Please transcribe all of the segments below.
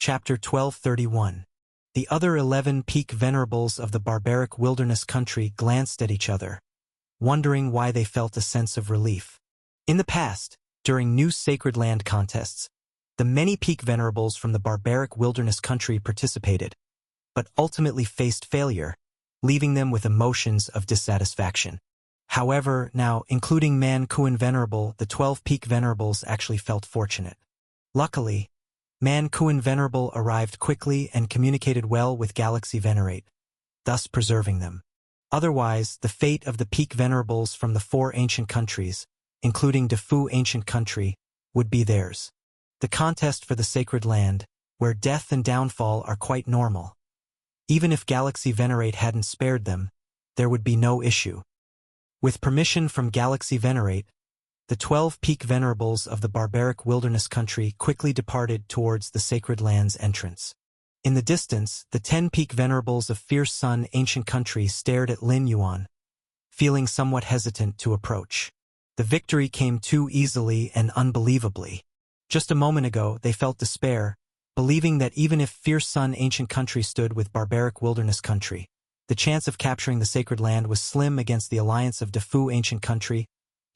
Chapter 1231. The other 11 peak venerables of the barbaric wilderness country glanced at each other, wondering why they felt a sense of relief. In the past, during new sacred land contests, the many peak venerables from the barbaric wilderness country participated, but ultimately faced failure, leaving them with emotions of dissatisfaction. However, now, including Mankuin Venerable, the 12 peak venerables actually felt fortunate. Luckily, Mankuin Venerable arrived quickly and communicated well with Galaxy Venerate, thus preserving them. Otherwise, the fate of the peak venerables from the 4 ancient countries, including Defu Ancient Country, would be theirs. The contest for the sacred land, where death and downfall are quite normal. Even if Galaxy Venerate hadn't spared them, there would be no issue. With permission from Galaxy Venerate, the 12 peak venerables of the barbaric wilderness country quickly departed towards the sacred land's entrance. In the distance, the 10 peak venerables of Fierce Sun Ancient Country stared at Lin Yuan, feeling somewhat hesitant to approach. The victory came too easily and unbelievably. Just a moment ago, they felt despair, believing that even if Fierce Sun Ancient Country stood with barbaric wilderness country, the chance of capturing the sacred land was slim against the alliance of Defu Ancient Country,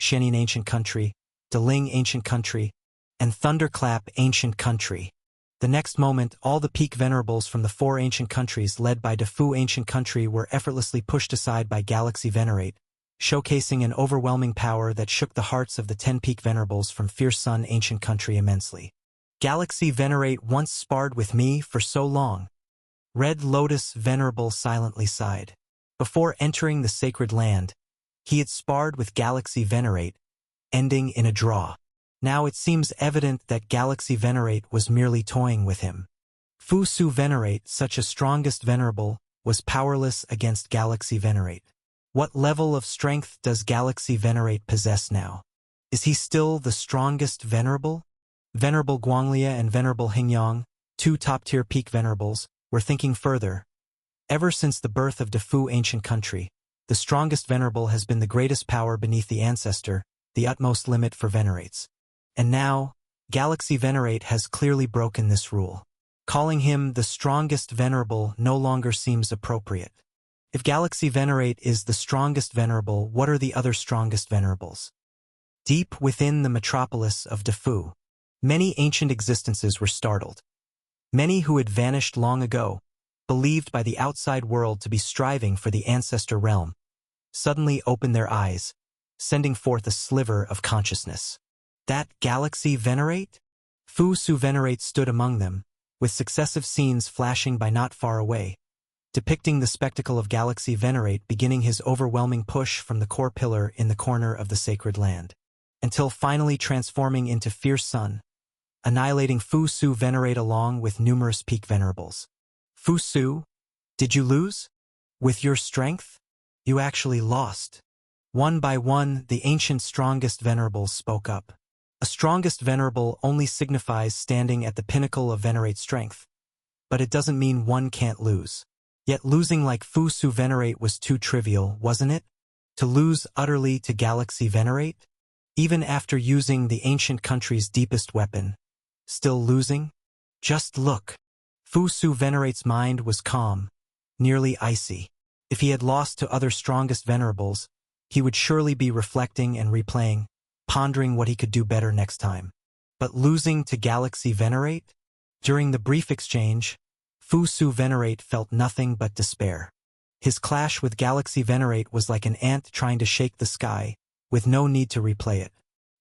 Shenin Ancient Country, Deling Ancient Country, and Thunderclap Ancient Country. The next moment, all the peak venerables from the 4 ancient countries led by Defu Ancient Country were effortlessly pushed aside by Galaxy Venerate, showcasing an overwhelming power that shook the hearts of the 10 peak venerables from Fierce Sun Ancient Country immensely. Galaxy Venerate once sparred with me for so long. Red Lotus Venerable silently sighed. Before entering the sacred land, he had sparred with Galaxy Venerate, ending in a draw. Now it seems evident that Galaxy Venerate was merely toying with him. Fu Su Venerate, such a strongest venerable, was powerless against Galaxy Venerate. What level of strength does Galaxy Venerate possess now? Is he still the strongest venerable? Venerable Guanglia and Venerable Hingyang, 2 top-tier peak venerables, were thinking further. Ever since the birth of Defu Ancient Country, the strongest venerable has been the greatest power beneath the ancestor, the utmost limit for venerates. And now, Galaxy Venerate has clearly broken this rule. Calling him the strongest venerable no longer seems appropriate. If Galaxy Venerate is the strongest venerable, what are the other strongest venerables? Deep within the metropolis of Defu, many ancient existences were startled. Many who had vanished long ago, believed by the outside world to be striving for the ancestor realm, suddenly opened their eyes, sending forth a sliver of consciousness. That Galaxy Venerate? Fu Su Venerate stood among them, with successive scenes flashing by not far away, depicting the spectacle of Galaxy Venerate beginning his overwhelming push from the core pillar in the corner of the sacred land, until finally transforming into Fierce Sun, annihilating Fu Su Venerate along with numerous peak venerables. Fu Su, did you lose? With your strength? You actually lost. One by one, the ancient strongest venerables spoke up. A strongest venerable only signifies standing at the pinnacle of venerate strength, but it doesn't mean one can't lose. Yet losing like Fu Su Venerate was too trivial, wasn't it? To lose utterly to Galaxy Venerate? Even after using the ancient country's deepest weapon. Still losing? Just look. Fu Su Venerate's mind was calm, nearly icy. If he had lost to other strongest venerables, he would surely be reflecting and replaying, pondering what he could do better next time. But losing to Galaxy Venerate? During the brief exchange, Fu Su Venerate felt nothing but despair. His clash with Galaxy Venerate was like an ant trying to shake the sky, with no need to replay it.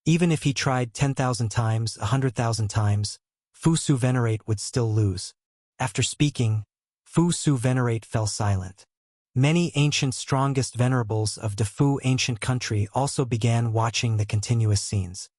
Even if he tried 10,000 times, 100,000 times, Fu Su Venerate would still lose. After speaking, Fu Su Venerate fell silent. Many ancient strongest venerables of Defu Ancient Country also began watching the continuous scenes.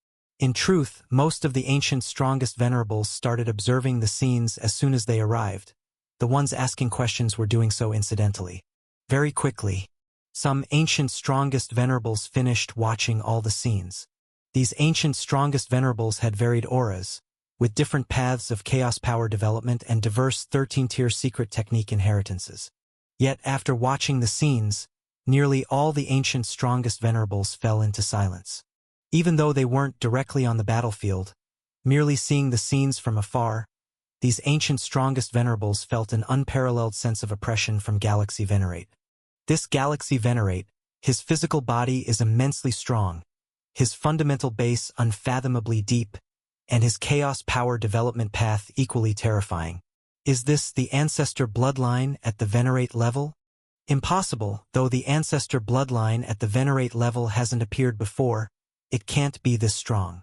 In truth, most of the ancient strongest venerables started observing the scenes as soon as they arrived. The ones asking questions were doing so incidentally. Very quickly, some ancient strongest venerables finished watching all the scenes. These ancient strongest venerables had varied auras, with different paths of chaos power development and diverse 13-tier secret technique inheritances. Yet after watching the scenes, nearly all the ancient strongest venerables fell into silence. Even though they weren't directly on the battlefield, merely seeing the scenes from afar, these ancient strongest venerables felt an unparalleled sense of oppression from Galaxy Venerate. This Galaxy Venerate, his physical body is immensely strong, his fundamental base unfathomably deep, and his chaos power development path equally terrifying. Is this the ancestor bloodline at the Venerate level? Impossible, though the ancestor bloodline at the Venerate level hasn't appeared before, it can't be this strong.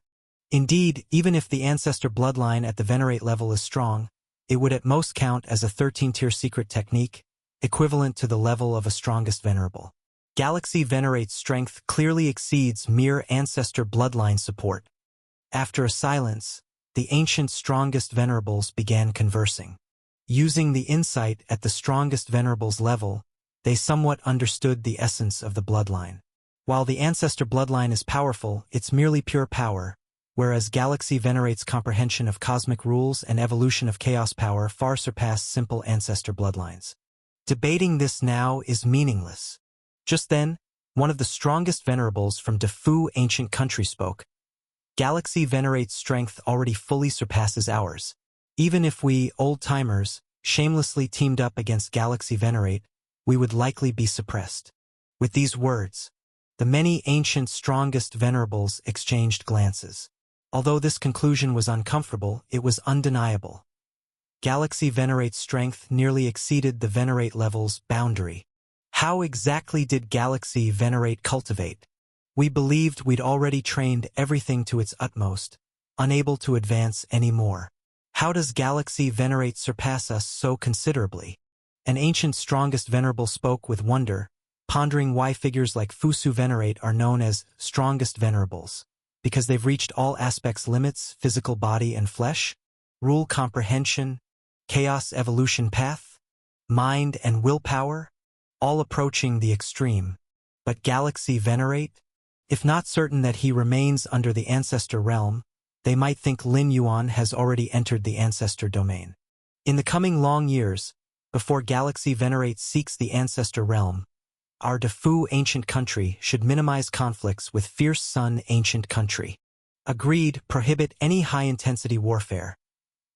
Indeed, even if the ancestor bloodline at the Venerate level is strong, it would at most count as a 13-tier secret technique, equivalent to the level of a strongest venerable. Galaxy Venerate's strength clearly exceeds mere ancestor bloodline support. After a silence, the ancient strongest venerables began conversing. Using the insight at the strongest venerable's level, they somewhat understood the essence of the bloodline. While the ancestor bloodline is powerful, it's merely pure power, whereas Galaxy Venerate's comprehension of cosmic rules and evolution of chaos power far surpass simple ancestor bloodlines. Debating this now is meaningless. Just then, one of the strongest venerables from Defu ancient country spoke. Galaxy Venerate's strength already fully surpasses ours. Even if we, old-timers, shamelessly teamed up against Galaxy Venerate, we would likely be suppressed. With these words, the many ancient strongest venerables exchanged glances. Although this conclusion was uncomfortable, it was undeniable. Galaxy Venerate's strength nearly exceeded the Venerate level's boundary. How exactly did Galaxy Venerate cultivate? We believed we'd already trained everything to its utmost, unable to advance any more. How does Galaxy Venerate surpass us so considerably? An ancient strongest venerable spoke with wonder, pondering why figures like Fusu Venerate are known as strongest venerables. Because they've reached all aspects limits, physical body and flesh, rule comprehension, chaos evolution path, mind and willpower, all approaching the extreme. But Galaxy Venerate? If not certain that he remains under the ancestor realm, they might think Lin Yuan has already entered the ancestor domain. In the coming long years, before Galaxy Venerate seeks the ancestor realm, our Defu ancient country should minimize conflicts with Fierce Sun ancient country. Agreed, prohibit any high-intensity warfare.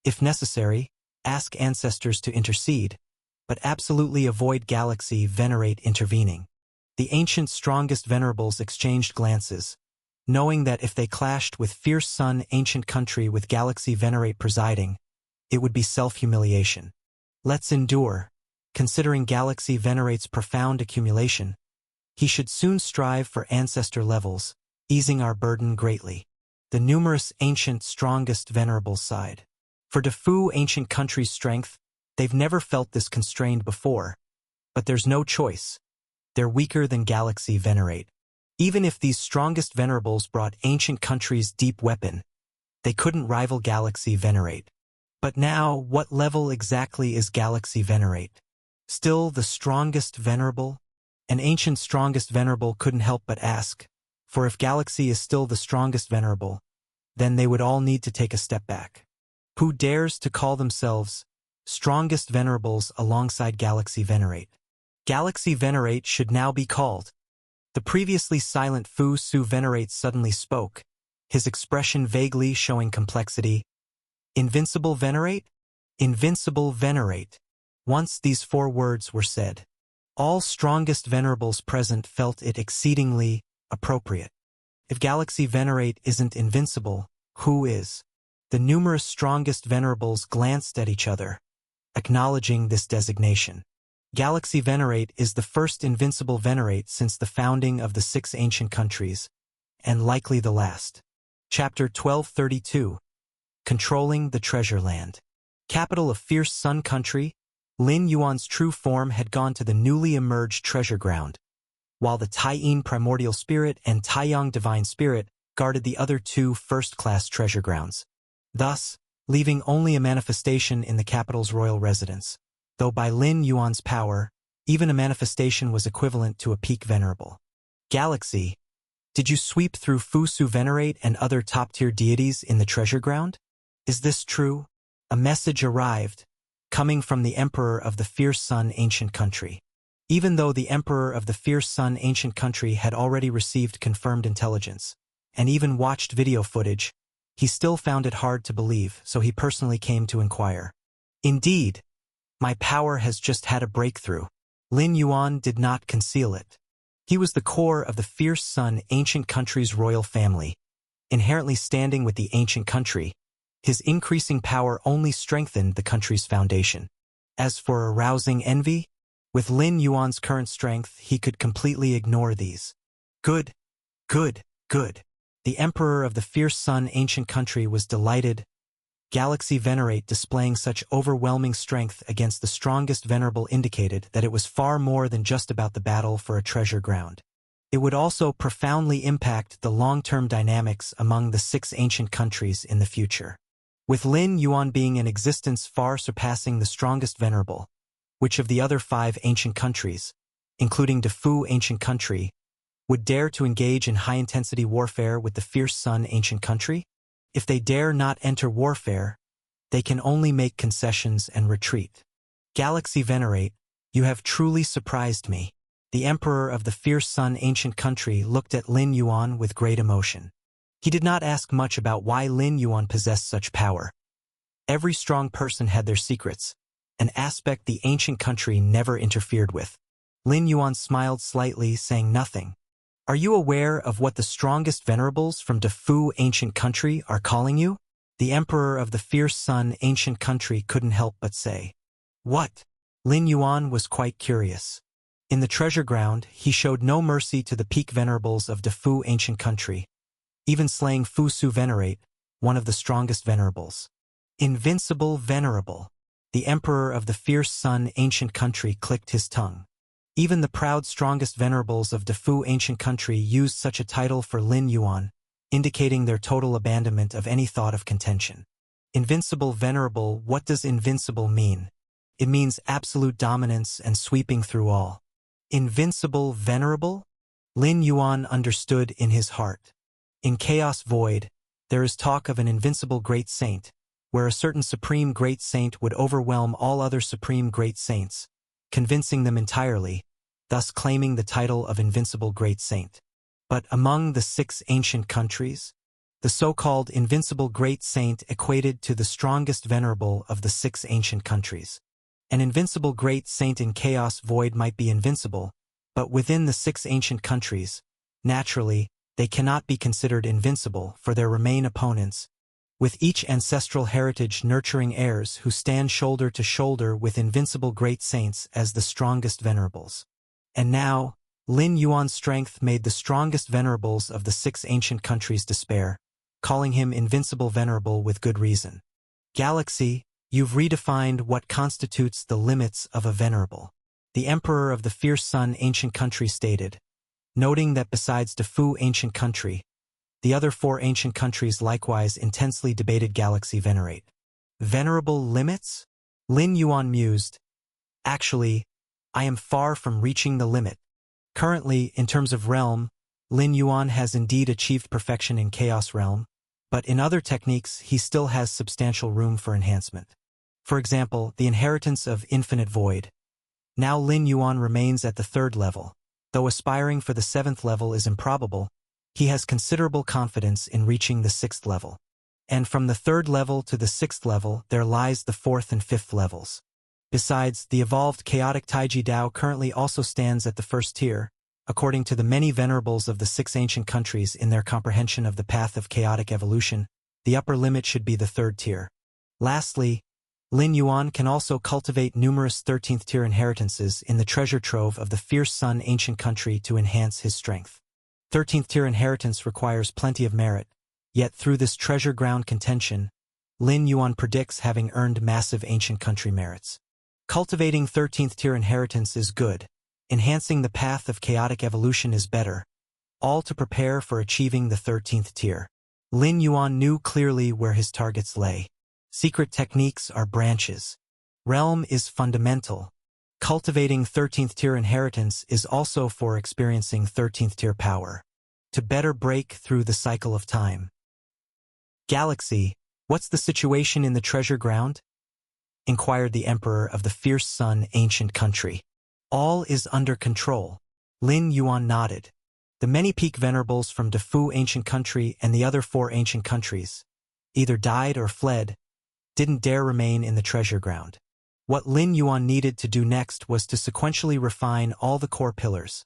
If necessary, ask ancestors to intercede, but absolutely avoid Galaxy Venerate intervening. The ancient strongest venerables exchanged glances, knowing that if they clashed with Fierce Sun ancient country with Galaxy Venerate presiding, it would be self-humiliation. Let's endure. Considering Galaxy Venerate's profound accumulation, he should soon strive for ancestor levels, easing our burden greatly. The numerous ancient strongest venerables sighed. For Defu ancient country's strength, they've never felt this constrained before. But there's no choice. They're weaker than Galaxy Venerate. Even if these strongest venerables brought ancient country's deep weapon, they couldn't rival Galaxy Venerate. But now, what level exactly is Galaxy Venerate? Still the strongest venerable? An ancient strongest venerable couldn't help but ask, for if Galaxy is still the strongest venerable, then they would all need to take a step back. Who dares to call themselves strongest venerables alongside Galaxy Venerate? Galaxy Venerate should now be called. The previously silent Fu Su Venerate suddenly spoke, his expression vaguely showing complexity. Invincible Venerate? Invincible Venerate. Once these 4 words were said, all strongest venerables present felt it exceedingly appropriate. If Galaxy Venerate isn't invincible, who is? The numerous strongest venerables glanced at each other, acknowledging this designation. Galaxy Venerate is the first invincible Venerate since the founding of the 6 ancient countries, and likely the last. Chapter 1232. Controlling the Treasure Land. Capital of Fierce Sun Country, Lin Yuan's true form had gone to the newly emerged treasure ground, while the Taiyin Primordial Spirit and Taiyang Divine Spirit guarded the other 2 first-class treasure grounds, thus leaving only a manifestation in the capital's royal residence, though by Lin Yuan's power, even a manifestation was equivalent to a peak venerable. Galaxy, did you sweep through Fusu Venerate and other top-tier deities in the treasure ground? Is this true? A message arrived, coming from the Emperor of the Fierce Sun ancient country. Even though the Emperor of the Fierce Sun ancient country had already received confirmed intelligence, and even watched video footage, he still found it hard to believe, so he personally came to inquire. Indeed, my power has just had a breakthrough. Lin Yuan did not conceal it. He was the core of the fierce Sun ancient country's royal family. Inherently standing with the ancient country, his increasing power only strengthened the country's foundation. As for arousing envy, with Lin Yuan's current strength, he could completely ignore these. Good, good, good. The emperor of the fierce Sun ancient country was delighted. Galaxy Venerate displaying such overwhelming strength against the strongest venerable indicated that it was far more than just about the battle for a treasure ground. It would also profoundly impact the long-term dynamics among the 6 ancient countries in the future. With Lin Yuan being in existence far surpassing the strongest venerable, which of the other 5 ancient countries, including Defu ancient country, would dare to engage in high-intensity warfare with the fierce Sun ancient country? If they dare not enter warfare, they can only make concessions and retreat. Galaxy Venerate, you have truly surprised me. The emperor of the fierce Sun ancient country looked at Lin Yuan with great emotion. He did not ask much about why Lin Yuan possessed such power. Every strong person had their secrets, an aspect the ancient country never interfered with. Lin Yuan smiled slightly, saying nothing. Are you aware of what the strongest venerables from Defu ancient country are calling you? The emperor of the fierce Sun ancient country couldn't help but say. What? Lin Yuan was quite curious. In the treasure ground, he showed no mercy to the peak venerables of Defu ancient country, even slaying Fu Su Venerate, one of the strongest venerables. Invincible venerable. The emperor of the fierce Sun ancient country clicked his tongue. Even the proud strongest venerables of Defu ancient country used such a title for Lin Yuan, indicating their total abandonment of any thought of contention. Invincible venerable. What does invincible mean? It means absolute dominance and sweeping through all. Invincible venerable? Lin Yuan understood in his heart. In Chaos Void, there is talk of an invincible great saint, where a certain supreme great saint would overwhelm all other supreme great saints, convincing them entirely, thus claiming the title of invincible great saint. But among the 6 ancient countries, the so-called invincible great saint equated to the strongest venerable of the 6 ancient countries. An invincible great saint in Chaos Void might be invincible, but within the 6 ancient countries, naturally, they cannot be considered invincible, for there remain opponents, with each ancestral heritage nurturing heirs who stand shoulder to shoulder with invincible great saints as the strongest venerables. And now, Lin Yuan's strength made the strongest venerables of the 6 ancient countries despair, calling him invincible venerable with good reason. Galaxy, you've redefined what constitutes the limits of a venerable. The emperor of the fierce Sun ancient country stated, noting that besides Defu ancient country, the other 4 ancient countries likewise intensely debated Galaxy Venerate. Venerable limits? Lin Yuan mused. Actually, I am far from reaching the limit. Currently, in terms of realm, Lin Yuan has indeed achieved perfection in Chaos Realm, but in other techniques he still has substantial room for enhancement. For example, the inheritance of Infinite Void. Now Lin Yuan remains at the 3rd level. Though aspiring for the 7th level is improbable, he has considerable confidence in reaching the 6th level. And from the 3rd level to the 6th level there lies the 4th and 5th levels. Besides, the evolved chaotic Taiji Dao currently also stands at the 1st tier, according to the many venerables of the 6 ancient countries in their comprehension of the path of chaotic evolution. The upper limit should be the 3rd tier. Lastly, Lin Yuan can also cultivate numerous 13th tier inheritances in the treasure trove of the fierce Sun ancient country to enhance his strength. 13th tier inheritance requires plenty of merit, yet through this treasure ground contention, Lin Yuan predicts having earned massive ancient country merits. Cultivating 13th tier inheritance is good, enhancing the path of chaotic evolution is better, all to prepare for achieving the 13th tier. Lin Yuan knew clearly where his targets lay. Secret techniques are branches. Realm is fundamental. Cultivating 13th tier inheritance is also for experiencing 13th tier power, to better break through the cycle of time. Galaxy, what's the situation in the treasure ground? Inquired the emperor of the fierce Sun ancient country. All is under control. Lin Yuan nodded. The many peak venerables from Defu ancient country and the other 4 ancient countries, either died or fled, didn't dare remain in the treasure ground. What Lin Yuan needed to do next was to sequentially refine all the core pillars,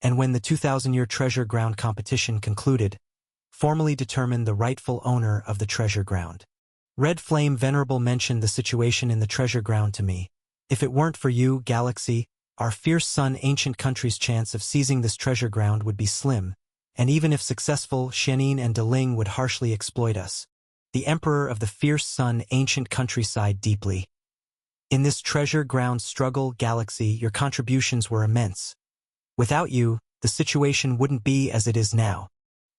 and when the 2,000-year treasure ground competition concluded, formally determine the rightful owner of the treasure ground. Red Flame Venerable mentioned the situation in the treasure ground to me. If it weren't for you, Galaxy, our fierce sun ancient country's chance of seizing this treasure ground would be slim, and even if successful, Xianin and Deling would harshly exploit us. The Emperor of the fierce sun ancient countryside deeply. In this treasure ground struggle, Galaxy, your contributions were immense. Without you, the situation wouldn't be as it is now.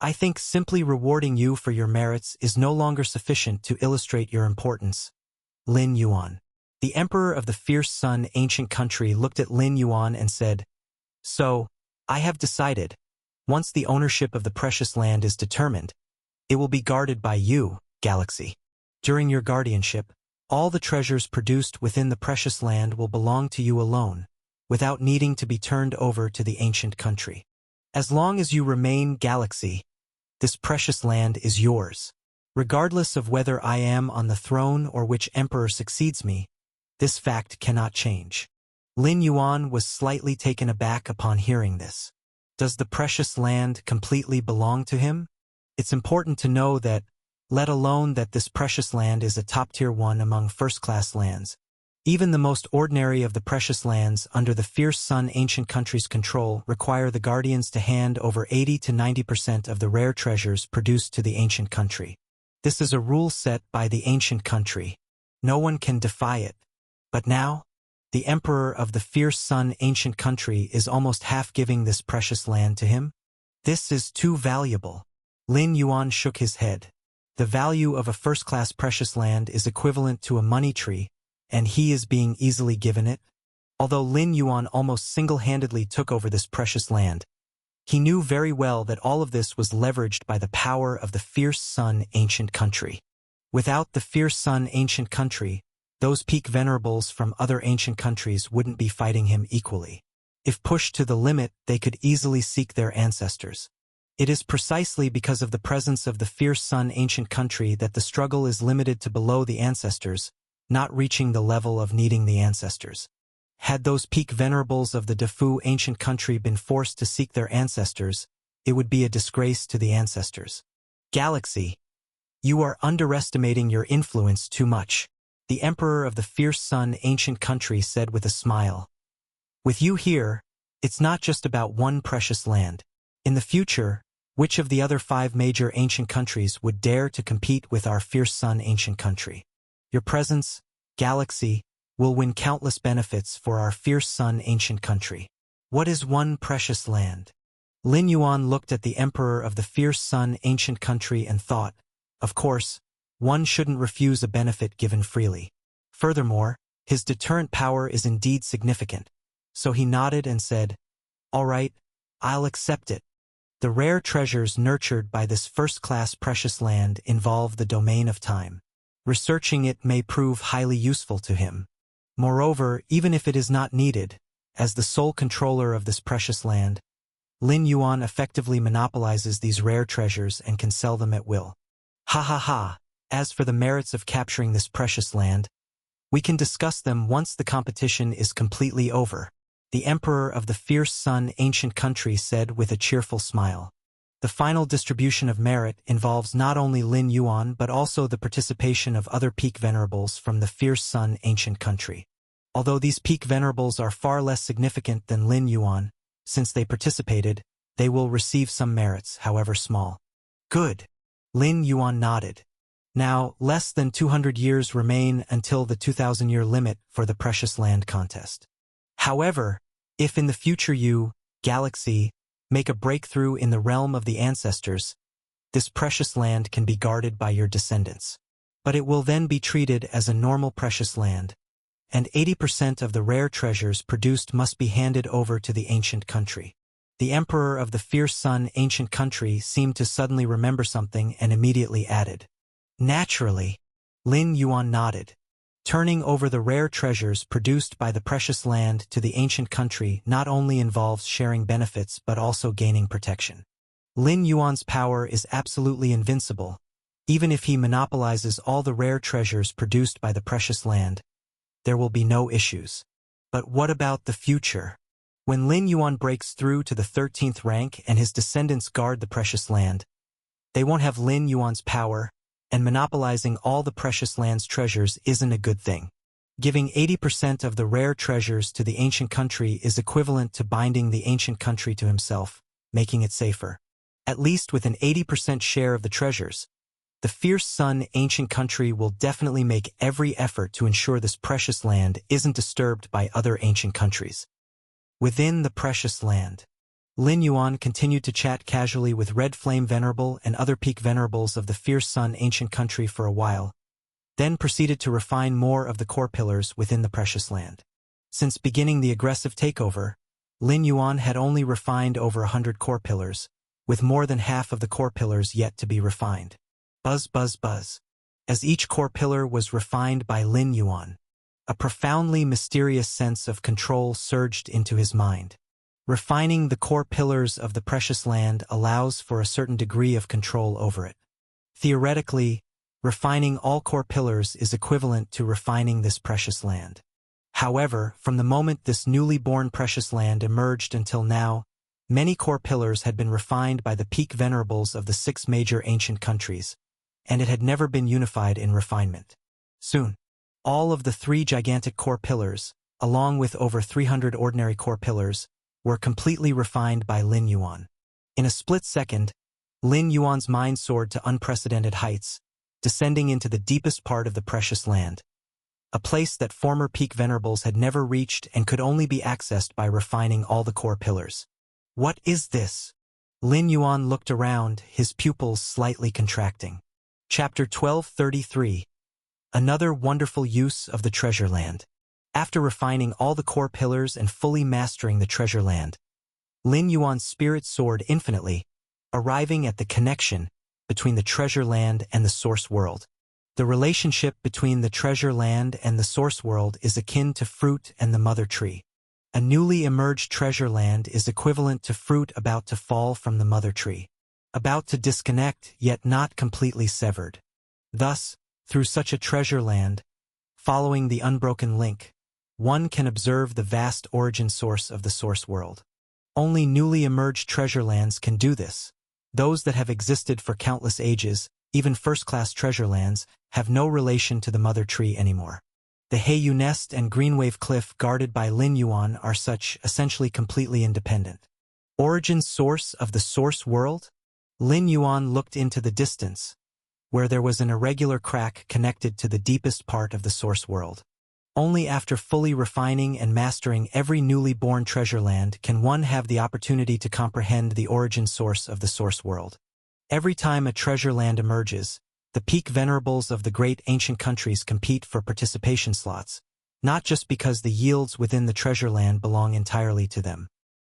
I think simply rewarding you for your merits is no longer sufficient to illustrate your importance. Lin Yuan. The Emperor of the fierce sun ancient country looked at Lin Yuan and said, "So, I have decided. Once the ownership of the precious land is determined, it will be guarded by you, Galaxy. During your guardianship, all the treasures produced within the precious land will belong to you alone, without needing to be turned over to the ancient country. As long as you remain, Galaxy, this precious land is yours. Regardless of whether I am on the throne or which emperor succeeds me, this fact cannot change." Lin Yuan was slightly taken aback upon hearing this. Does the precious land completely belong to him? It's important to know that, let alone that this precious land is a top-tier one among first-class lands, even the most ordinary of the precious lands under the fierce sun ancient country's control require the guardians to hand over 80 to 90% of the rare treasures produced to the ancient country. This is a rule set by the ancient country. No one can defy it. But now, the Emperor of the fierce sun ancient country is almost half giving this precious land to him? This is too valuable. Lin Yuan shook his head. The value of a first-class precious land is equivalent to a money tree, and he is being easily given it. Although Lin Yuan almost single-handedly took over this precious land, he knew very well that all of this was leveraged by the power of the fierce sun ancient country. Without the fierce sun ancient country, those peak venerables from other ancient countries wouldn't be fighting him equally. If pushed to the limit, they could easily seek their ancestors. It is precisely because of the presence of the fierce sun ancient country that the struggle is limited to below the ancestors, not reaching the level of needing the ancestors. Had those peak venerables of the Defu ancient country been forced to seek their ancestors, it would be a disgrace to the ancestors. Galaxy, you are underestimating your influence too much, the Emperor of the fierce sun ancient country said with a smile. With you here, it's not just about one precious land. In the future, which of the other 5 major ancient countries would dare to compete with our fierce sun ancient country? Your presence, Galaxy, will win countless benefits for our fierce sun ancient country. What is one precious land? Lin Yuan looked at the Emperor of the fierce sun ancient country and thought, of course, one shouldn't refuse a benefit given freely. Furthermore, his deterrent power is indeed significant. So he nodded and said, "All right, I'll accept it." The rare treasures nurtured by this first-class precious land involve the domain of time. Researching it may prove highly useful to him. Moreover, even if it is not needed, as the sole controller of this precious land, Lin Yuan effectively monopolizes these rare treasures and can sell them at will. Ha ha ha! As for the merits of capturing this precious land, we can discuss them once the competition is completely over, the Emperor of the fierce sun ancient country said with a cheerful smile. The final distribution of merit involves not only Lin Yuan but also the participation of other peak venerables from the fierce sun ancient country. Although these peak venerables are far less significant than Lin Yuan, since they participated, they will receive some merits, however small. Good. Lin Yuan nodded. Now, less than 200 years remain until the 2,000-year limit for the precious land contest. However, if in the future you, Galaxy, make a breakthrough in the realm of the ancestors, this precious land can be guarded by your descendants. But it will then be treated as a normal precious land, and 80% of the rare treasures produced must be handed over to the ancient country. The Emperor of the fierce sun ancient country seemed to suddenly remember something and immediately added, "Naturally." Lin Yuan nodded. Turning over the rare treasures produced by the precious land to the ancient country not only involves sharing benefits but also gaining protection. Lin Yuan's power is absolutely invincible, Even if he monopolizes all the rare treasures produced by the precious land, there will be no issues. But what about the future? When Lin Yuan breaks through to the 13th rank and his descendants guard the precious land, they won't have Lin Yuan's power, and monopolizing all the precious land's treasures isn't a good thing. Giving 80% of the rare treasures to the ancient country is equivalent to binding the ancient country to himself, making it safer. At least with an 80% share of the treasures, the fierce Sun ancient country will definitely make every effort to ensure this precious land isn't disturbed by other ancient countries. Within the precious land, Lin Yuan continued to chat casually with Red Flame Venerable and other peak venerables of the fierce Sun ancient country for a while, then proceeded to refine more of the core pillars within the precious land. Since beginning the aggressive takeover, Lin Yuan had only refined over 100 core pillars, with more than half of the core pillars yet to be refined. Buzz, buzz, buzz. As each core pillar was refined by Lin Yuan, a profoundly mysterious sense of control surged into his mind. Refining the core pillars of the precious land allows for a certain degree of control over it. Theoretically, refining all core pillars is equivalent to refining this precious land. However, from the moment this newly born precious land emerged until now, many core pillars had been refined by the peak venerables of the 6 major ancient countries, and it had never been unified in refinement. Soon, all of the 3 gigantic core pillars, along with over 300 ordinary core pillars, were completely refined by Lin Yuan. In a split second, Lin Yuan's mind soared to unprecedented heights, descending into the deepest part of the precious land, a place that former peak venerables had never reached and could only be accessed by refining all the core pillars. What is this? Lin Yuan looked around, his pupils slightly contracting. Chapter 1233. Another wonderful use of the treasure land. After refining all the core pillars and fully mastering the treasure land, Lin Yuan's spirit soared infinitely, arriving at the connection between the treasure land and the source world. The relationship between the treasure land and the source world is akin to fruit and the mother tree. A newly emerged treasure land is equivalent to fruit about to fall from the mother tree, about to disconnect yet not completely severed. Thus, through such a treasure land, following the unbroken link, one can observe the vast origin source of the source world. Only newly emerged treasure lands can do this. Those that have existed for countless ages, even first-class treasure lands, have no relation to the mother tree anymore. The Heiyu Nest and Greenwave Cliff guarded by Lin Yuan are such, essentially completely independent. Origin source of the source world? Lin Yuan looked into the distance, where there was an irregular crack connected to the deepest part of the source world. Only after fully refining and mastering every newly born treasure land can one have the opportunity to comprehend the origin source of the source world. Every time a treasure land emerges, the peak venerables of the great ancient countries compete for participation slots, not just because the yields within the treasure land belong entirely to them.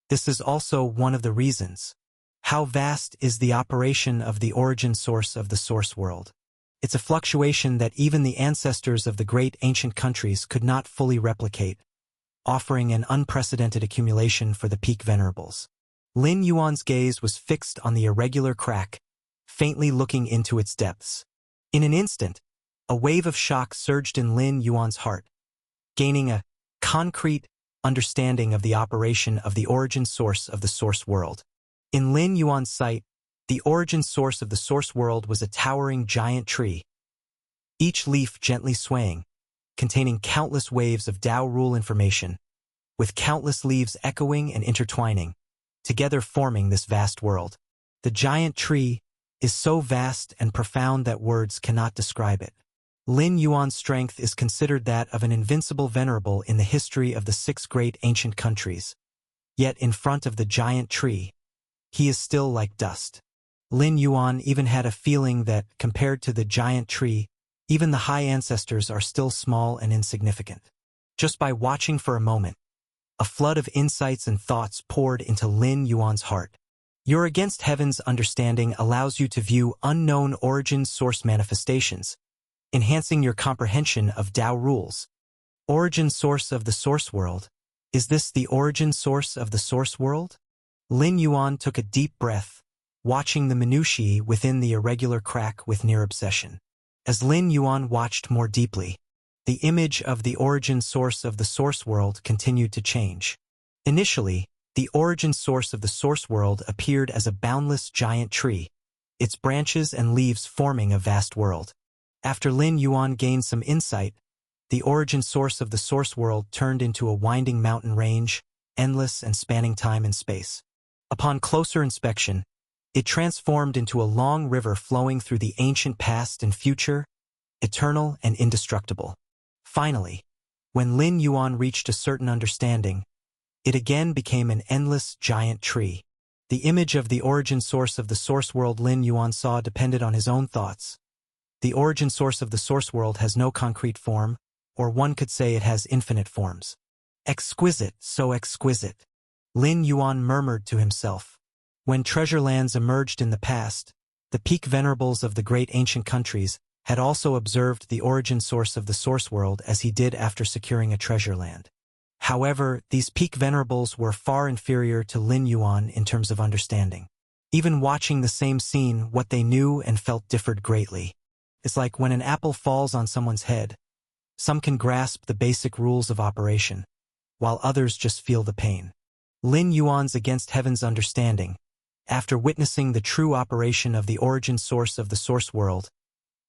This is also one of the reasons. How vast is the operation of the origin source of the source world? It's a fluctuation that even the ancestors of the great ancient countries could not fully replicate, offering an unprecedented accumulation for the peak venerables. Lin Yuan's gaze was fixed on the irregular crack, faintly looking into its depths. In an instant, a wave of shock surged in Lin Yuan's heart, gaining a concrete understanding of the operation of the origin source of the source world. In Lin Yuan's sight, the origin source of the source world was a towering giant tree, each leaf gently swaying, containing countless waves of Tao rule information, with countless leaves echoing and intertwining, together forming this vast world. The giant tree is so vast and profound that words cannot describe it. Lin Yuan's strength is considered that of an invincible venerable in the history of the 6 great ancient countries. Yet in front of the giant tree, he is still like dust. Lin Yuan even had a feeling that, compared to the giant tree, even the high ancestors are still small and insignificant. Just by watching for a moment, a flood of insights and thoughts poured into Lin Yuan's heart. Your Against Heaven's understanding allows you to view unknown origin source manifestations, enhancing your comprehension of Tao rules. Origin source of the source world. Is this the origin source of the source world? Lin Yuan took a deep breath, watching the minutiae within the irregular crack with near obsession. As Lin Yuan watched more deeply, the image of the origin source of the source world continued to change. Initially, the origin source of the source world appeared as a boundless giant tree, its branches and leaves forming a vast world. After Lin Yuan gained some insight, the origin source of the source world turned into a winding mountain range, endless and spanning time and space. Upon closer inspection, it transformed into a long river flowing through the ancient past and future, eternal and indestructible. Finally, when Lin Yuan reached a certain understanding, it again became an endless giant tree. The image of the origin source of the source world Lin Yuan saw depended on his own thoughts. The origin source of the source world has no concrete form, or one could say it has infinite forms. Exquisite, so exquisite, Lin Yuan murmured to himself. When treasure lands emerged in the past, the peak venerables of the great ancient countries had also observed the origin source of the source world as he did after securing a treasure land. However, these peak venerables were far inferior to Lin Yuan in terms of understanding. Even watching the same scene, what they knew and felt differed greatly. It's like when an apple falls on someone's head. Some can grasp the basic rules of operation, while others just feel the pain. Lin Yuan's against heaven's understanding, after witnessing the true operation of the origin source of the source world,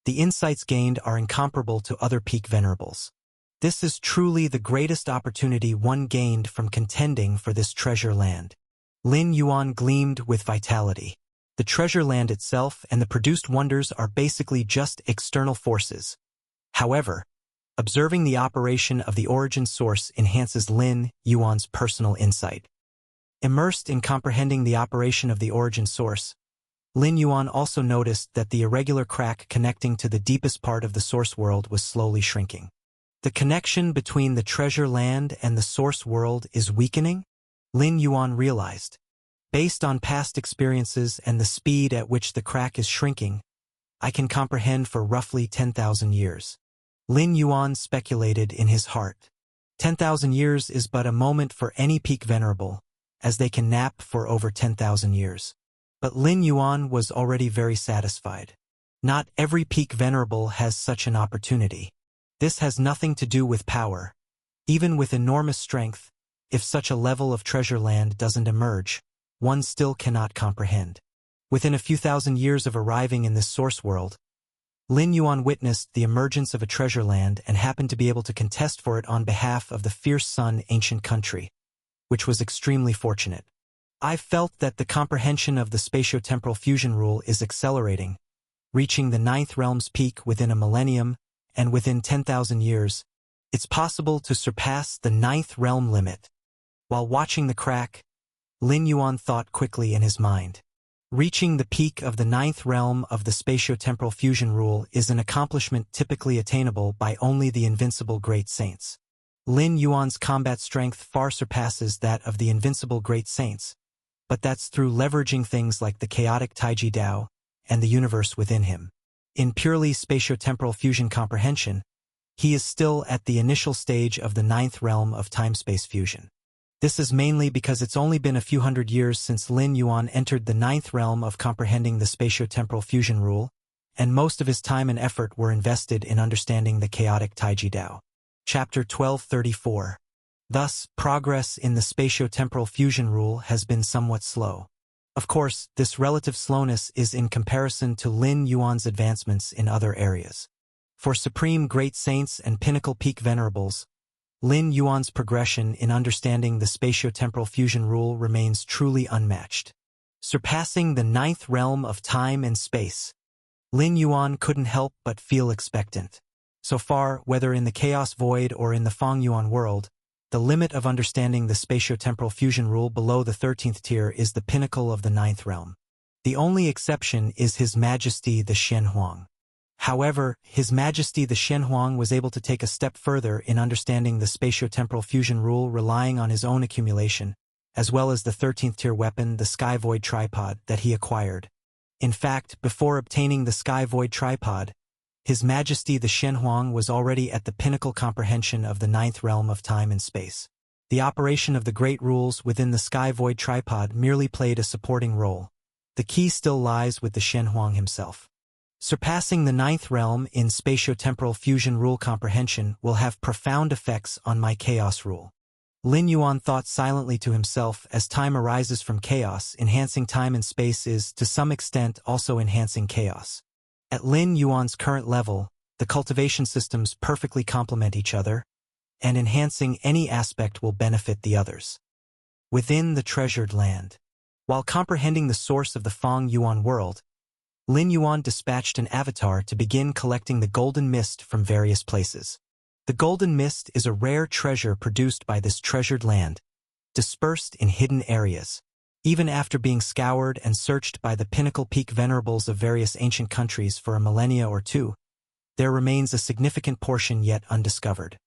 the insights gained are incomparable to other peak venerables. This is truly the greatest opportunity one gained from contending for this treasure land. Lin Yuan gleamed with vitality. The treasure land itself and the produced wonders are basically just external forces. However, observing the operation of the origin source enhances Lin Yuan's personal insight. Immersed in comprehending the operation of the origin source, Lin Yuan also noticed that the irregular crack connecting to the deepest part of the source world was slowly shrinking. The connection between the treasure land and the source world is weakening, Lin Yuan realized. Based on past experiences and the speed at which the crack is shrinking, I can comprehend for roughly 10,000 years. Lin Yuan speculated in his heart. 10,000 years is but a moment for any peak venerable, as they can nap for over 10,000 years. But Lin Yuan was already very satisfied. Not every peak venerable has such an opportunity. This has nothing to do with power. Even with enormous strength, if such a level of treasure land doesn't emerge, one still cannot comprehend. Within a few thousand years of arriving in this source world, Lin Yuan witnessed the emergence of a treasure land and happened to be able to contest for it on behalf of the fierce Sun ancient country, which was extremely fortunate. I felt that the comprehension of the spatio-temporal fusion rule is accelerating, reaching the 9th realm's peak within a millennium, and within 10,000 years, it's possible to surpass the 9th realm limit. While watching the crack, Lin Yuan thought quickly in his mind. Reaching the peak of the 9th realm of the spatio-temporal fusion rule is an accomplishment typically attainable by only the invincible great saints. Lin Yuan's combat strength far surpasses that of the invincible great saints, but that's through leveraging things like the chaotic Taiji Dao and the universe within him. In purely spatio-temporal fusion comprehension, he is still at the initial stage of the 9th realm of time-space fusion. This is mainly because it's only been a few hundred years since Lin Yuan entered the 9th realm of comprehending the spatio-temporal fusion rule, and most of his time and effort were invested in understanding the chaotic Taiji Dao. Chapter 1234. Thus, progress in the spatio-temporal fusion rule has been somewhat slow. Of course, this relative slowness is in comparison to Lin Yuan's advancements in other areas. For supreme great saints and pinnacle peak venerables, Lin Yuan's progression in understanding the spatio-temporal fusion rule remains truly unmatched. Surpassing the 9th realm of time and space, Lin Yuan couldn't help but feel expectant. So far, whether in the Chaos Void or in the Feng Yuan world, the limit of understanding the spatio-temporal fusion rule below the 13th tier is the pinnacle of the 9th realm. The only exception is His Majesty the Shenhuang. However, His Majesty the Shenhuang was able to take a step further in understanding the spatio-temporal fusion rule relying on his own accumulation, as well as the 13th tier weapon, the Sky Void tripod, that he acquired. In fact, before obtaining the Sky Void tripod, His Majesty the Shenhuang was already at the pinnacle comprehension of the 9th realm of time and space. The operation of the great rules within the Sky Void tripod merely played a supporting role, The key still lies with the Shenhuang himself. Surpassing the ninth realm in spatiotemporal fusion rule comprehension will have profound effects on my chaos rule. Lin Yuan thought silently to himself. As time arises from chaos, enhancing time and space is, to some extent, also enhancing chaos. At Lin Yuan's current level, the cultivation systems perfectly complement each other, and enhancing any aspect will benefit the others. Within the treasured land. While comprehending the source of the Feng Yuan world, Lin Yuan dispatched an avatar to begin collecting the golden mist from various places. The golden mist is a rare treasure produced by this treasured land, dispersed in hidden areas. Even after being scoured and searched by the pinnacle peak venerables of various ancient countries for a millennia or two, there remains a significant portion yet undiscovered.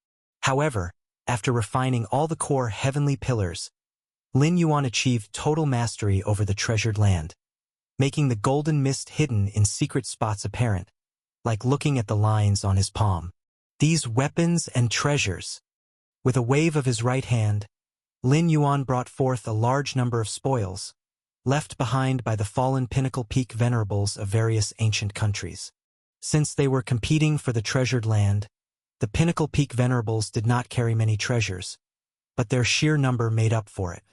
However, after refining all the core heavenly pillars, Lin Yuan achieved total mastery over the treasured land, making the golden mist hidden in secret spots apparent, like looking at the lines on his palm. These weapons and treasures. With a wave of his right hand, Lin Yuan brought forth a large number of spoils, left behind by the fallen pinnacle peak venerables of various ancient countries. Since they were competing for the treasured land, the pinnacle peak venerables did not carry many treasures, but their sheer number made up for it.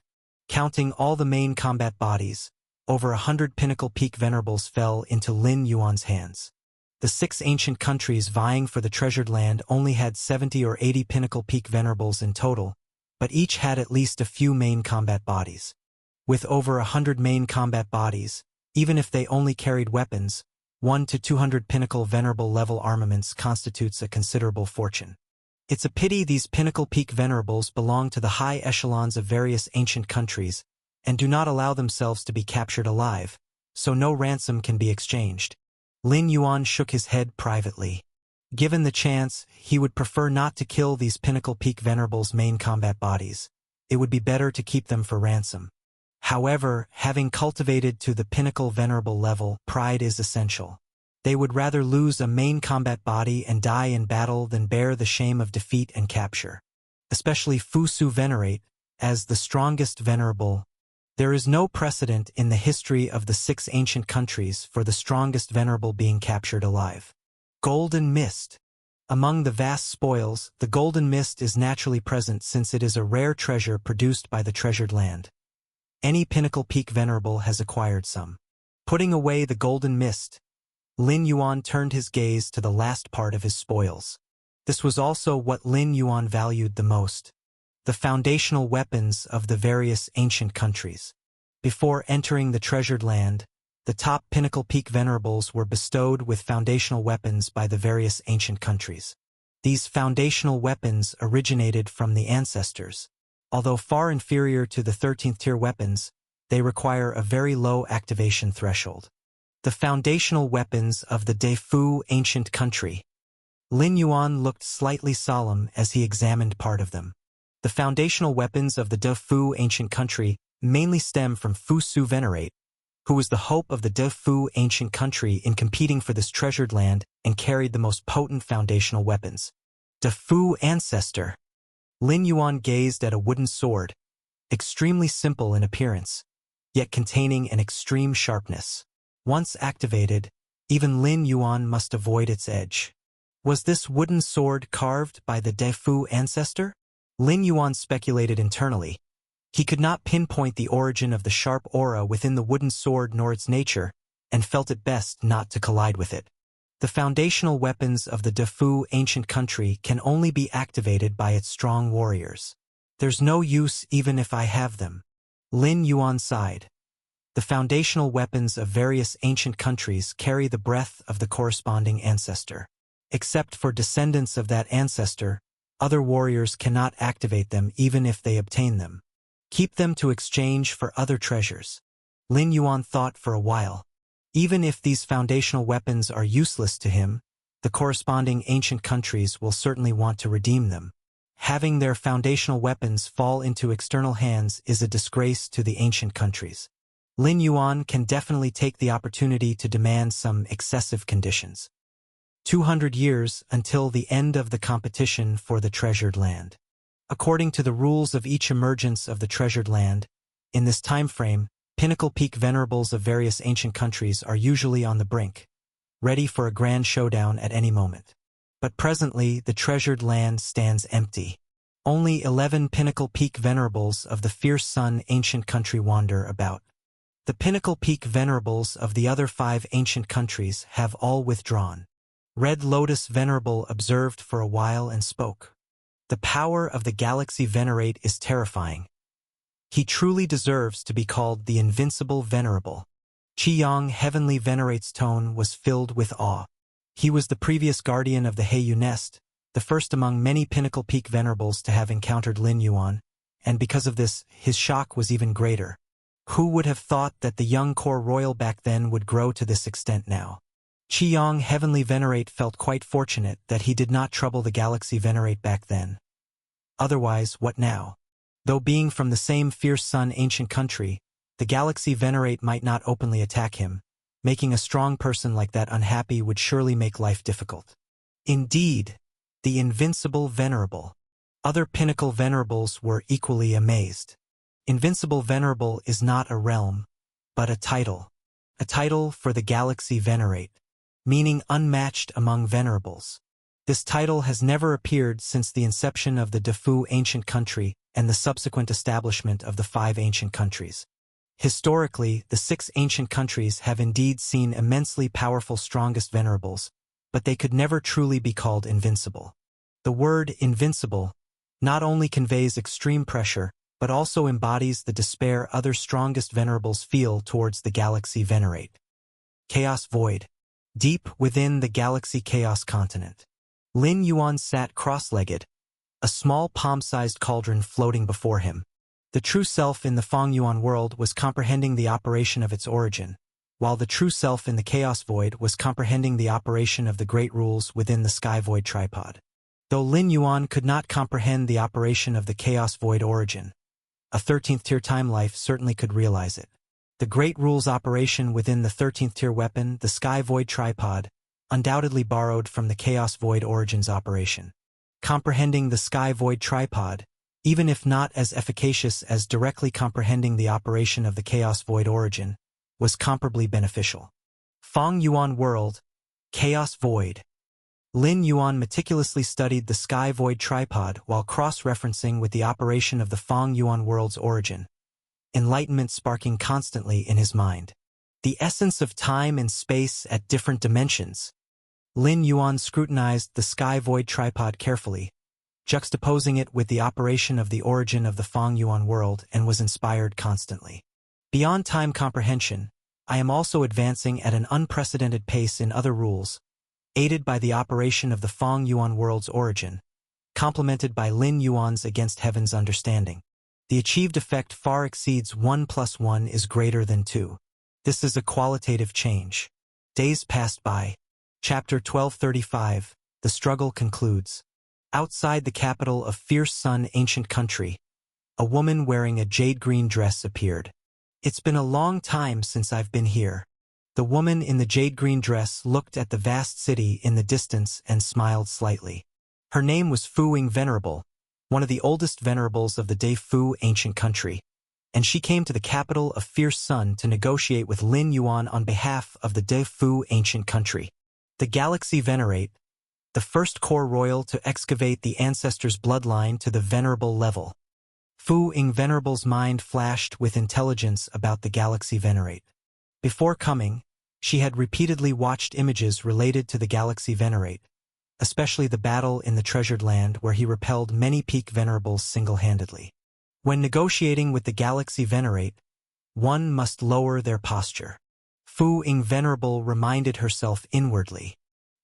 Counting all the main combat bodies, over 100 pinnacle peak venerables fell into Lin Yuan's hands. The 6 ancient countries vying for the treasured land only had 70 or 80 pinnacle peak venerables in total, but each had at least a few main combat bodies. With over 100 main combat bodies, even if they only carried weapons, 1 to 200 pinnacle venerable level armaments constitutes a considerable fortune. It's a pity these pinnacle peak venerables belong to the high echelons of various ancient countries and do not allow themselves to be captured alive, so no ransom can be exchanged. Lin Yuan shook his head privately. Given the chance, he would prefer not to kill these pinnacle peak venerables' main combat bodies. It would be better to keep them for ransom. However, having cultivated to the pinnacle venerable level, pride is essential. They would rather lose a main combat body and die in battle than bear the shame of defeat and capture. Especially Fusu Venerate, as the strongest venerable. There is no precedent in the history of the 6 ancient countries for the strongest venerable being captured alive. Golden Mist. Among the vast spoils, the golden mist is naturally present since it is a rare treasure produced by the treasured land. Any pinnacle peak venerable has acquired some. Putting away the golden mist, Lin Yuan turned his gaze to the last part of his spoils. This was also what Lin Yuan valued the most. The foundational weapons of the various ancient countries. Before entering the treasured land, the top pinnacle peak venerables were bestowed with foundational weapons by the various ancient countries. These foundational weapons originated from the ancestors. Although far inferior to the 13th tier weapons, they require a very low activation threshold. The foundational weapons of the Defu ancient country. Lin Yuan looked slightly solemn as he examined part of them. The foundational weapons of the Defu ancient country mainly stem from Fusu Venerate, who was the hope of the Defu ancient country in competing for this treasured land and carried the most potent foundational weapons. Defu Ancestor. Lin Yuan gazed at a wooden sword, extremely simple in appearance, yet containing an extreme sharpness. Once activated, even Lin Yuan must avoid its edge. Was this wooden sword carved by the Defu Ancestor? Lin Yuan speculated internally. He could not pinpoint the origin of the sharp aura within the wooden sword nor its nature, and felt it best not to collide with it. The foundational weapons of the Defu ancient country can only be activated by its strong warriors. There's no use even if I have them. Lin Yuan sighed. The foundational weapons of various ancient countries carry the breath of the corresponding ancestor. Except for descendants of that ancestor, other warriors cannot activate them even if they obtain them. Keep them to exchange for other treasures. Lin Yuan thought for a while. Even if these foundational weapons are useless to him, the corresponding ancient countries will certainly want to redeem them. Having their foundational weapons fall into external hands is a disgrace to the ancient countries. Lin Yuan can definitely take the opportunity to demand some excessive conditions. 200 years until the end of the competition for the treasured land. According to the rules of each emergence of the treasured land, in this time frame, pinnacle peak venerables of various ancient countries are usually on the brink, ready for a grand showdown at any moment. But presently, the treasured land stands empty. Only 11 pinnacle peak venerables of the fierce sun ancient country wander about. The pinnacle peak venerables of the other 5 ancient countries have all withdrawn. Red Lotus Venerable observed for a while and spoke. The power of the galaxy venerate is terrifying. He truly deserves to be called the invincible venerable. Qiyang Heavenly Venerate's tone was filled with awe. He was the previous guardian of the Heiyu Nest, the first among many pinnacle peak venerables to have encountered Lin Yuan, and because of this, his shock was even greater. Who would have thought that the young core royal back then would grow to this extent now? Qiyang Heavenly Venerate felt quite fortunate that he did not trouble the Galaxy Venerate back then. Otherwise, what now? Though being from the same fierce sun ancient country, the Galaxy Venerate might not openly attack him. Making a strong person like that unhappy would surely make life difficult. Indeed, the invincible venerable. Other pinnacle venerables were equally amazed. Invincible venerable is not a realm, but a title. A title for the Galaxy Venerate, meaning unmatched among venerables. This title has never appeared since the inception of the Defu ancient country and the subsequent establishment of the 5 ancient countries. Historically, the 6 ancient countries have indeed seen immensely powerful strongest venerables, but they could never truly be called invincible. The word invincible not only conveys extreme pressure, but also embodies the despair other strongest venerables feel towards the Galaxy Venerate. Chaos Void. Deep within the Galaxy Chaos continent. Lin Yuan sat cross-legged, a small palm-sized cauldron floating before him. The true self in the Feng Yuan world was comprehending the operation of its origin, while the true self in the Chaos Void was comprehending the operation of the great rules within the Sky Void tripod. Though Lin Yuan could not comprehend the operation of the Chaos Void origin, a 13th tier time life certainly could realize it. The great rules operation within the 13th tier weapon, the Sky Void tripod, undoubtedly borrowed from the Chaos Void origins operation. Comprehending the Sky Void tripod, even if not as efficacious as directly comprehending the operation of the Chaos Void origin, was comparably beneficial. Feng Yuan World, Chaos Void. Lin Yuan meticulously studied the Sky Void tripod while cross-referencing with the operation of the Feng Yuan World's origin, enlightenment sparking constantly in his mind. The essence of time and space at different dimensions. Lin Yuan scrutinized the Sky Void tripod carefully, juxtaposing it with the operation of the origin of the Feng Yuan world, and was inspired constantly. Beyond time comprehension, I am also advancing at an unprecedented pace in other rules, aided by the operation of the Feng Yuan world's origin, complemented by Lin Yuan's against heaven's understanding. The achieved effect far exceeds 1 + 1 is greater than 2. This is a qualitative change. Days passed by. Chapter 1235, The Struggle concludes. Outside the capital of fierce sun ancient country, a woman wearing a jade-green dress appeared. It's been a long time since I've been here. The woman in the jade-green dress looked at the vast city in the distance and smiled slightly. Her name was Fu Ying Venerable, one of the oldest venerables of the Defu ancient country, and she came to the capital of Fierce Sun to negotiate with Lin Yuan on behalf of the Defu ancient country. The Galaxy Venerate, the first core royal to excavate the ancestors' bloodline to the venerable level. Fu Ying Venerable's mind flashed with intelligence about the Galaxy Venerate. Before coming, she had repeatedly watched images related to the Galaxy Venerate, especially the battle in the Treasured Land where he repelled many peak venerables single-handedly. When negotiating with the Galaxy Venerate, one must lower their posture. Fu Ying Venerable reminded herself inwardly.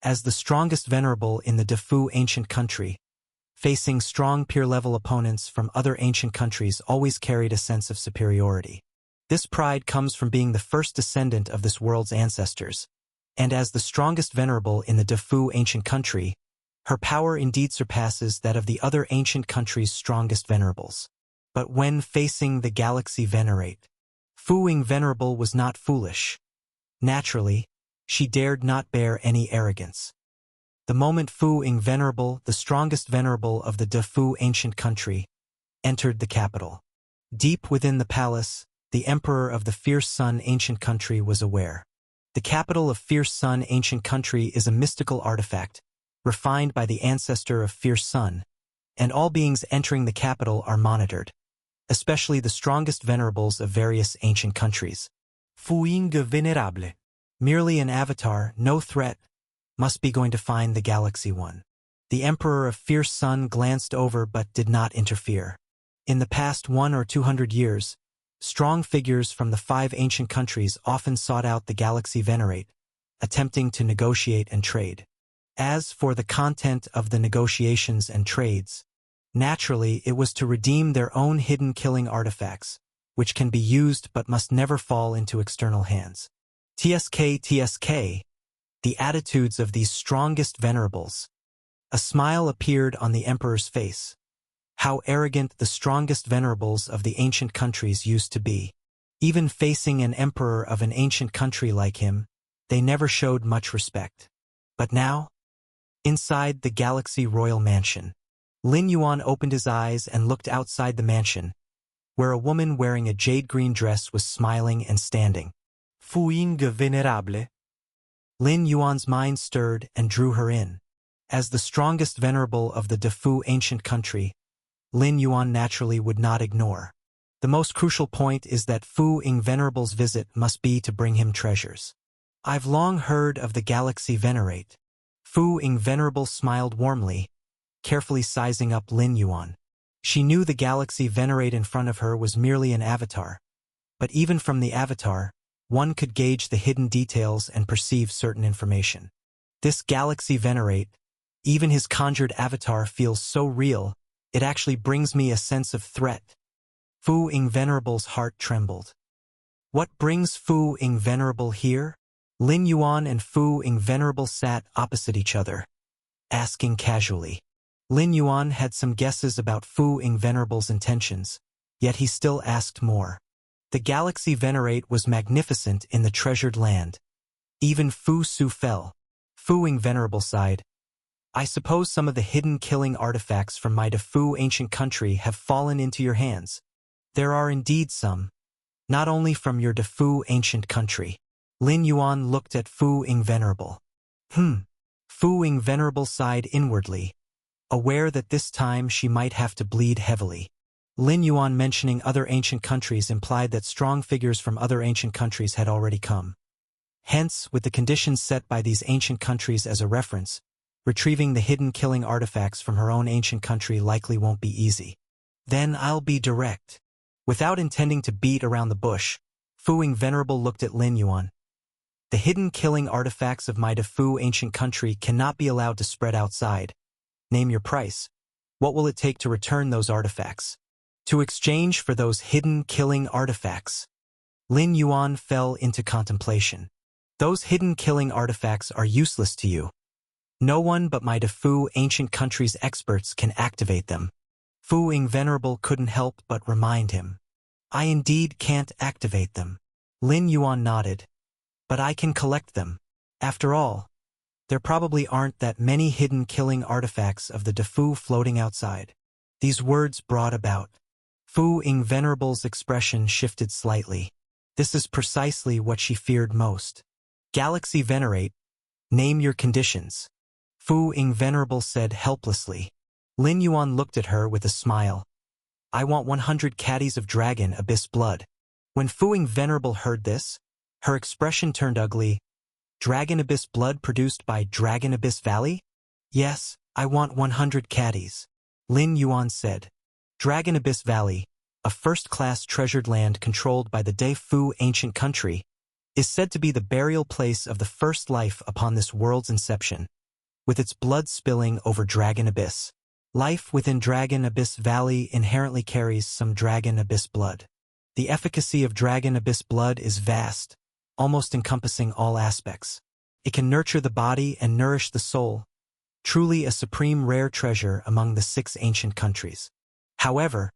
As the strongest venerable in the Defu ancient country, facing strong peer-level opponents from other ancient countries always carried a sense of superiority. This pride comes from being the first descendant of this world's ancestors, and as the strongest venerable in the Defu ancient country, her power indeed surpasses that of the other ancient countries' strongest venerables. But when facing the Galaxy Venerate, Fu Ying Venerable was not foolish. Naturally, she dared not bear any arrogance. The moment Fu Ying Venerable, the strongest venerable of the Defu ancient country, entered the capital. Deep within the palace, the emperor of the Fierce Sun ancient country, was aware. The capital of Fierce Sun ancient country is a mystical artifact, refined by the ancestor of Fierce Sun, and all beings entering the capital are monitored, especially the strongest venerables of various ancient countries. Fuing venerable. Merely an avatar, no threat, must be going to find the Galaxy One. The Emperor of Fierce Sun glanced over but did not interfere. In the past 100 or 200 years, strong figures from the 5 ancient countries often sought out the Galaxy Venerate, attempting to negotiate and trade. As for the content of the negotiations and trades, naturally it was to redeem their own hidden killing artifacts, which can be used but must never fall into external hands. TSK, the attitudes of these strongest venerables. A smile appeared on the Emperor's face. How arrogant the strongest venerables of the ancient countries used to be. Even facing an emperor of an ancient country like him, they never showed much respect. But now, inside the Galaxy Royal Mansion, Lin Yuan opened his eyes and looked outside the mansion, where a woman wearing a jade-green dress was smiling and standing. Fuing venerable. Lin Yuan's mind stirred and drew her in. As the strongest venerable of the Defu ancient country, Lin Yuan naturally would not ignore. The most crucial point is that Fu Ying Venerable's visit must be to bring him treasures. I've long heard of the Galaxy Venerate. Fu Ying Venerable smiled warmly, carefully sizing up Lin Yuan. She knew the Galaxy Venerate in front of her was merely an avatar, but even from the avatar, one could gauge the hidden details and perceive certain information. This Galaxy Venerate, even his conjured avatar, feels so real, it actually brings me a sense of threat. Fu Ying Venerable's heart trembled. What brings Fu Ying Venerable here? Lin Yuan and Fu Ying Venerable sat opposite each other, asking casually. Lin Yuan had some guesses about Fu Ying Venerable's intentions, yet he still asked more. The Galaxy Venerate was magnificent in the treasured land. Even Fu Su fell. Fu Ying Venerable sighed. I suppose some of the hidden killing artifacts from my Defu ancient country have fallen into your hands. There are indeed some. Not only from your Defu ancient country. Lin Yuan looked at Fu Ying Venerable. Fu Ying Venerable sighed inwardly, aware that this time she might have to bleed heavily. Lin Yuan mentioning other ancient countries implied that strong figures from other ancient countries had already come. Hence, with the conditions set by these ancient countries as a reference, retrieving the hidden killing artifacts from her own ancient country likely won't be easy. Then I'll be direct. Without intending to beat around the bush, Fu Ying Venerable looked at Lin Yuan. The hidden killing artifacts of my Defu ancient country cannot be allowed to spread outside. Name your price. What will it take to return those artifacts? To exchange for those hidden killing artifacts. Lin Yuan fell into contemplation. Those hidden killing artifacts are useless to you. No one but my Defu ancient country's experts can activate them. Fu Ying Venerable couldn't help but remind him. I indeed can't activate them. Lin Yuan nodded. But I can collect them. After all, there probably aren't that many hidden killing artifacts of the Defu floating outside. These words brought about. Fu Ying Venerable's expression shifted slightly. This is precisely what she feared most. Galaxy Venerate, name your conditions. Fu Ying Venerable said helplessly. Lin Yuan looked at her with a smile. I want 100 caddies of Dragon Abyss blood. When Fu Ying Venerable heard this, her expression turned ugly. Dragon Abyss blood produced by Dragon Abyss Valley? Yes, I want 100 caddies. Lin Yuan said. Dragon Abyss Valley, a first-class treasured land controlled by the Defu ancient country, is said to be the burial place of the first life upon this world's inception, with its blood spilling over Dragon Abyss. Life within Dragon Abyss Valley inherently carries some Dragon Abyss blood. The efficacy of Dragon Abyss blood is vast, almost encompassing all aspects. It can nurture the body and nourish the soul, truly a supreme rare treasure among the 6 ancient countries. However,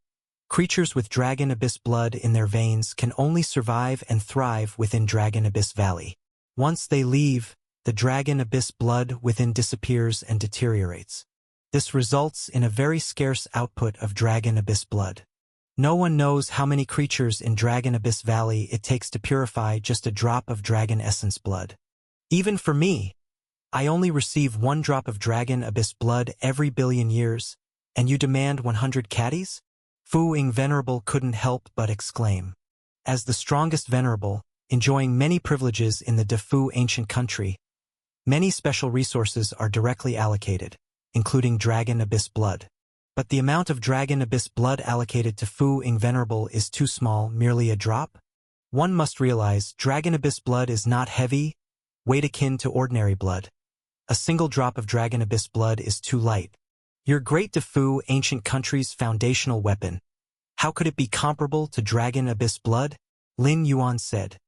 creatures with Dragon Abyss blood in their veins can only survive and thrive within Dragon Abyss Valley. Once they leave, the Dragon Abyss blood within disappears and deteriorates. This results in a very scarce output of Dragon Abyss blood. No one knows how many creatures in Dragon Abyss Valley it takes to purify just a drop of dragon essence blood. Even for me, I only receive 1 drop of Dragon Abyss blood every billion years, and you demand 100 caddies? Fu Ying Venerable couldn't help but exclaim. As the strongest Venerable, enjoying many privileges in the Defu ancient country, many special resources are directly allocated, including Dragon Abyss blood. But the amount of Dragon Abyss blood allocated to Fu Ying Venerable is too small, merely a drop? One must realize Dragon Abyss blood is not heavy, weight akin to ordinary blood. A single drop of Dragon Abyss blood is too light. Your great Defu ancient country's foundational weapon. How could it be comparable to Dragon Abyss blood? Lin Yuan said.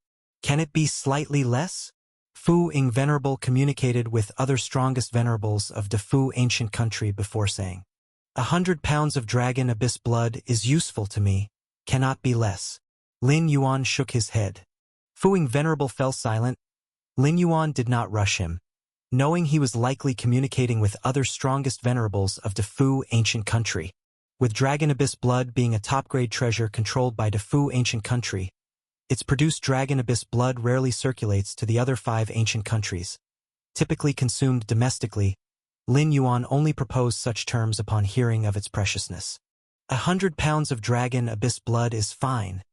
Can it be slightly less? Fu Ying Venerable communicated with other strongest venerables of Defu ancient country before saying, 100 pounds of Dragon Abyss blood is useful to me, cannot be less. Lin Yuan shook his head. Fu Ying Venerable fell silent. Lin Yuan did not rush him, knowing he was likely communicating with other strongest venerables of Defu ancient country. With Dragon Abyss blood being a top-grade treasure controlled by Defu ancient country, its produced Dragon Abyss blood rarely circulates to the other 5 ancient countries. Typically consumed domestically, Lin Yuan only proposed such terms upon hearing of its preciousness. 100 pounds of Dragon Abyss blood is fine,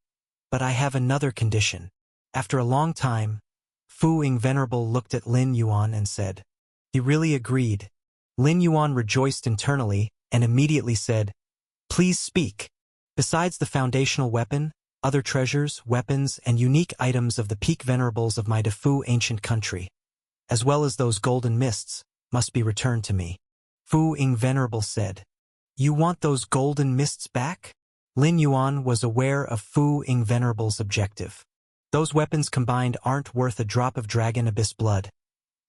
but I have another condition. After a long time, Fu Ying Venerable looked at Lin Yuan and said, he really agreed. Lin Yuan rejoiced internally and immediately said, please speak. Besides the foundational weapon, other treasures, weapons, and unique items of the peak venerables of my Defu ancient country, as well as those golden mists, must be returned to me. Fu Ying Venerable said, you want those golden mists back? Lin Yuan was aware of Fu Ying Venerable's objective. Those weapons combined aren't worth a drop of Dragon Abyss blood.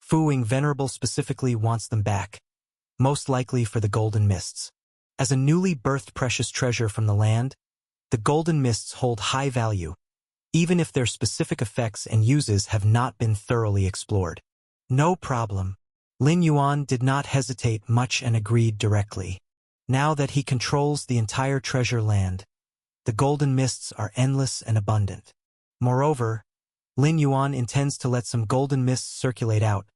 Fu Ying Venerable specifically wants them back, most likely for the golden mists. As a newly birthed precious treasure from the land, the golden mists hold high value, even if their specific effects and uses have not been thoroughly explored. No problem. Lin Yuan did not hesitate much and agreed directly. Now that he controls the entire treasure land, the golden mists are endless and abundant. Moreover, Lin Yuan intends to let some golden mists circulate out.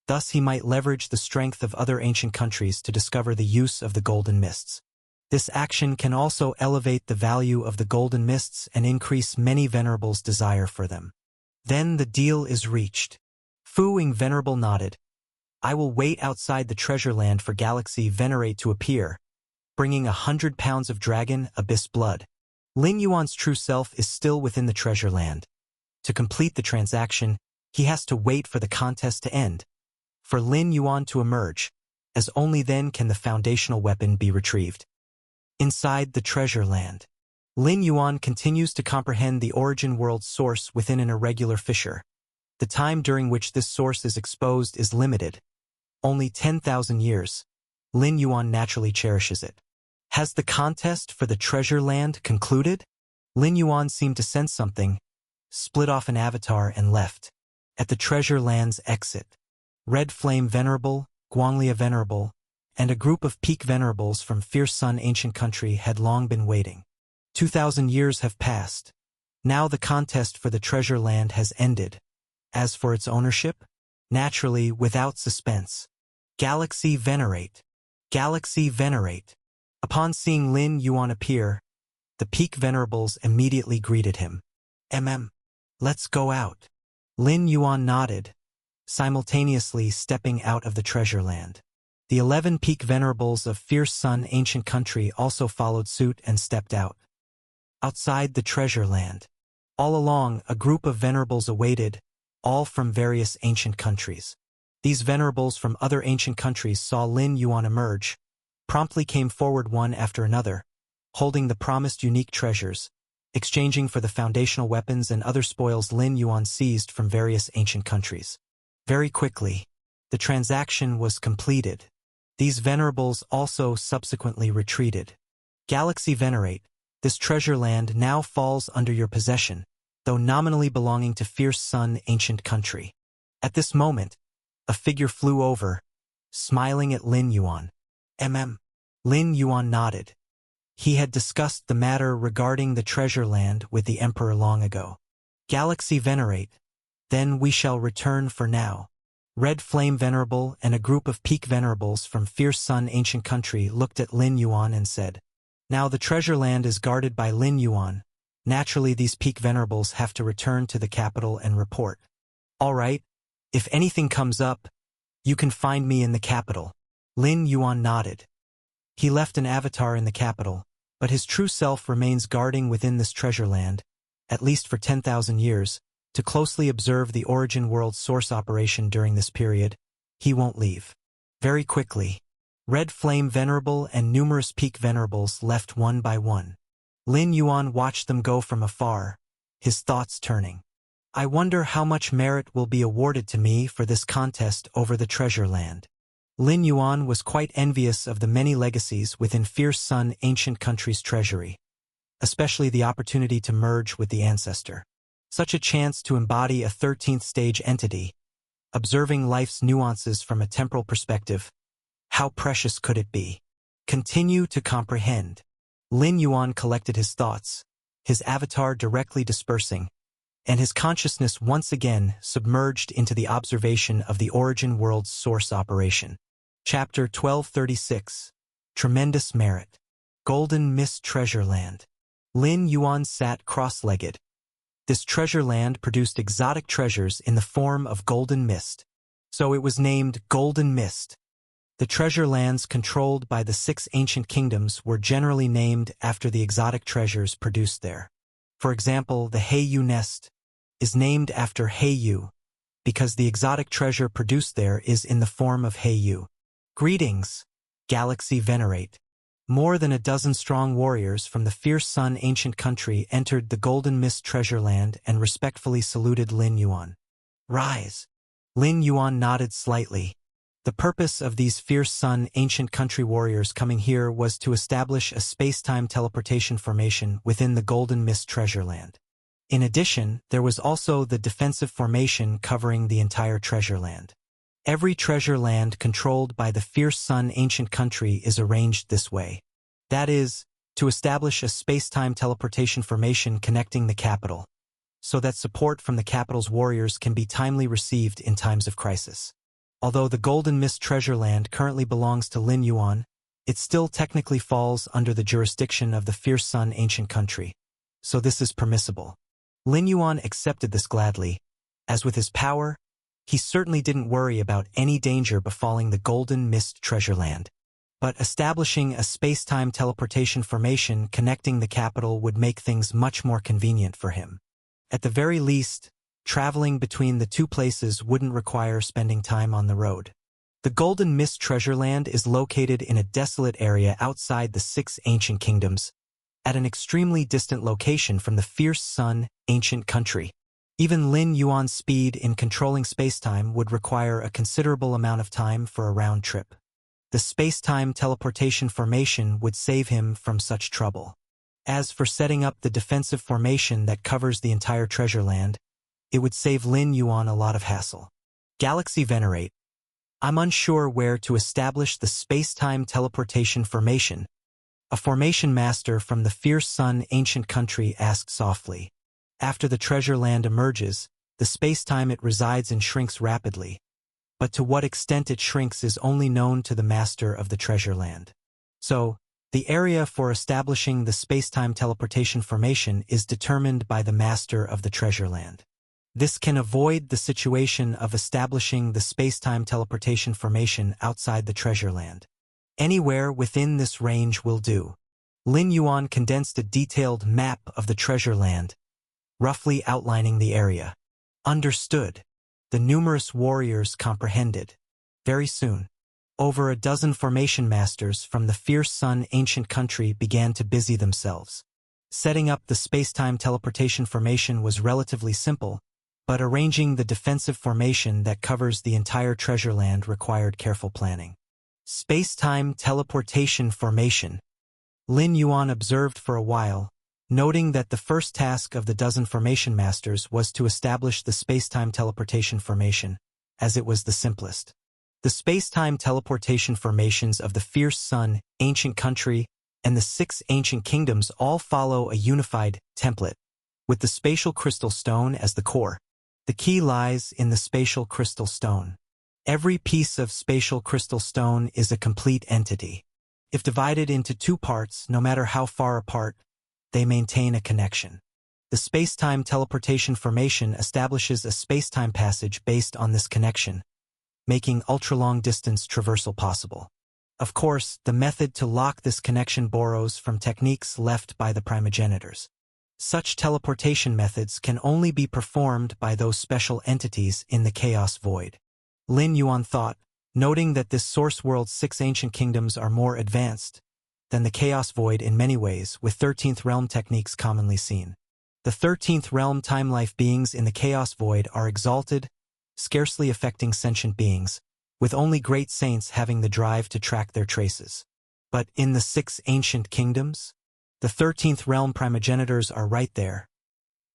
Thus he might leverage the strength of other ancient countries to discover the use of the golden mists. This action can also elevate the value of the golden mists and increase many venerables' desire for them. Then the deal is reached. Fu Ying Venerable nodded. I will wait outside the treasure land for Galaxy Venerate to appear, bringing 100 pounds of Dragon Abyss blood. Lin Yuan's true self is still within the treasure land. To complete the transaction, he has to wait for the contest to end, for Lin Yuan to emerge, as only then can the foundational weapon be retrieved. Inside the treasure land, Lin Yuan continues to comprehend the origin world source within an irregular fissure. The time during which this source is exposed is limited. Only 10,000 years. Lin Yuan naturally cherishes it. Has the contest for the treasure land concluded? Lin Yuan seemed to sense something, split off an avatar and left. At the treasure land's exit, Red Flame Venerable, Guanglia Venerable, and a group of peak venerables from Fierce Sun ancient country had long been waiting. 2,000 years have passed. Now the contest for the treasure land has ended. As for its ownership, naturally without suspense. Galaxy Venerate. Galaxy Venerate. Upon seeing Lin Yuan appear, the peak venerables immediately greeted him. Let's go out. Lin Yuan nodded, simultaneously stepping out of the treasure land. The 11 peak venerables of Fierce Sun ancient country also followed suit and stepped out. Outside the treasure land, all along a group of venerables awaited, all from various ancient countries. These venerables from other ancient countries saw Lin Yuan emerge, promptly came forward one after another, holding the promised unique treasures, exchanging for the foundational weapons and other spoils Lin Yuan seized from various ancient countries. Very quickly, the transaction was completed. These venerables also subsequently retreated. Galaxy Venerate, this treasure land now falls under your possession, though nominally belonging to Fierce Sun ancient country. At this moment, a figure flew over, smiling at Lin Yuan. Lin Yuan nodded. He had discussed the matter regarding the treasure land with the Emperor long ago. Galaxy Venerate, then we shall return for now. Red Flame Venerable and a group of Peak Venerables from Fierce Sun Ancient Country looked at Lin Yuan and said, "Now the treasure land is guarded by Lin Yuan. Naturally these Peak Venerables have to return to the capital and report. All right, if anything comes up, you can find me in the capital." Lin Yuan nodded. He left an avatar in the capital, but his true self remains guarding within this treasure land, at least for 10,000 years, to closely observe the Origin World source operation during this period. He won't leave. Very quickly, Red Flame Venerable and numerous Peak Venerables left one by one. Lin Yuan watched them go from afar, his thoughts turning. I wonder how much merit will be awarded to me for this contest over the treasure land. Lin Yuan was quite envious of the many legacies within Fierce Sun Ancient Country's treasury, especially the opportunity to merge with the ancestor. Such a chance to embody a 13th stage entity, observing life's nuances from a temporal perspective. How precious could it be? Continue to comprehend. Lin Yuan collected his thoughts, his avatar directly dispersing, and his consciousness once again submerged into the observation of the Origin World's source operation. Chapter 1236. Tremendous Merit. Golden Mist Treasure Land. Lin Yuan sat cross-legged. This treasure land produced exotic treasures in the form of golden mist, so it was named Golden Mist. The treasure lands controlled by the 6 ancient kingdoms were generally named after the exotic treasures produced there. For example, the Heiyu Nest is named after Heiyu, because the exotic treasure produced there is in the form of Heiyu. Greetings, Galaxy Venerate. More than a dozen strong warriors from the Fierce Sun Ancient Country entered the Golden Mist treasure land and respectfully saluted Lin Yuan. Rise. Lin Yuan nodded slightly. The purpose of these Fierce Sun Ancient Country warriors coming here was to establish a space-time teleportation formation within the Golden Mist treasure land. In addition, there was also the defensive formation covering the entire treasure land. Every treasure land controlled by the Fierce Sun Ancient Country is arranged this way. That is, to establish a space-time teleportation formation connecting the capital, so that support from the capital's warriors can be timely received in times of crisis. Although the Golden Mist treasure land currently belongs to Lin Yuan, it still technically falls under the jurisdiction of the Fierce Sun Ancient Country, so this is permissible. Lin Yuan accepted this gladly. As with his power, he certainly didn't worry about any danger befalling the Golden Mist treasure land. But establishing a space-time teleportation formation connecting the capital would make things much more convenient for him. At the very least, traveling between the two places wouldn't require spending time on the road. The Golden Mist treasure land is located in a desolate area outside the 6 ancient kingdoms, at an extremely distant location from the Fierce Sun Ancient Country. Even Lin Yuan's speed in controlling spacetime would require a considerable amount of time for a round trip. The spacetime teleportation formation would save him from such trouble. As for setting up the defensive formation that covers the entire treasure land, it would save Lin Yuan a lot of hassle. Galaxy Venerate. I'm unsure where to establish the spacetime teleportation formation. A formation master from the Fierce Sun Ancient Country asked softly. After the treasure land emerges, the space-time it resides in shrinks rapidly. But to what extent it shrinks is only known to the master of the treasure land. So, the area for establishing the space-time teleportation formation is determined by the master of the treasure land. This can avoid the situation of establishing the space-time teleportation formation outside the treasure land. Anywhere within this range will do. Lin Yuan condensed a detailed map of the treasure land, roughly outlining the area. Understood. The numerous warriors comprehended. Very soon, over a dozen formation masters from the Fierce Sun Ancient Country began to busy themselves. Setting up the space-time teleportation formation was relatively simple, but arranging the defensive formation that covers the entire treasure land required careful planning. Space-time teleportation formation. Lin Yuan observed for a while, noting that the first task of the dozen formation masters was to establish the space-time teleportation formation, as it was the simplest. The space-time teleportation formations of the Fierce Sun Ancient Country and the 6 ancient kingdoms all follow a unified template, with the spatial crystal stone as the core. The key lies in the spatial crystal stone. Every piece of spatial crystal stone is a complete entity. If divided into 2 parts, no matter how far apart, they maintain a connection. The space-time teleportation formation establishes a space-time passage based on this connection, making ultra-long distance traversal possible. Of course, the method to lock this connection borrows from techniques left by the primogenitors. Such teleportation methods can only be performed by those special entities in the Chaos Void. Lin Yuan thought, noting that this source world's 6 ancient kingdoms are more advanced than the Chaos Void in many ways, with 13th realm techniques commonly seen. The 13th realm time-life beings in the Chaos Void are exalted, scarcely affecting sentient beings, with only great saints having the drive to track their traces. But in the 6 ancient kingdoms, the 13th realm primogenitors are right there.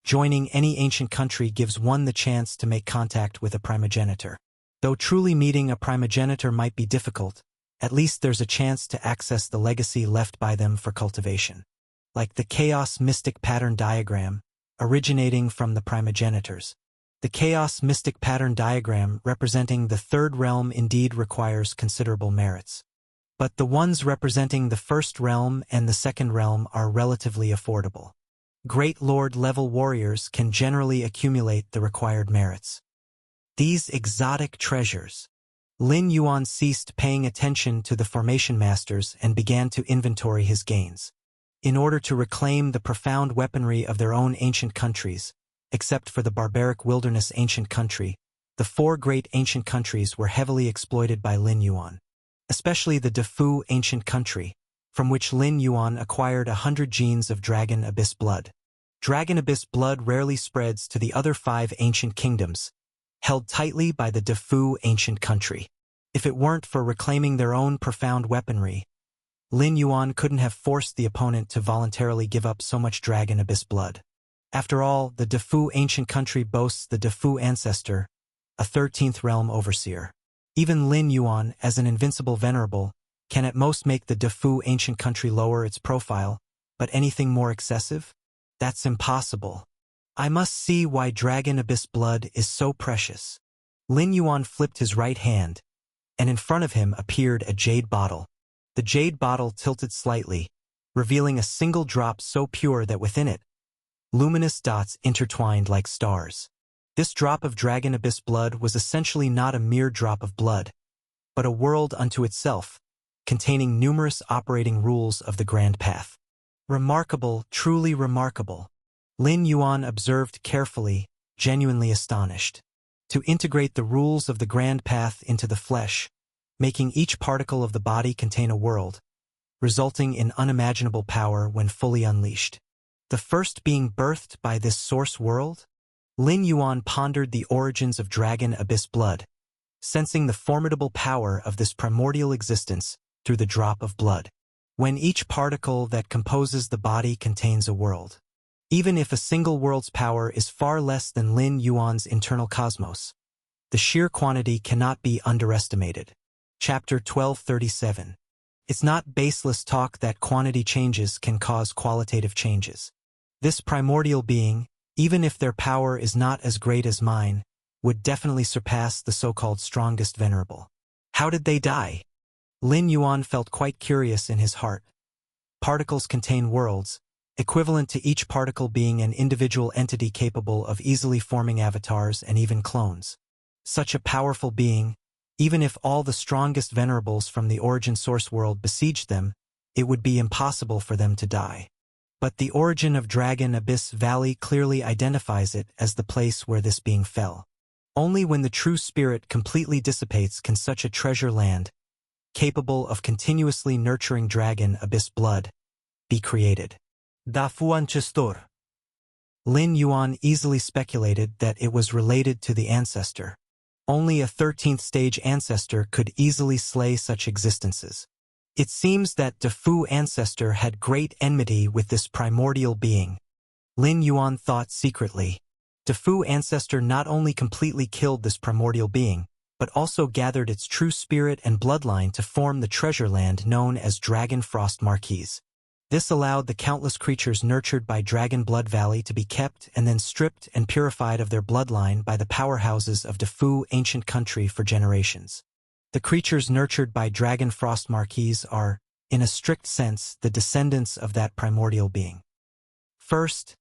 Joining any ancient country gives one the chance to make contact with a primogenitor. Though truly meeting a primogenitor might be difficult, at least there's a chance to access the legacy left by them for cultivation. Like the Chaos Mystic Pattern Diagram, originating from the primogenitors. The Chaos Mystic Pattern Diagram representing the 3rd realm indeed requires considerable merits. But the ones representing the 1st realm and the 2nd realm are relatively affordable. Great Lord-level warriors can generally accumulate the required merits. These exotic treasures. Lin Yuan ceased paying attention to the formation masters and began to inventory his gains. In order to reclaim the profound weaponry of their own ancient countries, except for the barbaric wilderness ancient country, the 4 great ancient countries were heavily exploited by Lin Yuan. Especially the Defu ancient country, from which Lin Yuan acquired 100 genes of Dragon Abyss blood. Dragon Abyss blood rarely spreads to the other 5 ancient kingdoms, held tightly by the Defu ancient country. If it weren't for reclaiming their own profound weaponry, Lin Yuan couldn't have forced the opponent to voluntarily give up so much Dragon Abyss blood. After all, the Defu ancient country boasts the Defu ancestor, a 13th realm overseer. Even Lin Yuan, as an invincible venerable, can at most make the Defu ancient country lower its profile, but anything more excessive? That's impossible. I must see why Dragon Abyss blood is so precious. Lin Yuan flipped his right hand, and in front of him appeared a jade bottle. The jade bottle tilted slightly, revealing a single drop so pure that within it, luminous dots intertwined like stars. This drop of Dragon Abyss blood was essentially not a mere drop of blood, but a world unto itself, containing numerous operating rules of the Grand Path. Remarkable, truly remarkable. Lin Yuan observed carefully, genuinely astonished. To integrate the rules of the Grand Path into the flesh, making each particle of the body contain a world, resulting in unimaginable power when fully unleashed. The first being birthed by this source world? Lin Yuan pondered the origins of Dragon Abyss blood, sensing the formidable power of this primordial existence through the drop of blood. When each particle that composes the body contains a world. Even if a single world's power is far less than Lin Yuan's internal cosmos, the sheer quantity cannot be underestimated. Chapter 1237. It's not baseless talk that quantity changes can cause qualitative changes. This primordial being, even if their power is not as great as mine, would definitely surpass the so-called strongest venerable. How did they die? Lin Yuan felt quite curious in his heart. Particles contain worlds, equivalent to each particle being an individual entity capable of easily forming avatars and even clones. Such a powerful being, even if all the strongest venerables from the origin source world besieged them, it would be impossible for them to die. But the origin of Dragon Abyss Valley clearly identifies it as the place where this being fell. Only when the true spirit completely dissipates can such a treasure land, capable of continuously nurturing Dragon Abyss blood, be created. Dafu ancestor. Lin Yuan easily speculated that it was related to the ancestor. Only a 13th stage ancestor could easily slay such existences. It seems that Defu ancestor had great enmity with this primordial being. Lin Yuan thought secretly. Defu ancestor not only completely killed this primordial being, but also gathered its true spirit and bloodline to form the treasure land known as Dragon Frost Marquise. This allowed the countless creatures nurtured by Dragon Blood Valley to be kept and then stripped and purified of their bloodline by the powerhouses of Defu ancient country for generations. The creatures nurtured by Dragon Frost Marquise are, in a strict sense, the descendants of that primordial being. First,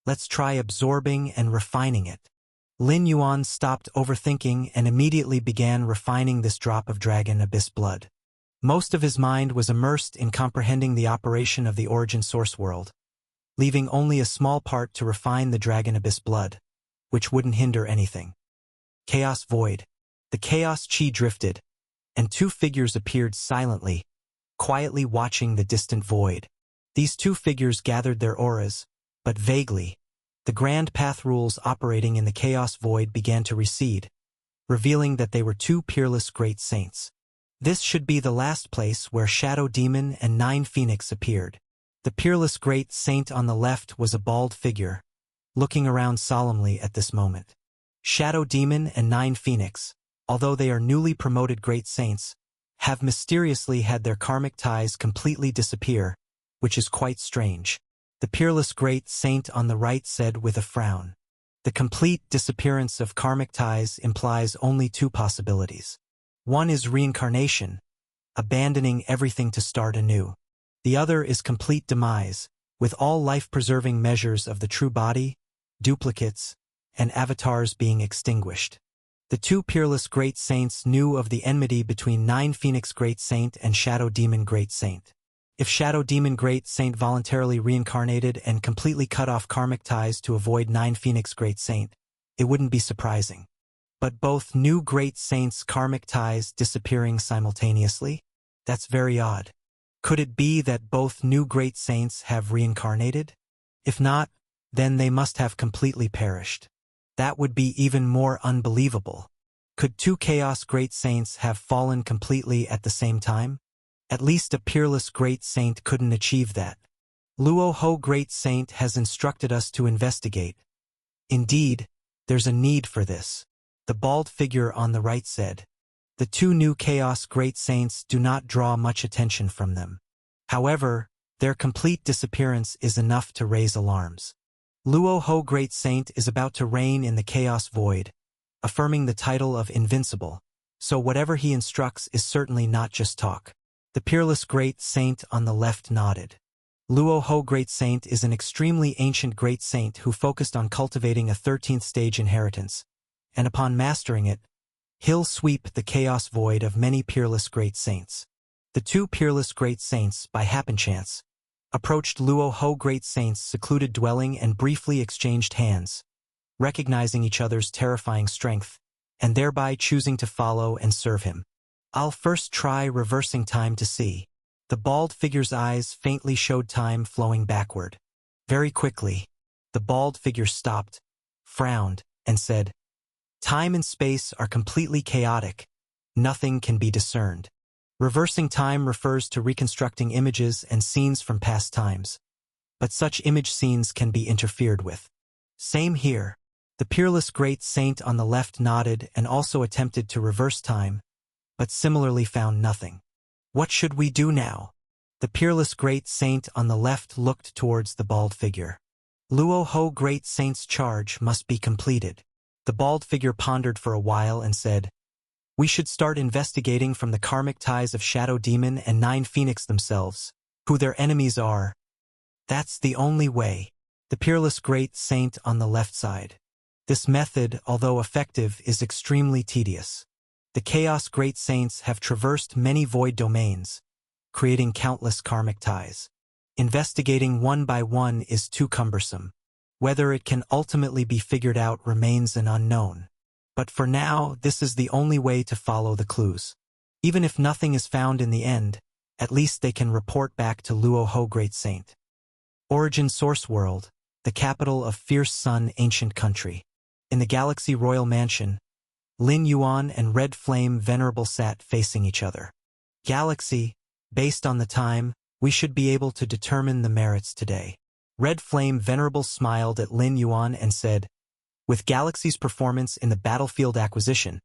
let's try absorbing and refining it. Lin Yuan stopped overthinking and immediately began refining this drop of Dragon Abyss blood. Most of his mind was immersed in comprehending the operation of the origin source world, leaving only a small part to refine the Dragon Abyss blood, which wouldn't hinder anything. Chaos Void. The Chaos Chi drifted, and two figures appeared silently, quietly watching the distant void. These two figures gathered their auras, but vaguely. The grand path rules operating in the Chaos Void began to recede, revealing that they were two peerless great saints. This should be the last place where Shadow Demon and Nine Phoenix appeared. The peerless great saint on the left was a bald figure, looking around solemnly at this moment. Shadow Demon and Nine Phoenix, although they are newly promoted great saints, have mysteriously had their karmic ties completely disappear, which is quite strange. The peerless great saint on the right said with a frown. The complete disappearance of karmic ties implies only two possibilities. One is reincarnation, abandoning everything to start anew. The other is complete demise, with all life-preserving measures of the true body, duplicates, and avatars being extinguished. The two peerless great saints knew of the enmity between Nine Phoenix Great Saint and Shadow Demon Great Saint. If Shadow Demon Great Saint voluntarily reincarnated and completely cut off karmic ties to avoid Nine Phoenix Great Saint, it wouldn't be surprising. But both new great saints' karmic ties disappearing simultaneously? That's very odd. Could it be that both new great saints have reincarnated? If not, then they must have completely perished. That would be even more unbelievable. Could two Chaos Great Saints have fallen completely at the same time? At least a peerless great saint couldn't achieve that. Luo Ho Great Saint has instructed us to investigate. Indeed, there's a need for this. The bald figure on the right said. The two new Chaos Great Saints do not draw much attention from them. However, their complete disappearance is enough to raise alarms. Luo Ho Great Saint is about to reign in the Chaos Void, affirming the title of Invincible, so whatever he instructs is certainly not just talk. The peerless great saint on the left nodded. Luo Ho Great Saint is an extremely ancient great saint who focused on cultivating a 13th stage inheritance, and upon mastering it, he'll sweep the Chaos Void of many peerless great saints. The two peerless great saints, by happenchance, approached Luo Ho Great Saint's secluded dwelling and briefly exchanged hands, recognizing each other's terrifying strength, and thereby choosing to follow and serve him. I'll first try reversing time to see. The bald figure's eyes faintly showed time flowing backward. Very quickly, the bald figure stopped, frowned, and said, "Time and space are completely chaotic. Nothing can be discerned. Reversing time refers to reconstructing images and scenes from past times. But such image scenes can be interfered with. Same here." The peerless great saint on the left nodded and also attempted to reverse time, but similarly found nothing. What should we do now? The peerless great saint on the left looked towards the bald figure. Luo Ho Great Saint's charge must be completed. The bald figure pondered for a while and said, "We should start investigating from the karmic ties of Shadow Demon and Nine Phoenix themselves, who their enemies are. That's the only way." The peerless great saint on the left side. This method, although effective, is extremely tedious. The Chaos Great Saints have traversed many void domains, creating countless karmic ties. Investigating one by one is too cumbersome. Whether it can ultimately be figured out remains an unknown. But for now, this is the only way to follow the clues. Even if nothing is found in the end, at least they can report back to Luo Ho Great Saint. Origin Source World, the capital of Fierce Sun Ancient Country. In the Galaxy Royal Mansion, Lin Yuan and Red Flame Venerable sat facing each other. "Galaxy, based on the time, we should be able to determine the merits today." Red Flame Venerable smiled at Lin Yuan and said, "With Galaxy's performance in the battlefield acquisition,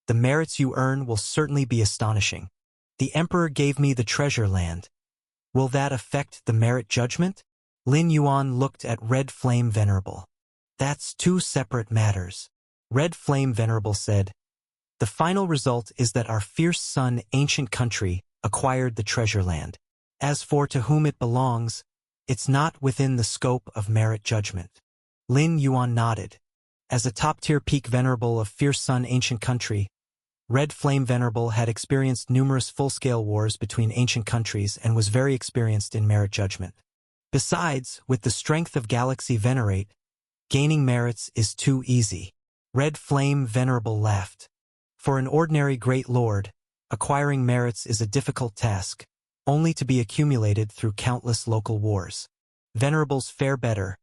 the merits you earn will certainly be astonishing. The Emperor gave me the treasure land. Will that affect the merit judgment? Lin Yuan looked at Red Flame Venerable. That's two separate matters. Red Flame Venerable said, the final result is that our fierce son, ancient country, acquired the treasure land. As for to whom it belongs, it's not within the scope of merit judgment. Lin Yuan nodded. As a top-tier peak venerable of fierce sun, ancient country, Red Flame Venerable had experienced numerous full-scale wars between ancient countries and was very experienced in merit judgment. Besides, with the strength of Galaxy Venerate, gaining merits is too easy. Red Flame Venerable laughed. For an ordinary great lord, acquiring merits is a difficult task, only to be accumulated through countless local wars. Venerables fare better,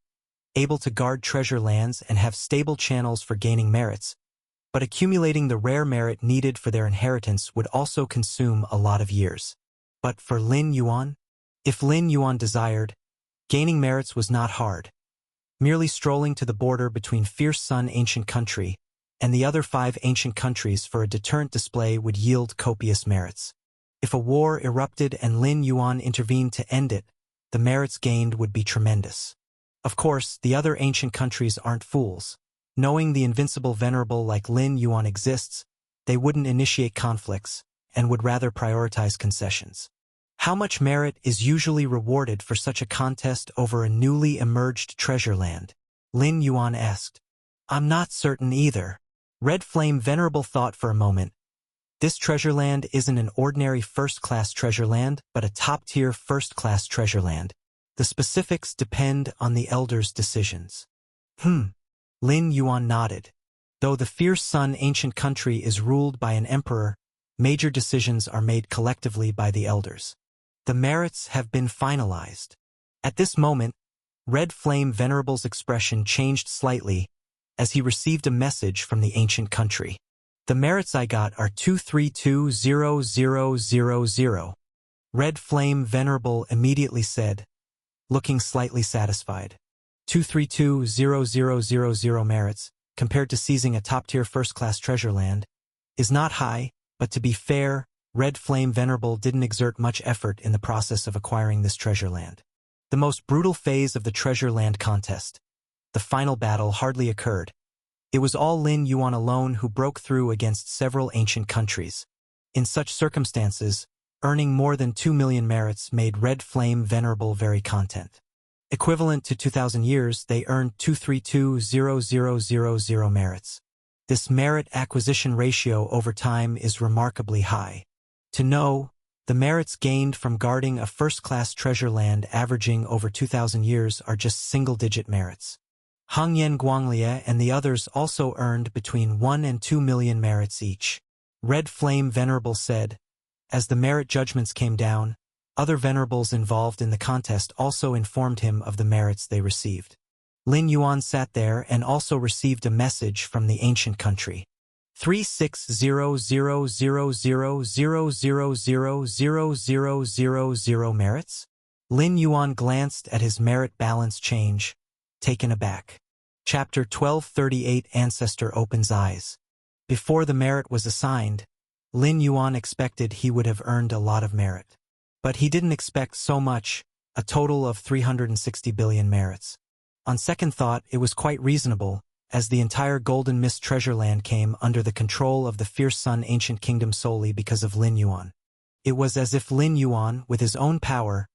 able to guard treasure lands and have stable channels for gaining merits, but accumulating the rare merit needed for their inheritance would also consume a lot of years. But for Lin Yuan? If Lin Yuan desired, gaining merits was not hard. Merely strolling to the border between fierce sun, ancient country, and the other 5 ancient countries for a deterrent display would yield copious merits. If a war erupted and Lin Yuan intervened to end it, the merits gained would be tremendous. Of course, the other ancient countries aren't fools. Knowing the invincible venerable like Lin Yuan exists, they wouldn't initiate conflicts, and would rather prioritize concessions. How much merit is usually rewarded for such a contest over a newly emerged treasure land? Lin Yuan asked. I'm not certain either. Red Flame Venerable thought for a moment. This treasure land isn't an ordinary first-class treasure land, but a top-tier first-class treasure land. The specifics depend on the elders' decisions. Lin Yuan nodded. Though the fierce sun, ancient country is ruled by an emperor, major decisions are made collectively by the elders. The merits have been finalized. At this moment, Red Flame Venerable's expression changed slightly as he received a message from the ancient country. The merits I got are 2320000. Red Flame Venerable immediately said, looking slightly satisfied. 2320000 merits, compared to seizing a top-tier first-class treasure land, is not high, but to be fair, Red Flame Venerable didn't exert much effort in the process of acquiring this treasure land. The most brutal phase of the treasure land contest, the final battle, hardly occurred. It was all Lin Yuan alone who broke through against several ancient countries. In such circumstances, earning more than 2 million merits made Red Flame Venerable very content. Equivalent to 2,000 years, they earned 2320000 merits. This merit acquisition ratio over time is remarkably high. To know, the merits gained from guarding a first-class treasure land averaging over 2,000 years are just single-digit merits. Hongyan Guanglie and the others also earned between 1 and 2 million merits each. Red Flame Venerable said, as the merit judgments came down, other venerables involved in the contest also informed him of the merits they received. Lin Yuan sat there and also received a message from the ancient country. 360000000000 merits? Lin Yuan glanced at his merit balance change, taken aback. Chapter 1238 Ancestor Opens Eyes. Before the merit was assigned, Lin Yuan expected he would have earned a lot of merit. But he didn't expect so much, a total of 360 billion merits. On second thought, it was quite reasonable, as the entire Golden Mist treasure land came under the control of the Fierce Sun Ancient Kingdom solely because of Lin Yuan. It was as if Lin Yuan, with his own power,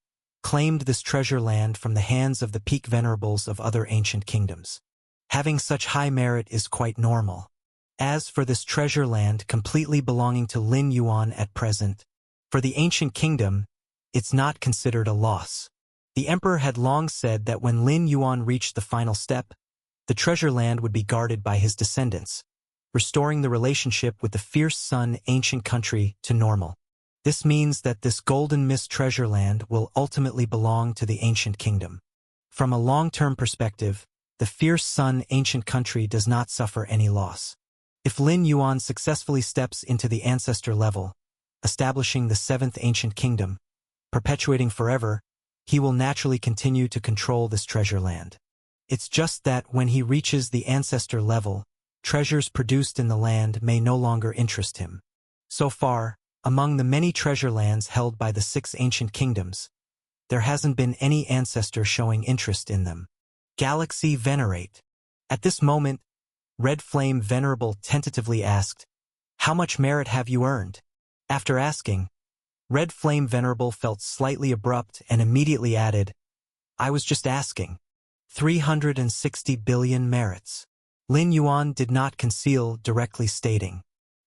claimed this treasure land from the hands of the peak venerables of other ancient kingdoms. Having such high merit is quite normal. As for this treasure land completely belonging to Lin Yuan at present, for the ancient kingdom, it's not considered a loss. The emperor had long said that when Lin Yuan reached the final step, the treasure land would be guarded by his descendants, restoring the relationship with the Fierce Sun Ancient Country to normal. This means that this Golden Mist treasure land will ultimately belong to the ancient kingdom. From a long-term perspective, the Fierce Sun Ancient Country does not suffer any loss. If Lin Yuan successfully steps into the ancestor level, establishing the 7th Ancient Kingdom, perpetuating forever, he will naturally continue to control this treasure land. It's just that when he reaches the ancestor level, treasures produced in the land may no longer interest him. So far, among the many treasure lands held by the 6 ancient kingdoms, there hasn't been any ancestor showing interest in them. Galaxy Venerate. At this moment, Red Flame Venerable tentatively asked, "How much merit have you earned?" After asking, Red Flame Venerable felt slightly abrupt and immediately added, "I was just asking. 360 billion merits." Lin Yuan did not conceal, directly stating,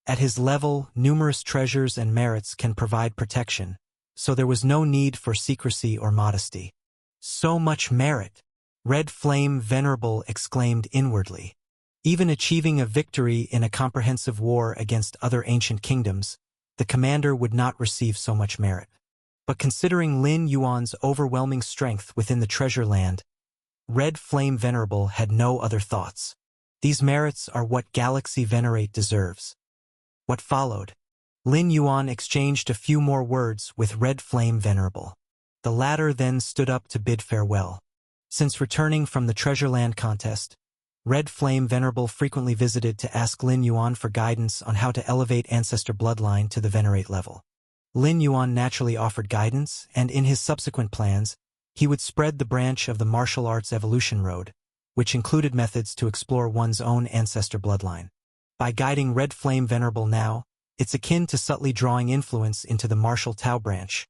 "At his level, numerous treasures and merits can provide protection, so there was no need for secrecy or modesty." "So much merit!" Red Flame Venerable exclaimed inwardly. Even achieving a victory in a comprehensive war against other ancient kingdoms, the commander would not receive so much merit. But considering Lin Yuan's overwhelming strength within the treasure land, Red Flame Venerable had no other thoughts. These merits are what Galaxy Venerate deserves. What followed? Lin Yuan exchanged a few more words with Red Flame Venerable. The latter then stood up to bid farewell. Since returning from the Treasure Land contest, Red Flame Venerable frequently visited to ask Lin Yuan for guidance on how to elevate ancestor bloodline to the Venerate level. Lin Yuan naturally offered guidance, and in his subsequent plans, he would spread the branch of the martial arts evolution road, which included methods to explore one's own ancestor bloodline. By guiding Red Flame Venerable now, it's akin to subtly drawing influence into the martial Tao branch,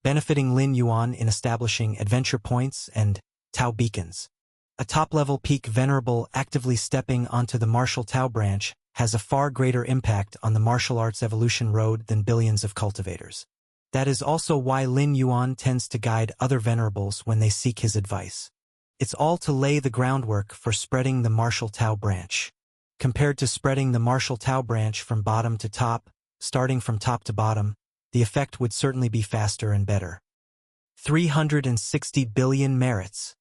benefiting Lin Yuan in establishing adventure points and Tao beacons. A top-level peak Venerable actively stepping onto the martial Tao branch has a far greater impact on the martial arts evolution road than billions of cultivators. That is also why Lin Yuan tends to guide other Venerables when they seek his advice. It's all to lay the groundwork for spreading the martial Tao branch. Compared to spreading the martial Tao branch from bottom to top, starting from top to bottom, the effect would certainly be faster and better. 360 billion merits.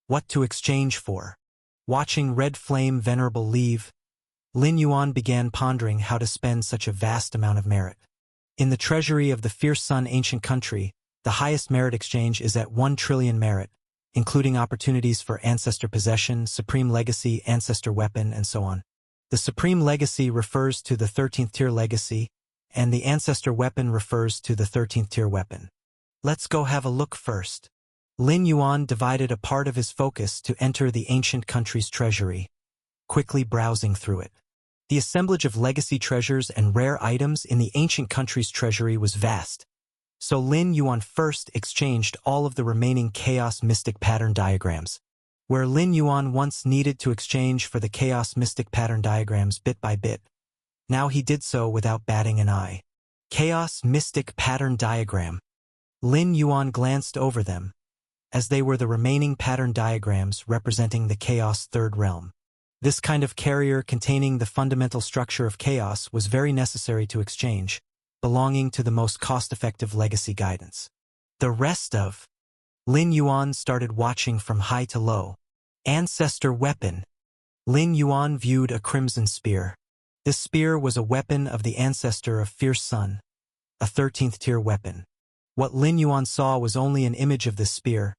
What to exchange for? Watching Red Flame Venerable leave, Lin Yuan began pondering how to spend such a vast amount of merit. In the treasury of the Fierce Sun ancient country, the highest merit exchange is at 1 trillion merit, including opportunities for ancestor possession, supreme legacy, ancestor weapon, and so on. The supreme legacy refers to the 13th tier legacy, and the ancestor weapon refers to the 13th tier weapon. Let's go have a look first. Lin Yuan divided a part of his focus to enter the ancient country's treasury, quickly browsing through it. The assemblage of legacy treasures and rare items in the ancient country's treasury was vast, so Lin Yuan first exchanged all of the remaining Chaos Mystic Pattern diagrams. Where Lin Yuan once needed to exchange for the Chaos Mystic Pattern diagrams bit by bit, now he did so without batting an eye. Chaos Mystic Pattern diagram. Lin Yuan glanced over them, as they were the remaining pattern diagrams representing the Chaos Third Realm. This kind of carrier containing the fundamental structure of chaos was very necessary to exchange, belonging to the most cost-effective legacy guidance. The rest of Lin Yuan started watching from high to low. Ancestor weapon. Lin Yuan viewed a crimson spear. This spear was a weapon of the ancestor of Fierce Sun, a 13th tier weapon. What Lin Yuan saw was only an image of this spear,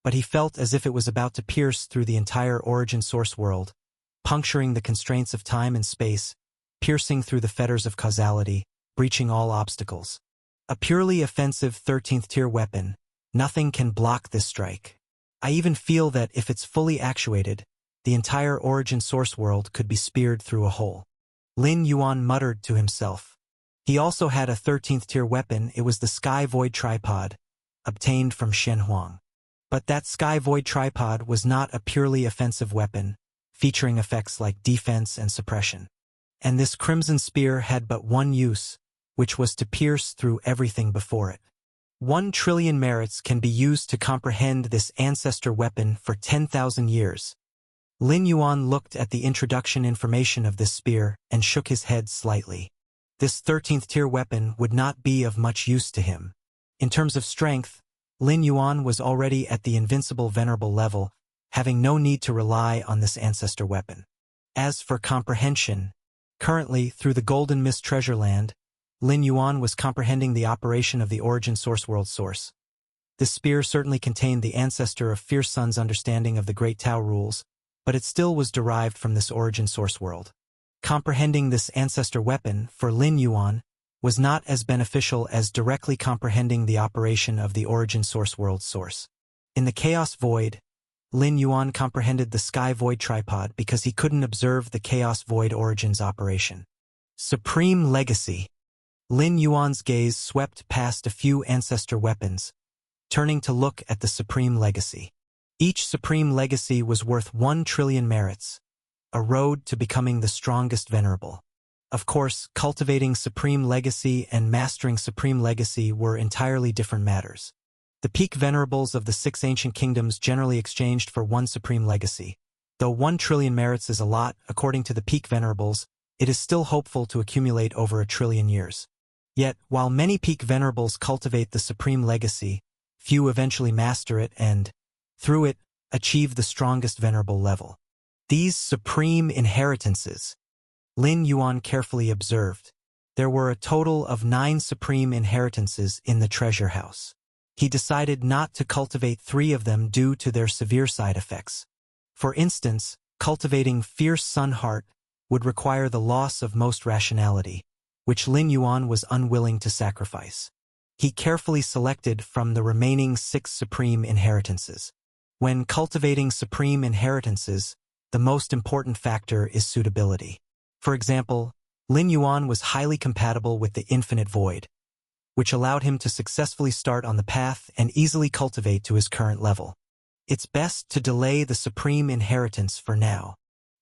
but he felt as if it was about to pierce through the entire origin source world, puncturing the constraints of time and space, piercing through the fetters of causality, breaching all obstacles. A purely offensive 13th tier weapon, nothing can block this strike. I even feel that if it's fully actuated, the entire origin source world could be speared through a hole. Lin Yuan muttered to himself. He also had a 13th tier weapon. It was the Sky Void Tripod, obtained from Shen Huang. But that Sky Void Tripod was not a purely offensive weapon, featuring effects like defense and suppression. And this Crimson Spear had but one use, which was to pierce through everything before it. 1 trillion merits can be used to comprehend this ancestor weapon for 10,000 years. Lin Yuan looked at the introduction information of this spear and shook his head slightly. This 13th tier weapon would not be of much use to him. In terms of strength, Lin Yuan was already at the invincible venerable level, having no need to rely on this ancestor weapon. As for comprehension, currently, through the Golden Mist Treasure Land, Lin Yuan was comprehending the operation of the origin source world source. This spear certainly contained the ancestor of Fierce Sun's understanding of the Great Tao rules, but it still was derived from this origin source world. Comprehending this ancestor weapon, for Lin Yuan, was not as beneficial as directly comprehending the operation of the origin source world source. In the Chaos Void, Lin Yuan comprehended the Sky Void tripod because he couldn't observe the Chaos Void origins operation. Supreme Legacy. Lin Yuan's gaze swept past a few ancestor weapons, turning to look at the Supreme Legacy. Each Supreme Legacy was worth 1 trillion merits, a road to becoming the strongest venerable. Of course, cultivating Supreme Legacy and mastering Supreme Legacy were entirely different matters. The peak venerables of the 6 ancient kingdoms generally exchanged for 1 Supreme Legacy. Though 1 trillion merits is a lot, according to the peak venerables, it is still hopeful to accumulate over 1 trillion years. Yet, while many peak venerables cultivate the Supreme Legacy, few eventually master it and, through it, achieve the strongest venerable level. These supreme inheritances, Lin Yuan carefully observed. There were a total of 9 supreme inheritances in the treasure house. He decided not to cultivate 3 of them due to their severe side effects. For instance, cultivating Fierce Sun Heart would require the loss of most rationality, which Lin Yuan was unwilling to sacrifice. He carefully selected from the remaining 6 supreme inheritances. When cultivating supreme inheritances, the most important factor is suitability. For example, Lin Yuan was highly compatible with the Infinite Void, which allowed him to successfully start on the path and easily cultivate to his current level. It's best to delay the supreme inheritance for now.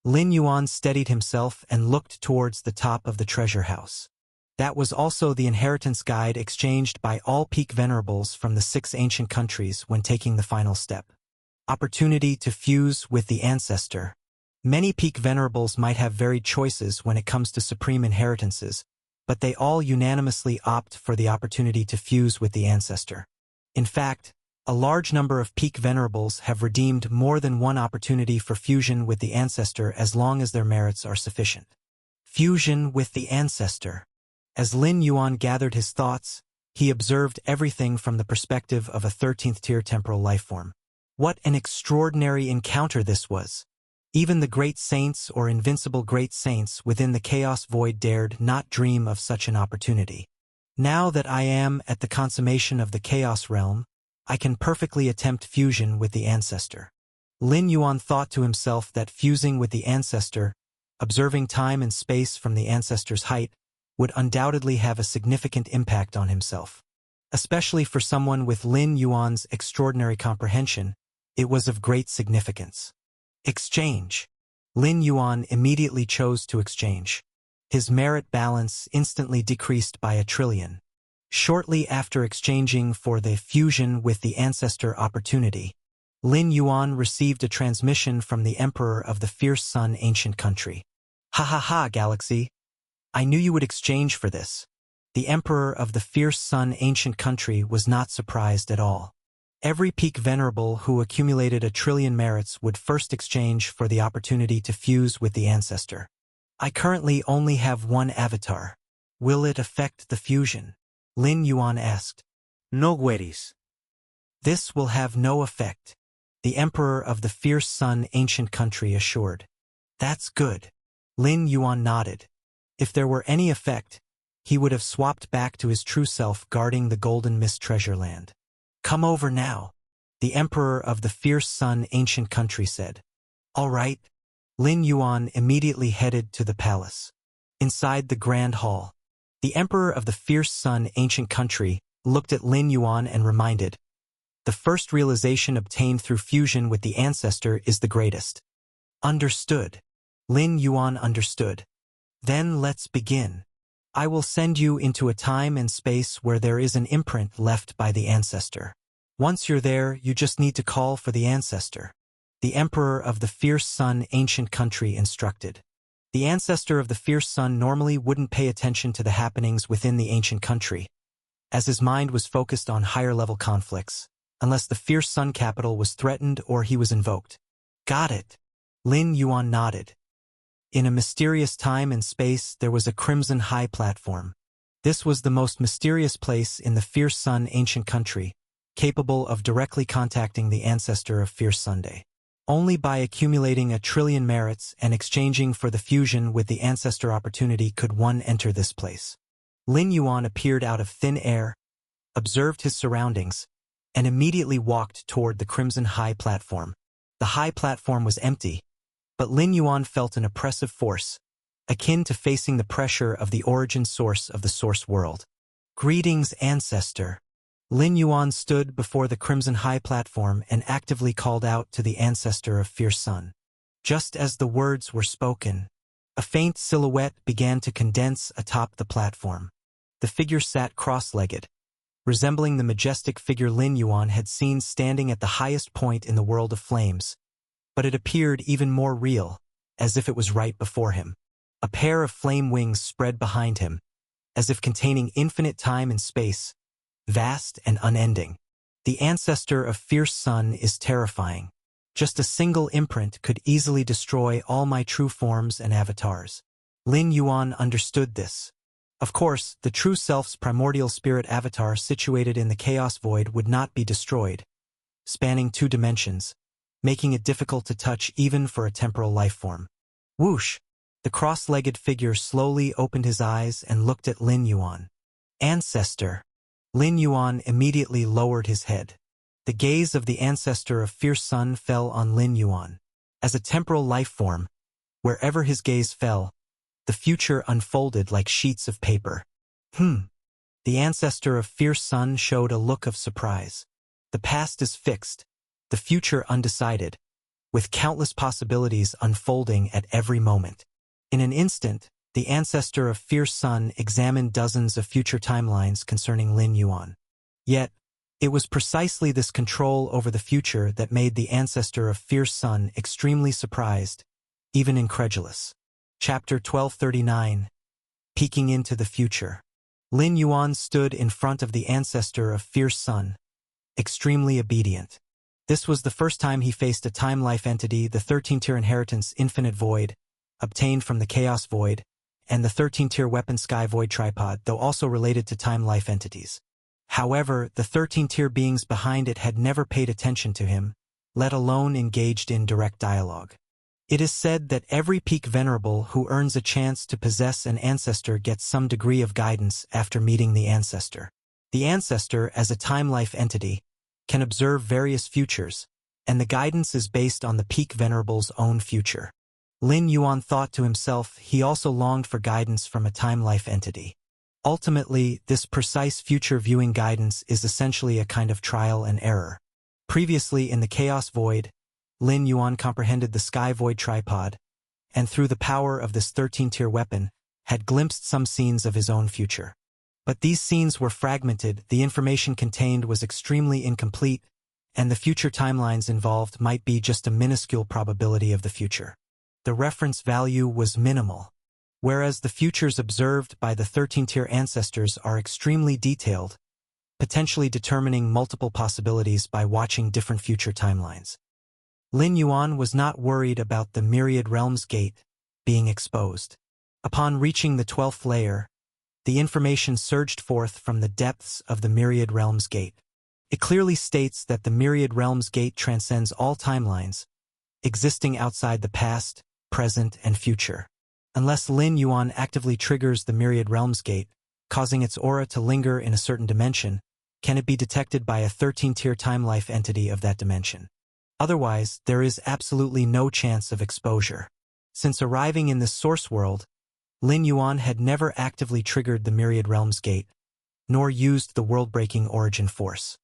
Lin Yuan steadied himself and looked towards the top of the treasure house. That was also the inheritance guide exchanged by all peak venerables from the 6 ancient countries when taking the final step. Opportunity to fuse with the ancestor. Many peak venerables might have varied choices when it comes to supreme inheritances, but they all unanimously opt for the opportunity to fuse with the ancestor. In fact, a large number of peak venerables have redeemed more than one opportunity for fusion with the ancestor as long as their merits are sufficient. Fusion with the ancestor. As Lin Yuan gathered his thoughts, he observed everything from the perspective of a 13th-tier temporal lifeform. What an extraordinary encounter this was! Even the great saints or invincible great saints within the Chaos Void dared not dream of such an opportunity. Now that I am at the consummation of the Chaos Realm, I can perfectly attempt fusion with the ancestor. Lin Yuan thought to himself that fusing with the ancestor, observing time and space from the ancestor's height, would undoubtedly have a significant impact on himself. Especially for someone with Lin Yuan's extraordinary comprehension, it was of great significance. Exchange. Lin Yuan immediately chose to exchange. His merit balance instantly decreased by 1 trillion. Shortly after exchanging for the fusion with the ancestor opportunity, Lin Yuan received a transmission from the Emperor of the Fierce Sun ancient country. Ha ha ha, Galaxy! I knew you would exchange for this. The Emperor of the Fierce Sun ancient country was not surprised at all. Every peak venerable who accumulated 1 trillion merits would first exchange for the opportunity to fuse with the ancestor. I currently only have 1 avatar. Will it affect the fusion? Lin Yuan asked. No worries. This will have no effect, the Emperor of the Fierce Sun ancient country assured. That's good. Lin Yuan nodded. If there were any effect, he would have swapped back to his true self guarding the Golden Mist treasure land. Come over now, the Emperor of the Fierce Sun ancient country said. All right. Lin Yuan immediately headed to the palace. Inside the Grand Hall, the Emperor of the Fierce Sun ancient country looked at Lin Yuan and reminded, the first realization obtained through fusion with the ancestor is the greatest. Understood. Lin Yuan understood. Then let's begin. I will send you into a time and space where there is an imprint left by the ancestor. Once you're there, you just need to call for the ancestor. The Emperor of the Fierce Sun ancient country instructed. The ancestor of the Fierce Sun normally wouldn't pay attention to the happenings within the ancient country, as his mind was focused on higher-level conflicts, unless the Fierce Sun capital was threatened or he was invoked. Got it. Lin Yuan nodded. In a mysterious time and space, there was a crimson high platform. This was the most mysterious place in the Fierce Sun ancient country, capable of directly contacting the ancestor of Fierce Sunday. Only by accumulating 1 trillion merits and exchanging for the fusion with the ancestor opportunity could one enter this place. Lin Yuan appeared out of thin air, observed his surroundings, and immediately walked toward the Crimson High platform. The high platform was empty, but Lin Yuan felt an oppressive force, akin to facing the pressure of the origin source of the source world. Greetings, ancestor. Lin Yuan stood before the Crimson High platform and actively called out to the ancestor of Fierce Sun. Just as the words were spoken, a faint silhouette began to condense atop the platform. The figure sat cross-legged, resembling the majestic figure Lin Yuan had seen standing at the highest point in the world of flames, but it appeared even more real, as if it was right before him. A pair of flame wings spread behind him, as if containing infinite time and space, vast and unending. The ancestor of Fierce Sun is terrifying. Just a single imprint could easily destroy all my true forms and avatars. Lin Yuan understood this. Of course, the true self's primordial spirit avatar situated in the chaos void would not be destroyed, spanning 2 dimensions, making it difficult to touch even for a temporal life form. Whoosh! The cross-legged figure slowly opened his eyes and looked at Lin Yuan. Ancestor. Lin Yuan immediately lowered his head. The gaze of the ancestor of Fierce Sun fell on Lin Yuan. As a temporal life form, wherever his gaze fell, the future unfolded like sheets of paper. The ancestor of Fierce Sun showed a look of surprise. The past is fixed, the future undecided, with countless possibilities unfolding at every moment. In an instant, the ancestor of Fierce Sun examined dozens of future timelines concerning Lin Yuan. Yet, it was precisely this control over the future that made the ancestor of Fierce Sun extremely surprised, even incredulous. Chapter 1239. Peeking into the Future. Lin Yuan stood in front of the ancestor of Fierce Sun, extremely obedient. This was the first time he faced a time-life entity, the 13-tier inheritance Infinite Void, obtained from the Chaos Void, and the 13-tier weapon Sky Void Tripod, though also related to time-life entities. However, the 13-tier beings behind it had never paid attention to him, let alone engaged in direct dialogue. It is said that every peak venerable who earns a chance to possess an ancestor gets some degree of guidance after meeting the ancestor. The ancestor, as a time-life entity, can observe various futures, and the guidance is based on the peak venerable's own future. Lin Yuan thought to himself he also longed for guidance from a time-life entity. Ultimately, this precise future viewing guidance is essentially a kind of trial and error. Previously in the Chaos Void, Lin Yuan comprehended the Sky Void Tripod, and through the power of this 13-tier weapon, had glimpsed some scenes of his own future. But these scenes were fragmented, the information contained was extremely incomplete, and the future timelines involved might be just a minuscule probability of the future. The reference value was minimal, whereas the futures observed by the 13-tier ancestors are extremely detailed, potentially determining multiple possibilities by watching different future timelines. Lin Yuan was not worried about the Myriad Realms Gate being exposed. Upon reaching the 12th layer, the information surged forth from the depths of the Myriad Realms Gate. It clearly states that the Myriad Realms Gate transcends all timelines, existing outside the past, present, and future. Unless Lin Yuan actively triggers the Myriad Realms Gate, causing its aura to linger in a certain dimension, can it be detected by a 13-tier time-life entity of that dimension. Otherwise, there is absolutely no chance of exposure. Since arriving in this source world, Lin Yuan had never actively triggered the Myriad Realms Gate, nor used the world-breaking origin force.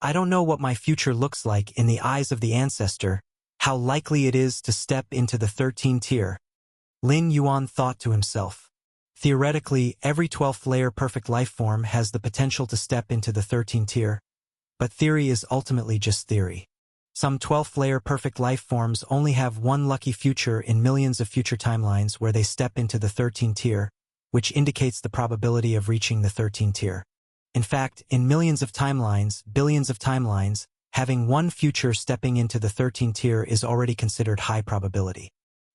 I don't know what my future looks like in the eyes of the ancestor, how likely it is to step into the 13th tier, Lin Yuan thought to himself. Theoretically, every 12th layer perfect life form has the potential to step into the 13th tier, but theory is ultimately just theory. Some 12th layer perfect life forms only have one lucky future in millions of future timelines where they step into the 13th tier, which indicates the probability of reaching the 13th tier. In fact, in millions of timelines, billions of timelines, having one future stepping into the 13th tier is already considered high probability.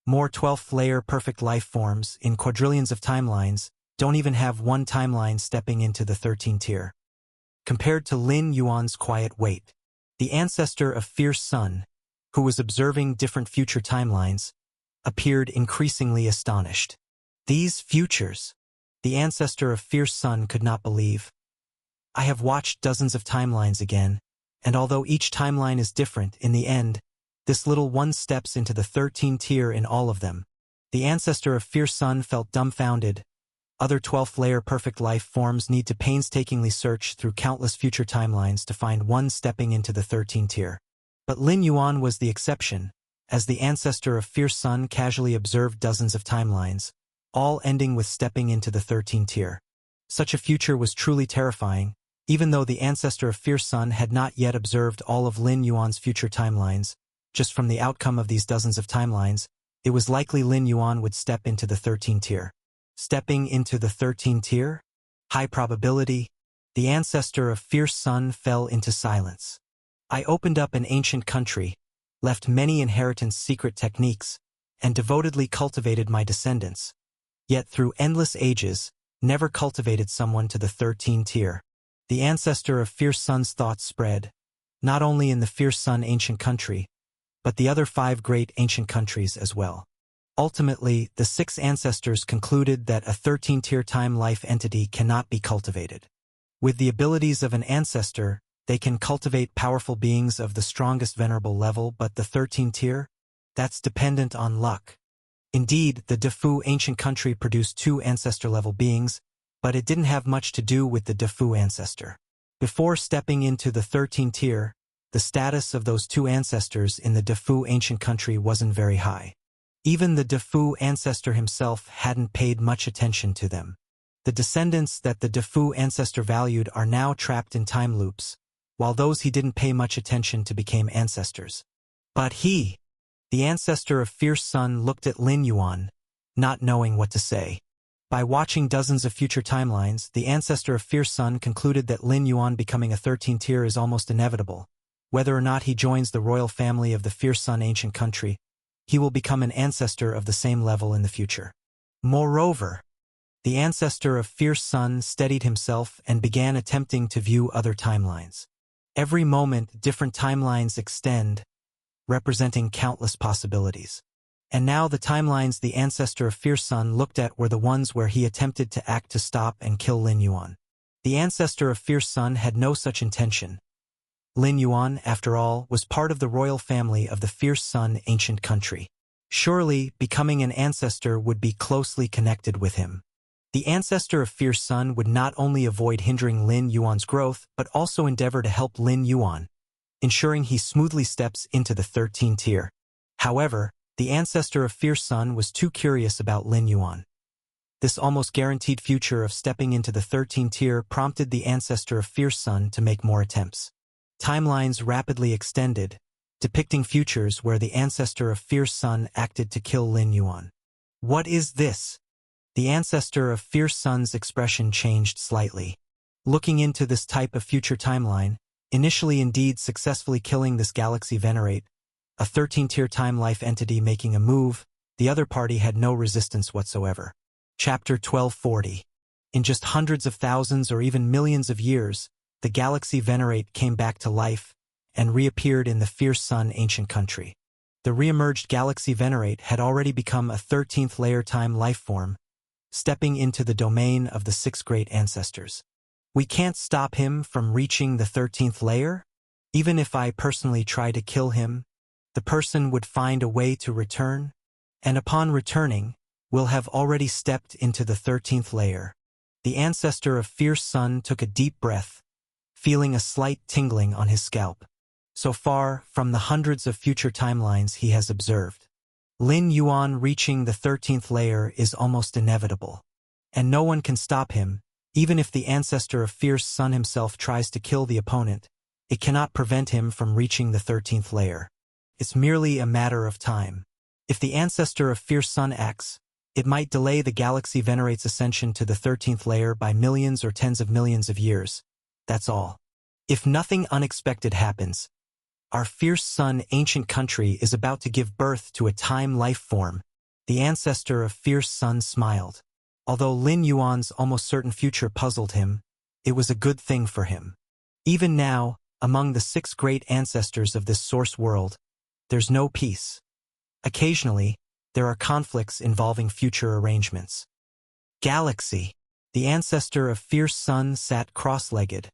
More 12th layer perfect life forms, in quadrillions of timelines, don't even have one timeline stepping into the 13th tier. Compared to Lin Yuan's quiet wait, the ancestor of Fierce Sun, who was observing different future timelines, appeared increasingly astonished. These futures, the ancestor of Fierce Sun could not believe. I have watched dozens of timelines again, and although each timeline is different, in the end, this little one steps into the 13th tier in all of them. The ancestor of Fierce Sun felt dumbfounded. Other 12th layer perfect life forms need to painstakingly search through countless future timelines to find one stepping into the 13th tier. But Lin Yuan was the exception, as the ancestor of Fierce Sun casually observed dozens of timelines, all ending with stepping into the 13th tier. Such a future was truly terrifying, even though the ancestor of Fierce Sun had not yet observed all of Lin Yuan's future timelines. Just from the outcome of these dozens of timelines, it was likely Lin Yuan would step into the 13th tier. Stepping into the 13th tier? High probability. The ancestor of Fierce Sun fell into silence. I opened up an ancient country, left many inheritance secret techniques, and devotedly cultivated my descendants. Yet through endless ages, never cultivated someone to the 13th tier. The ancestor of Fierce Sun's thoughts spread, not only in the Fierce Sun ancient country, but the other 5 great ancient countries as well. Ultimately, the 6 ancestors concluded that a 13th-tier time life entity cannot be cultivated. With the abilities of an ancestor, they can cultivate powerful beings of the strongest venerable level, but the 13th tier? That's dependent on luck. Indeed, the Defu ancient country produced 2 ancestor-level beings, but it didn't have much to do with the Defu ancestor. Before stepping into the 13th tier, the status of those 2 ancestors in the Defu ancient country wasn't very high. Even the Defu ancestor himself hadn't paid much attention to them. The descendants that the Defu ancestor valued are now trapped in time loops, while those he didn't pay much attention to became ancestors. But he, the ancestor of Fierce Sun, looked at Lin Yuan, not knowing what to say. By watching dozens of future timelines, the ancestor of Fierce Sun concluded that Lin Yuan becoming a 13th tier is almost inevitable. Whether or not he joins the royal family of the Fierce Sun ancient country, he will become an ancestor of the same level in the future. Moreover, the ancestor of Fierce Sun steadied himself and began attempting to view other timelines. Every moment, different timelines extend, representing countless possibilities. And now the timelines the ancestor of Fierce Sun looked at were the ones where he attempted to act to stop and kill Lin Yuan. The ancestor of Fierce Sun had no such intention. Lin Yuan, after all, was part of the royal family of the Fierce Sun ancient country. Surely, becoming an ancestor would be closely connected with him. The ancestor of Fierce Sun would not only avoid hindering Lin Yuan's growth, but also endeavor to help Lin Yuan, ensuring he smoothly steps into the 13th tier. However, the ancestor of Fierce Sun was too curious about Lin Yuan. This almost guaranteed future of stepping into the 13th tier prompted the ancestor of Fierce Sun to make more attempts. Timelines rapidly extended, depicting futures where the ancestor of Fierce Sun acted to kill Lin Yuan. What is this? The ancestor of Fierce Sun's expression changed slightly. Looking into this type of future timeline, initially indeed successfully killing this galaxy venerate, a 13th-tier time life entity making a move, the other party had no resistance whatsoever. Chapter 1240. In just hundreds of thousands or even millions of years, the galaxy venerate came back to life and reappeared in the Fierce Sun ancient country. The reemerged galaxy venerate had already become a 13th layer time life form, stepping into the domain of the 6 great ancestors. We can't stop him from reaching the 13th layer? Even if I personally try to kill him, the person would find a way to return, and upon returning, will have already stepped into the 13th layer. The ancestor of Fierce Sun took a deep breath, feeling a slight tingling on his scalp. So far, from the hundreds of future timelines he has observed, Lin Yuan reaching the 13th layer is almost inevitable. And no one can stop him, even if the ancestor of Fierce Sun himself tries to kill the opponent. It cannot prevent him from reaching the 13th layer. It's merely a matter of time. If the ancestor of Fierce Sun acts, it might delay the galaxy venerate's ascension to the 13th layer by millions or tens of millions of years. That's all. If nothing unexpected happens, our Fierce Sun ancient country is about to give birth to a time life form. The ancestor of Fierce Sun smiled. Although Lin Yuan's almost certain future puzzled him, it was a good thing for him. Even now, among the 6 great ancestors of this source world, there's no peace. Occasionally, there are conflicts involving future arrangements. Galaxy. The ancestor of Fierce Sun sat cross-legged,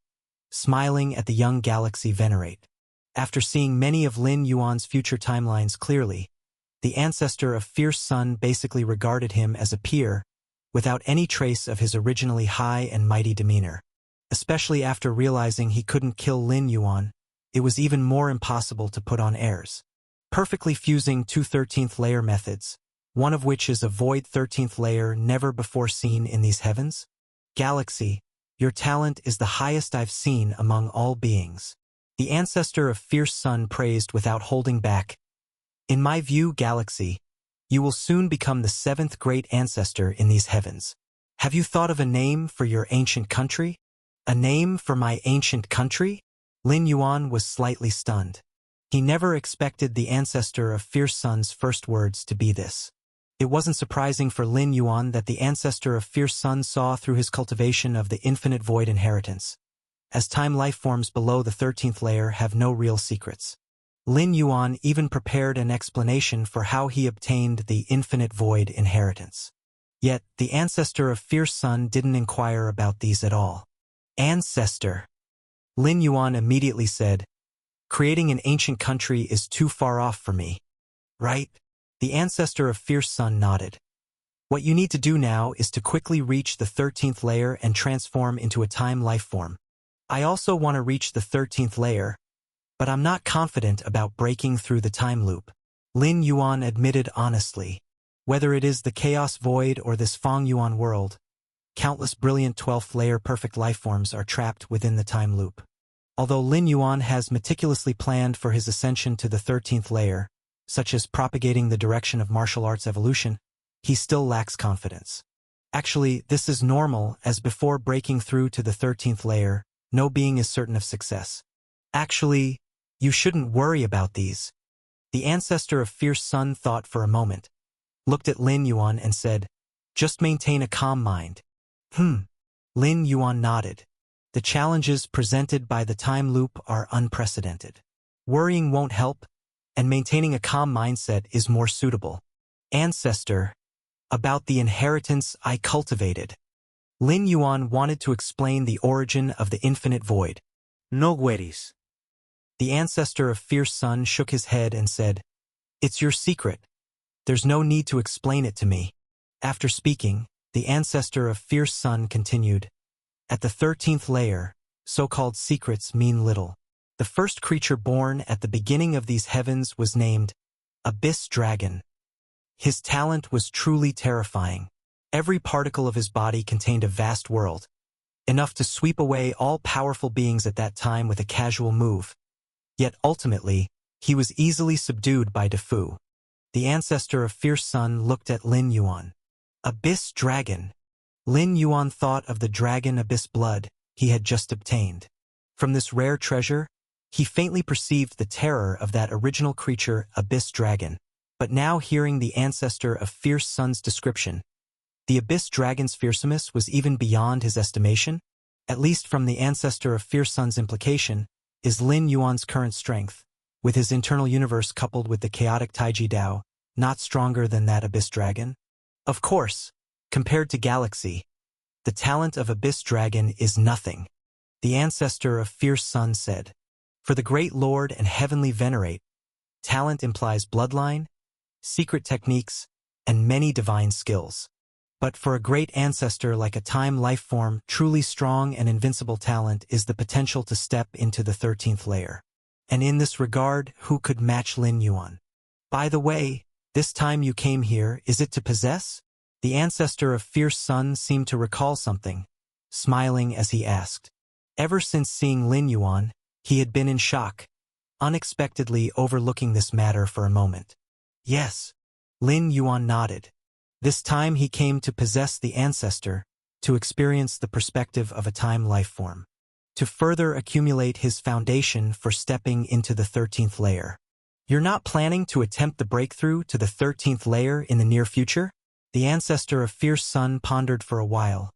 smiling at the young galaxy venerate. After seeing many of Lin Yuan's future timelines clearly, the ancestor of Fierce Sun basically regarded him as a peer, without any trace of his originally high and mighty demeanor. Especially after realizing he couldn't kill Lin Yuan, it was even more impossible to put on airs. Perfectly fusing two 13th layer methods, one of which is a void 13th layer never before seen in these heavens? Galaxy, your talent is the highest I've seen among all beings. The ancestor of Fierce Sun praised without holding back. In my view, Galaxy, you will soon become the 7th great ancestor in these heavens. Have you thought of a name for your ancient country? A name for my ancient country? Lin Yuan was slightly stunned. He never expected the ancestor of Fierce Sun's first words to be this. It wasn't surprising for Lin Yuan that the ancestor of Fierce Sun saw through his cultivation of the infinite void inheritance, as time life forms below the 13th layer have no real secrets. Lin Yuan even prepared an explanation for how he obtained the infinite void inheritance. Yet, the ancestor of Fierce Sun didn't inquire about these at all. Ancestor. Lin Yuan immediately said, creating an ancient country is too far off for me. Right? The ancestor of Fierce Sun nodded. What you need to do now is to quickly reach the 13th layer and transform into a time life form. I also want to reach the 13th layer, but I'm not confident about breaking through the time loop. Lin Yuan admitted honestly. Whether it is the Chaos Void or this Feng Yuan world, countless brilliant 12th layer perfect lifeforms are trapped within the time loop. Although Lin Yuan has meticulously planned for his ascension to the 13th layer, such as propagating the direction of martial arts evolution, he still lacks confidence. Actually, this is normal, as before breaking through to the 13th layer, no being is certain of success. Actually, you shouldn't worry about these. The ancestor of Fierce Sun thought for a moment, looked at Lin Yuan and said, just maintain a calm mind. Lin Yuan nodded. The challenges presented by the time loop are unprecedented. Worrying won't help, and maintaining a calm mindset is more suitable. Ancestor, about the inheritance I cultivated. Lin Yuan wanted to explain the origin of the infinite void. No worries. The ancestor of Fierce Sun shook his head and said, it's your secret. There's no need to explain it to me. After speaking, the ancestor of Fierce Sun continued, at the 13th layer, so-called secrets mean little. The first creature born at the beginning of these heavens was named Abyss Dragon. His talent was truly terrifying. Every particle of his body contained a vast world, enough to sweep away all powerful beings at that time with a casual move. Yet ultimately, he was easily subdued by Defu. The ancestor of Fierce Sun looked at Lin Yuan. Abyss Dragon. Lin Yuan thought of the dragon Abyss Blood he had just obtained. From this rare treasure, he faintly perceived the terror of that original creature, Abyss Dragon. But now hearing the ancestor of Fierce Sun's description, the Abyss Dragon's fearsomeness was even beyond his estimation. At least from the ancestor of Fierce Sun's implication, is Lin Yuan's current strength, with his internal universe coupled with the chaotic Taiji Dao, not stronger than that Abyss Dragon? Of course, compared to Galaxy, the talent of Abyss Dragon is nothing. The ancestor of Fierce Sun said, for the great lord and heavenly venerate, talent implies bloodline, secret techniques, and many divine skills. But for a great ancestor like a time life form, truly strong and invincible talent is the potential to step into the 13th layer. And in this regard, who could match Lin Yuan? By the way, this time you came here, is it to possess? The ancestor of Fierce Sun seemed to recall something, smiling as he asked. Ever since seeing Lin Yuan, he had been in shock, unexpectedly overlooking this matter for a moment. Yes. Lin Yuan nodded. This time he came to possess the ancestor, to experience the perspective of a time life form, to further accumulate his foundation for stepping into the 13th layer. You're not planning to attempt the breakthrough to the 13th layer in the near future? The ancestor of Fierce Sun pondered for a while,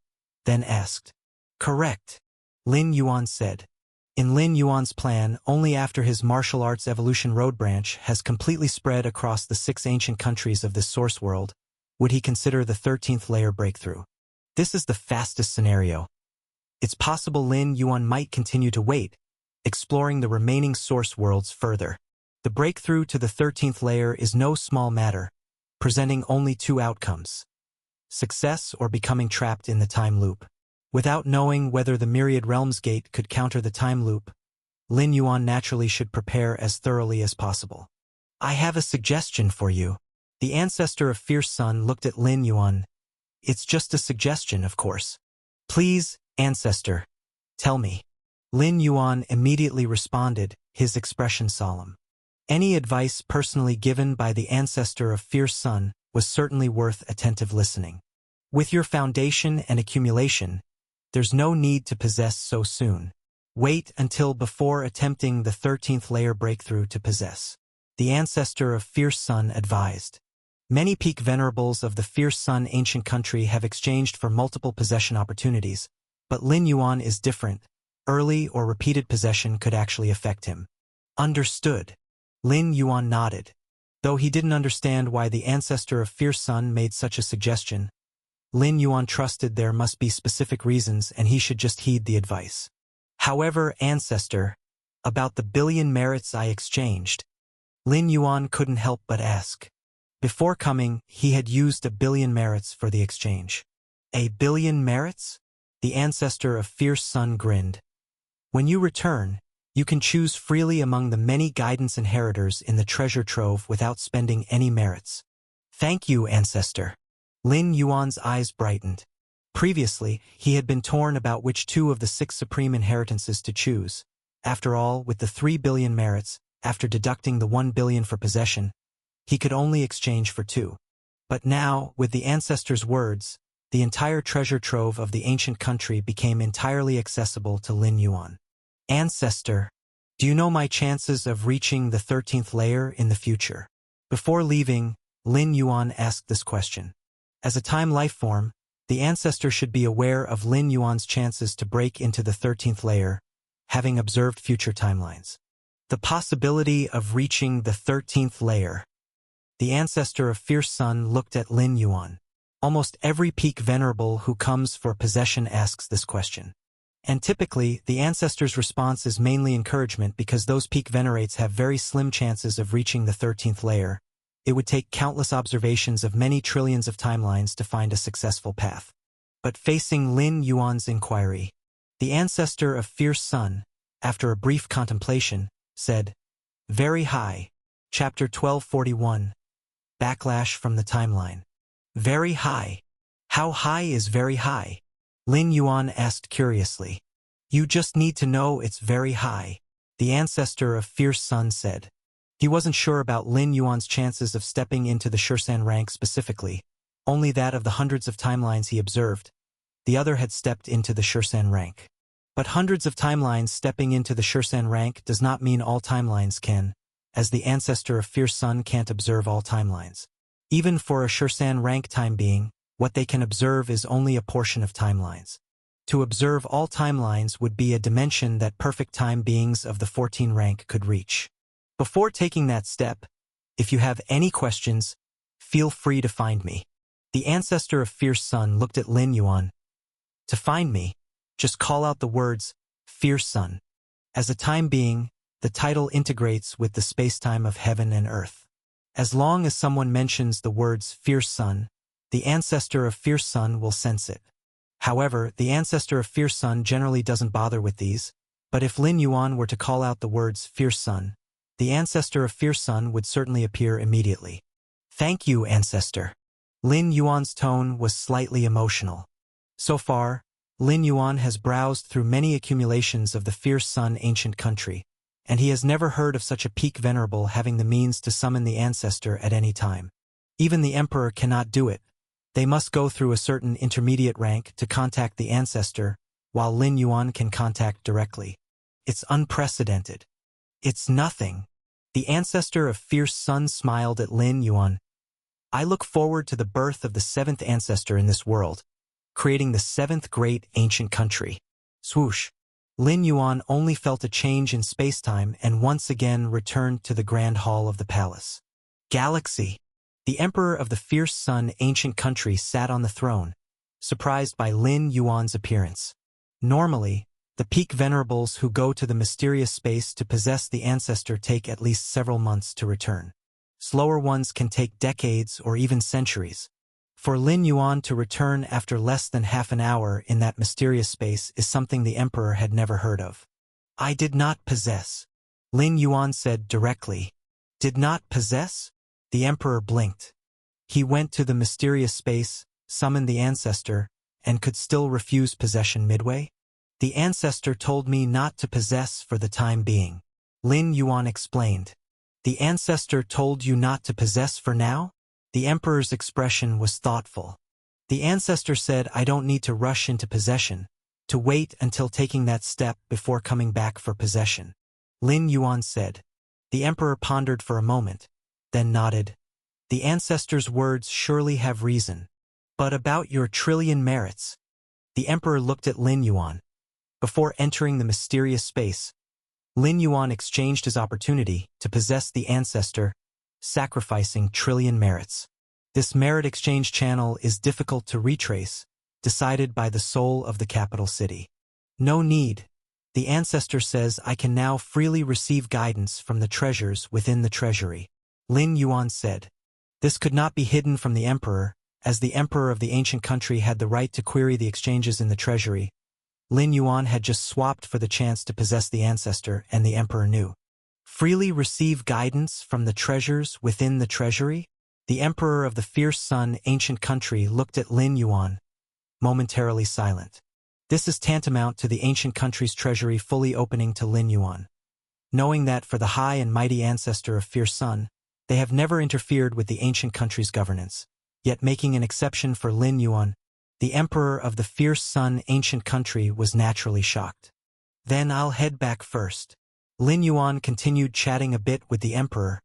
then asked. Correct. Lin Yuan said. In Lin Yuan's plan, only after his martial arts evolution road branch has completely spread across the 6 ancient countries of this source world, would he consider the 13th layer breakthrough. This is the fastest scenario. It's possible Lin Yuan might continue to wait, exploring the remaining source worlds further. The breakthrough to the 13th layer is no small matter, presenting only two outcomes: success or becoming trapped in the time loop. Without knowing whether the Myriad Realms Gate could counter the time loop, Lin Yuan naturally should prepare as thoroughly as possible. I have a suggestion for you. The ancestor of Fierce Sun looked at Lin Yuan. It's just a suggestion, of course. Please, ancestor, tell me. Lin Yuan immediately responded, his expression solemn. Any advice personally given by the ancestor of Fierce Sun was certainly worth attentive listening. With your foundation and accumulation, there's no need to possess so soon. Wait until before attempting the 13th layer breakthrough to possess. The ancestor of Fierce Sun advised. Many peak venerables of the Fierce Sun ancient country have exchanged for multiple possession opportunities, but Lin Yuan is different. Early or repeated possession could actually affect him. Understood. Lin Yuan nodded. Though he didn't understand why the ancestor of Fierce Sun made such a suggestion, Lin Yuan trusted there must be specific reasons and he should just heed the advice. However, ancestor, about the billion merits I exchanged, Lin Yuan couldn't help but ask. Before coming, he had used 1 billion merits for the exchange. 1 billion merits? The ancestor of Fierce Sun grinned. When you return, you can choose freely among the many guidance inheritors in the treasure trove without spending any merits. Thank you, ancestor. Lin Yuan's eyes brightened. Previously, he had been torn about which 2 of the 6 supreme inheritances to choose. After all, with the 3 billion merits, after deducting the 1 billion for possession, he could only exchange for 2. But now, with the ancestor's words, the entire treasure trove of the ancient country became entirely accessible to Lin Yuan. Ancestor, do you know my chances of reaching the 13th layer in the future? Before leaving, Lin Yuan asked this question. As a time life form, the ancestor should be aware of Lin Yuan's chances to break into the 13th layer, having observed future timelines. The possibility of reaching the 13th layer. The ancestor of Fierce Sun looked at Lin Yuan. Almost every peak venerable who comes for possession asks this question. And typically, the ancestor's response is mainly encouragement because those peak venerates have very slim chances of reaching the 13th layer. It would take countless observations of many trillions of timelines to find a successful path. But facing Lin Yuan's inquiry, the ancestor of Fierce Sun, after a brief contemplation, said, "Very high." Chapter 1241. Backlash from the timeline. Very high. How high is very high? Lin Yuan asked curiously. You just need to know it's very high, the ancestor of Fierce Sun said. He wasn't sure about Lin Yuan's chances of stepping into the Shursan rank specifically, only that of the hundreds of timelines he observed. The other had stepped into the Shursan rank. But hundreds of timelines stepping into the Shursan rank does not mean all timelines can, as the ancestor of Fierce Sun can't observe all timelines. Even for a Shursan rank time being, what they can observe is only a portion of timelines. To observe all timelines would be a dimension that perfect time beings of the 14 rank could reach. Before taking that step, if you have any questions, feel free to find me. The ancestor of Fierce Sun looked at Lin Yuan. To find me, just call out the words, Fierce Sun. As a time being, the title integrates with the space-time of heaven and earth. As long as someone mentions the words Fierce Sun, the ancestor of Fierce Sun will sense it. However, the ancestor of Fierce Sun generally doesn't bother with these, but if Lin Yuan were to call out the words Fierce Sun, the ancestor of Fierce Sun would certainly appear immediately. Thank you, ancestor. Lin Yuan's tone was slightly emotional. So far, Lin Yuan has browsed through many accumulations of the Fierce Sun ancient country, and he has never heard of such a peak venerable having the means to summon the ancestor at any time. Even the emperor cannot do it. They must go through a certain intermediate rank to contact the ancestor, while Lin Yuan can contact directly. It's unprecedented. It's nothing. The ancestor of Fierce Sun smiled at Lin Yuan. I look forward to the birth of the 7th ancestor in this world, creating the 7th great ancient country. Swoosh. Lin Yuan only felt a change in space-time and once again returned to the grand hall of the palace. Galaxy. The emperor of the Fierce Sun ancient country sat on the throne, surprised by Lin Yuan's appearance. Normally, the peak venerables who go to the mysterious space to possess the ancestor take at least several months to return. Slower ones can take decades or even centuries. For Lin Yuan to return after less than half an hour in that mysterious space is something the emperor had never heard of. "I did not possess," Lin Yuan said directly. "Did not possess?" The emperor blinked. He went to the mysterious space, summoned the ancestor, and could still refuse possession midway? "The ancestor told me not to possess for the time being," Lin Yuan explained. "The ancestor told you not to possess for now?" The emperor's expression was thoughtful. "The ancestor said I don't need to rush into possession, to wait until taking that step before coming back for possession," Lin Yuan said. The emperor pondered for a moment, then nodded. "The ancestor's words surely have reason. But about your trillion merits?" The emperor looked at Lin Yuan. Before entering the mysterious space, Lin Yuan exchanged his opportunity to possess the ancestor, sacrificing trillion merits. This merit exchange channel is difficult to retrace, decided by the soul of the capital city. "No need. The ancestor says I can now freely receive guidance from the treasures within the treasury," Lin Yuan said. This could not be hidden from the emperor, as the emperor of the ancient country had the right to query the exchanges in the treasury. Lin Yuan had just swapped for the chance to possess the ancestor, and the emperor knew. Freely receive guidance from the treasures within the treasury? The emperor of the fierce sun ancient country looked at Lin Yuan, momentarily silent. This is tantamount to the ancient country's treasury fully opening to Lin Yuan. Knowing that for the high and mighty ancestor of fierce sun, they have never interfered with the ancient country's governance, yet making an exception for Lin Yuan, the emperor of the fierce sun ancient country was naturally shocked. "Then I'll head back first." Lin Yuan continued chatting a bit with the emperor,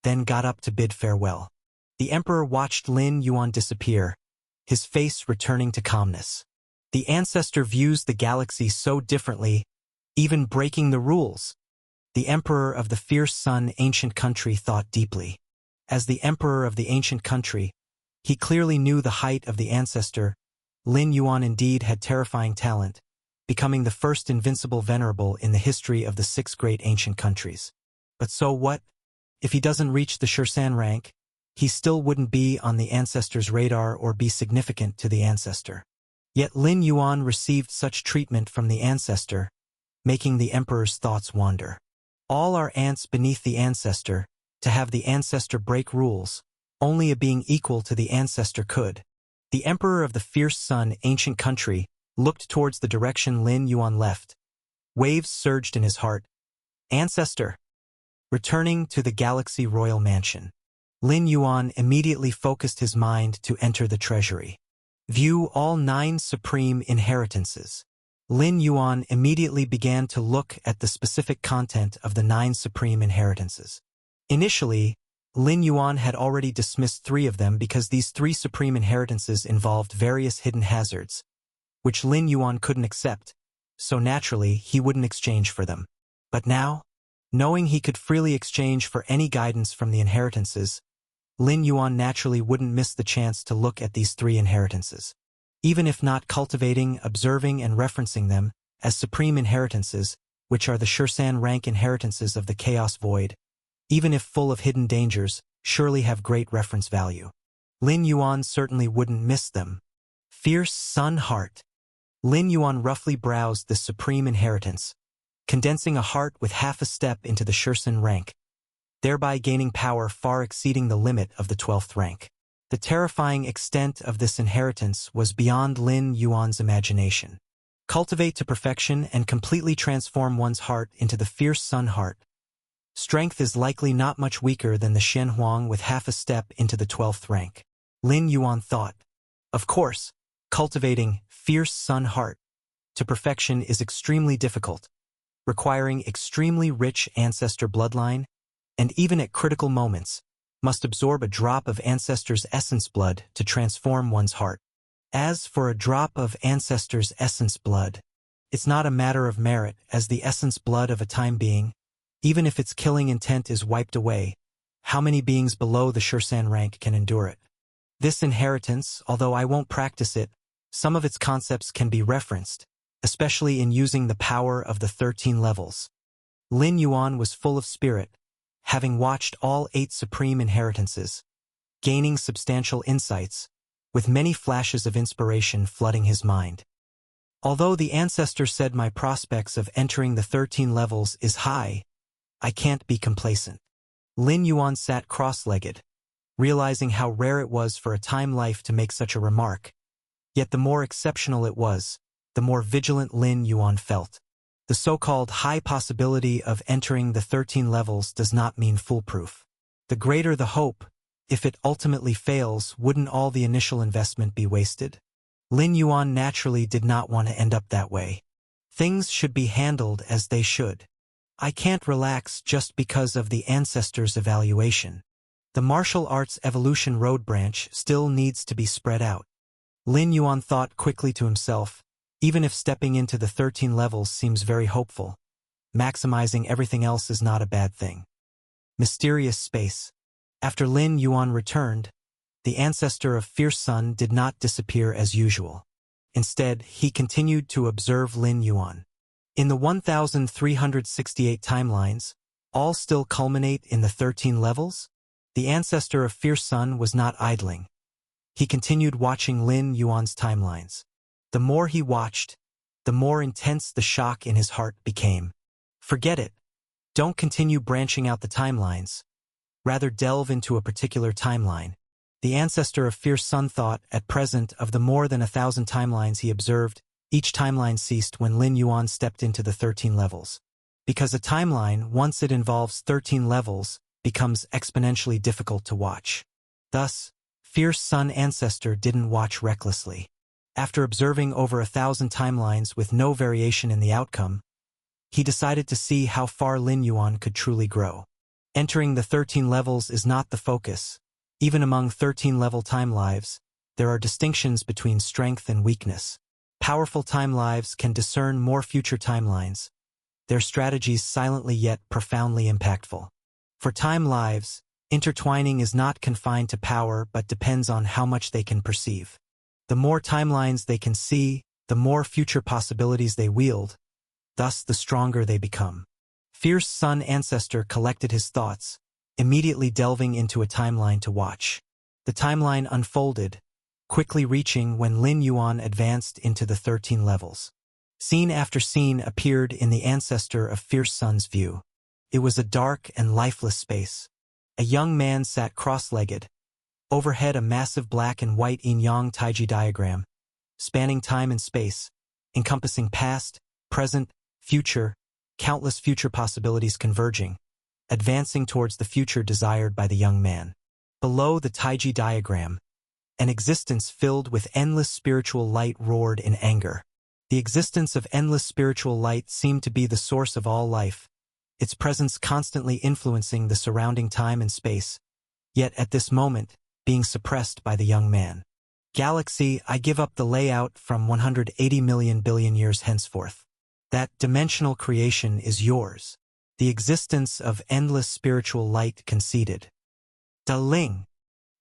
then got up to bid farewell. The emperor watched Lin Yuan disappear, his face returning to calmness. The ancestor views the galaxy so differently, even breaking the rules. The emperor of the fierce sun ancient country thought deeply. As the emperor of the ancient country, he clearly knew the height of the ancestor. Lin Yuan indeed had terrifying talent, becoming the first invincible venerable in the history of the 6 great ancient countries. But so what? If he doesn't reach the Shursan rank, he still wouldn't be on the ancestor's radar or be significant to the ancestor. Yet Lin Yuan received such treatment from the ancestor, making the emperor's thoughts wander. All are ants beneath the ancestor, to have the ancestor break rules, only a being equal to the ancestor could. The emperor of the fierce sun ancient country looked towards the direction Lin Yuan left. Waves surged in his heart. "Ancestor!" Returning to the Galaxy Royal Mansion, Lin Yuan immediately focused his mind to enter the treasury. View all 9 supreme inheritances. Lin Yuan immediately began to look at the specific content of the 9 supreme inheritances. Initially, Lin Yuan had already dismissed 3 of them because these 3 supreme inheritances involved various hidden hazards, which Lin Yuan couldn't accept, so naturally he wouldn't exchange for them. But now, knowing he could freely exchange for any guidance from the inheritances, Lin Yuan naturally wouldn't miss the chance to look at these 3 inheritances. Even if not cultivating, observing, and referencing them as supreme inheritances, which are the Shursan rank inheritances of the Chaos Void, even if full of hidden dangers, surely have great reference value. Lin Yuan certainly wouldn't miss them. Fierce Sun Heart. Lin Yuan roughly browsed this supreme inheritance, condensing a heart with half a step into the Shursan rank, thereby gaining power far exceeding the limit of the 12th rank. The terrifying extent of this inheritance was beyond Lin Yuan's imagination. Cultivate to perfection and completely transform one's heart into the fierce sun heart. Strength is likely not much weaker than the Shen Huang with half a step into the 12th rank. Lin Yuan thought. Of course, cultivating fierce sun heart to perfection is extremely difficult, requiring extremely rich ancestor bloodline, and even at critical moments, must absorb a drop of ancestor's essence blood to transform one's heart. As for a drop of ancestor's essence blood, it's not a matter of merit as the essence blood of a time being, even if its killing intent is wiped away, how many beings below the Shursan rank can endure it? This inheritance, although I won't practice it, Some of its concepts can be referenced, especially in using the power of the 13 levels. Lin Yuan was full of spirit, having watched all 8 supreme inheritances, gaining substantial insights, with many flashes of inspiration flooding his mind. Although the ancestor said my prospects of entering the 13 levels is high, I can't be complacent. Lin Yuan sat cross-legged, realizing how rare it was for a time life to make such a remark. Yet the more exceptional it was, the more vigilant Lin Yuan felt. The so-called high possibility of entering the 13 levels does not mean foolproof. The greater the hope, if it ultimately fails, wouldn't all the initial investment be wasted? Lin Yuan naturally did not want to end up that way. Things should be handled as they should. I can't relax just because of the ancestors' evaluation. The martial arts evolution road branch still needs to be spread out. Lin Yuan thought quickly to himself, even if stepping into the 13 levels seems very hopeful, maximizing everything else is not a bad thing. Mysterious space. After Lin Yuan returned, the ancestor of Fierce Sun did not disappear as usual. Instead, he continued to observe Lin Yuan. In the 1,368 timelines, all still culminate in the 13 levels? The ancestor of Fierce Sun was not idling. He continued watching Lin Yuan's timelines. The more he watched, the more intense the shock in his heart became. Forget it. Don't continue branching out the timelines. Rather delve into a particular timeline. The ancestor of Fierce Sun thought, at present, of the more than 1,000 timelines he observed. Each timeline ceased when Lin Yuan stepped into the 13 levels. Because a timeline, once it involves 13 levels, becomes exponentially difficult to watch. Thus, Fierce Sun ancestor didn't watch recklessly. After observing over 1,000 timelines with no variation in the outcome, he decided to see how far Lin Yuan could truly grow. Entering the 13 levels is not the focus. Even among 13-level time lives, there are distinctions between strength and weakness. Powerful time lives can discern more future timelines, their strategies silently yet profoundly impactful. For time lives, intertwining is not confined to power but depends on how much they can perceive. The more timelines they can see, the more future possibilities they wield, thus the stronger they become. Fierce Sun ancestor collected his thoughts, immediately delving into a timeline to watch. The timeline unfolded, quickly reaching when Lin Yuan advanced into the 13 levels. Scene after scene appeared in the ancestor of Fierce Sun's view. It was a dark and lifeless space. A young man sat cross-legged. Overhead a massive black and white yin-yang taiji diagram, spanning time and space, encompassing past, present, future, countless future possibilities converging, advancing towards the future desired by the young man. Below the taiji diagram, an existence filled with endless spiritual light roared in anger. The existence of endless spiritual light seemed to be the source of all life, its presence constantly influencing the surrounding time and space, yet at this moment, being suppressed by the young man. Galaxy, I give up the layout from 180 million billion years henceforth. That dimensional creation is yours. The existence of endless spiritual light conceded. Da Ling.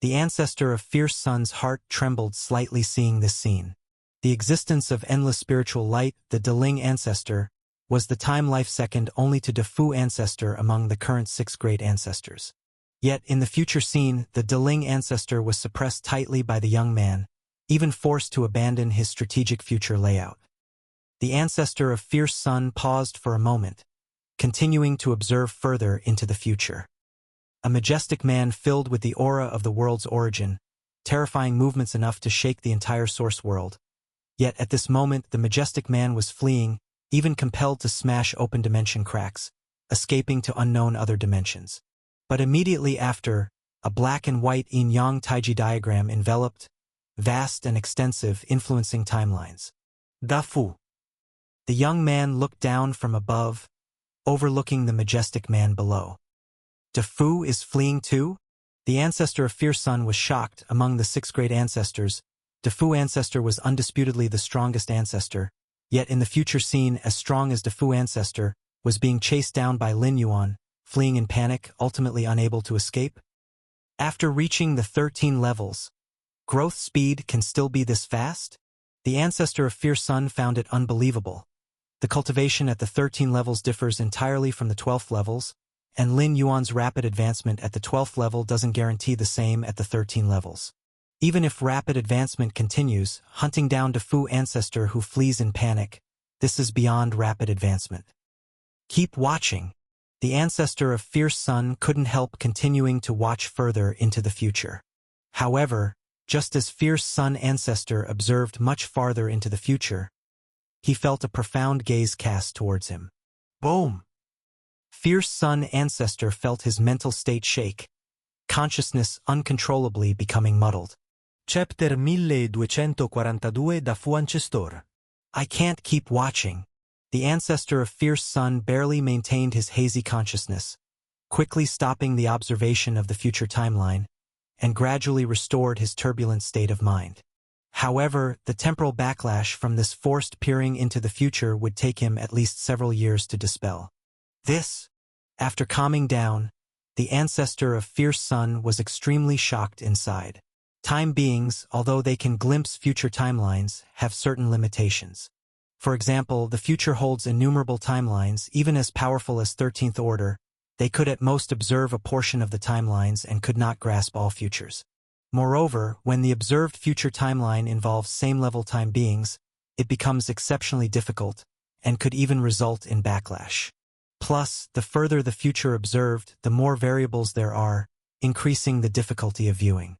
The ancestor of Fierce Sun's heart trembled slightly seeing this scene. The existence of endless spiritual light, the Da Ling ancestor, was the time-life second only to Da Fu ancestor among the current 6 great ancestors. Yet in the future scene, the Da Ling ancestor was suppressed tightly by the young man, even forced to abandon his strategic future layout. The ancestor of Fierce Sun paused for a moment, continuing to observe further into the future. A majestic man filled with the aura of the world's origin, terrifying movements enough to shake the entire source world. Yet at this moment the majestic man was fleeing, even compelled to smash open dimension cracks, escaping to unknown other dimensions. But immediately after, a black and white yin-yang taiji diagram enveloped, vast and extensive, influencing timelines. Da Fu. The young man looked down from above, overlooking the majestic man below. Da Fu is fleeing too? The ancestor of Fierce Sun was shocked. Among the 6 great ancestors, Da Fu ancestor was undisputedly the strongest ancestor, yet in the future scene, as strong as Da Fu ancestor, was being chased down by Lin Yuan, fleeing in panic, ultimately unable to escape. After reaching the 13 levels, growth speed can still be this fast? The ancestor of Fierce Sun found it unbelievable. The cultivation at the 13 levels differs entirely from the 12th levels, and Lin Yuan's rapid advancement at the 12th level doesn't guarantee the same at the 13 levels. Even if rapid advancement continues, hunting down DeFu ancestor who flees in panic, this is beyond rapid advancement. Keep watching. The ancestor of Fierce Sun couldn't help continuing to watch further into the future. However, just as Fierce Sun ancestor observed much farther into the future, he felt a profound gaze cast towards him. Boom! Fierce Sun ancestor felt his mental state shake, consciousness uncontrollably becoming muddled. Chapter 1242 da Fu Ancestor. I can't keep watching. The ancestor of Fierce Sun barely maintained his hazy consciousness, quickly stopping the observation of the future timeline, and gradually restored his turbulent state of mind. However, the temporal backlash from this forced peering into the future would take him at least several years to dispel. After calming down, the ancestor of Fierce Sun was extremely shocked inside. Time beings, although they can glimpse future timelines, have certain limitations. For example, the future holds innumerable timelines, even as powerful as 13th order. They could at most observe a portion of the timelines and could not grasp all futures. Moreover, when the observed future timeline involves same-level time beings, it becomes exceptionally difficult, and could even result in backlash. Plus, the further the future observed, the more variables there are, increasing the difficulty of viewing.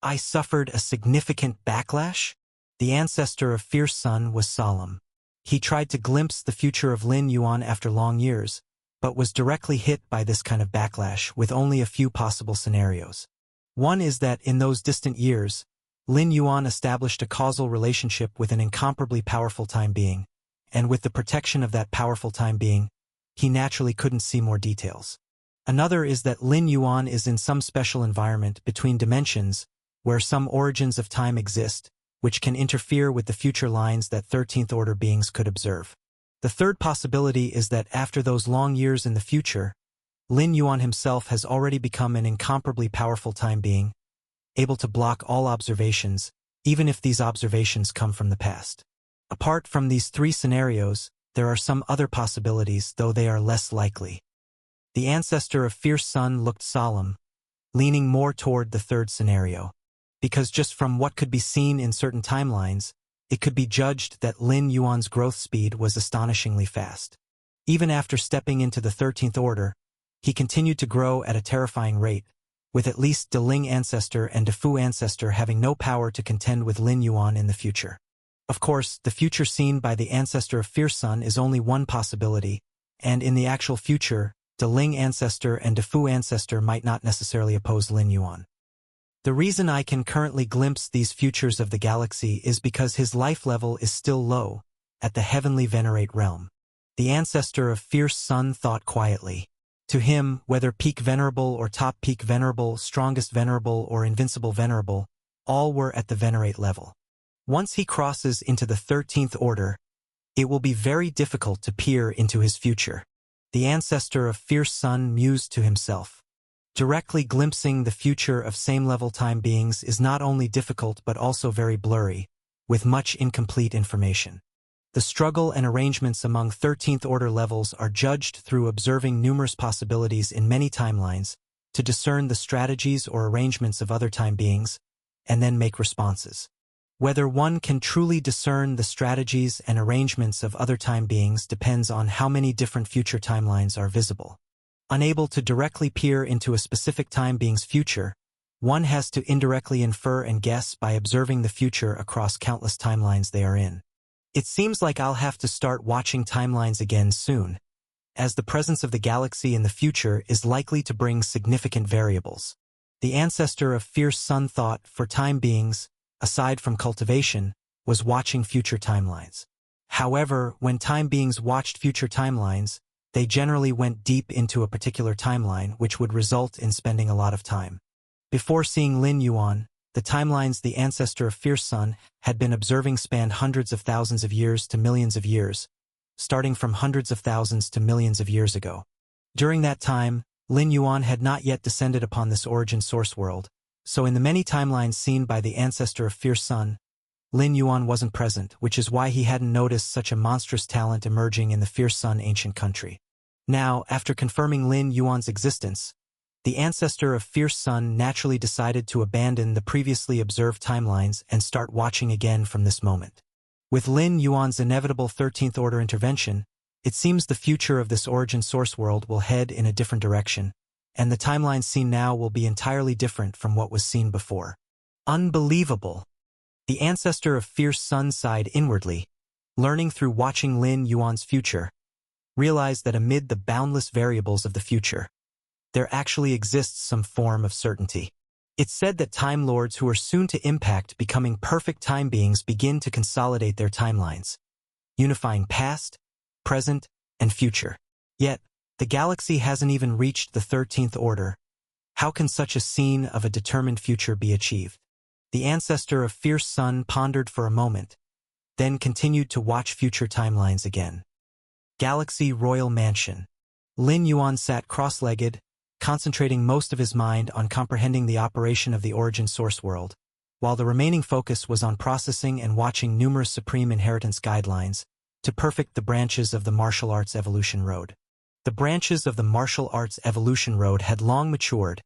I suffered a significant backlash? The ancestor of Fierce Sun was solemn. He tried to glimpse the future of Lin Yuan after long years, but was directly hit by this kind of backlash with only a few possible scenarios. One is that in those distant years, Lin Yuan established a causal relationship with an incomparably powerful time being, and with the protection of that powerful time being, he naturally couldn't see more details. Another is that Lin Yuan is in some special environment between dimensions where some origins of time exist, which can interfere with the future lines that 13th order beings could observe. The third possibility is that after those long years in the future, Lin Yuan himself has already become an incomparably powerful time being, able to block all observations, even if these observations come from the past. Apart from these three scenarios, there are some other possibilities, though they are less likely. The ancestor of Fierce Sun looked solemn, leaning more toward the third scenario, because just from what could be seen in certain timelines, it could be judged that Lin Yuan's growth speed was astonishingly fast. Even after stepping into the 13th order, he continued to grow at a terrifying rate, with at least De Ling ancestor and DeFu ancestor having no power to contend with Lin Yuan in the future. Of course, the future seen by the ancestor of Fierce Sun is only one possibility, and in the actual future, De Ling ancestor and DeFu ancestor might not necessarily oppose Lin Yuan. The reason I can currently glimpse these futures of the galaxy is because his life level is still low, at the heavenly venerate realm. The ancestor of Fierce Sun thought quietly. To him, whether peak venerable or top peak venerable, strongest venerable or invincible venerable, all were at the venerate level. Once he crosses into the 13th order, it will be very difficult to peer into his future. The ancestor of Fierce Sun mused to himself. Directly glimpsing the future of same-level time beings is not only difficult but also very blurry, with much incomplete information. The struggle and arrangements among 13th order levels are judged through observing numerous possibilities in many timelines to discern the strategies or arrangements of other time beings, and then make responses. Whether one can truly discern the strategies and arrangements of other time beings depends on how many different future timelines are visible. Unable to directly peer into a specific time being's future, one has to indirectly infer and guess by observing the future across countless timelines they are in. It seems like I'll have to start watching timelines again soon, as the presence of the galaxy in the future is likely to bring significant variables. The ancestor of Fierce Sun thought for time beings, aside from cultivation, was watching future timelines. However, when time beings watched future timelines, they generally went deep into a particular timeline, which would result in spending a lot of time. Before seeing Lin Yuan, the timelines the ancestor of Fierce Sun had been observing spanned hundreds of thousands of years to millions of years, starting from hundreds of thousands to millions of years ago. During that time, Lin Yuan had not yet descended upon this origin source world, so in the many timelines seen by the ancestor of Fierce Sun, Lin Yuan wasn't present, which is why he hadn't noticed such a monstrous talent emerging in the Fierce Sun ancient country. Now, after confirming Lin Yuan's existence, the ancestor of Fierce Sun naturally decided to abandon the previously observed timelines and start watching again from this moment. With Lin Yuan's inevitable 13th Order intervention, it seems the future of this origin source world will head in a different direction, and the timeline seen now will be entirely different from what was seen before. Unbelievable! The ancestor of Fierce Sun sighed inwardly, learning through watching Lin Yuan's future, realized that amid the boundless variables of the future, there actually exists some form of certainty. It's said that Time Lords who are soon to impact becoming perfect time beings begin to consolidate their timelines, unifying past, present, and future. Yet, the galaxy hasn't even reached the 13th Order. How can such a scene of a determined future be achieved? The ancestor of Fierce Sun pondered for a moment, then continued to watch future timelines again. Galaxy Royal Mansion. Lin Yuan sat cross-legged, concentrating most of his mind on comprehending the operation of the origin source world, while the remaining focus was on processing and watching numerous supreme inheritance guidelines to perfect the branches of the martial arts evolution road. The branches of the martial arts evolution road had long matured,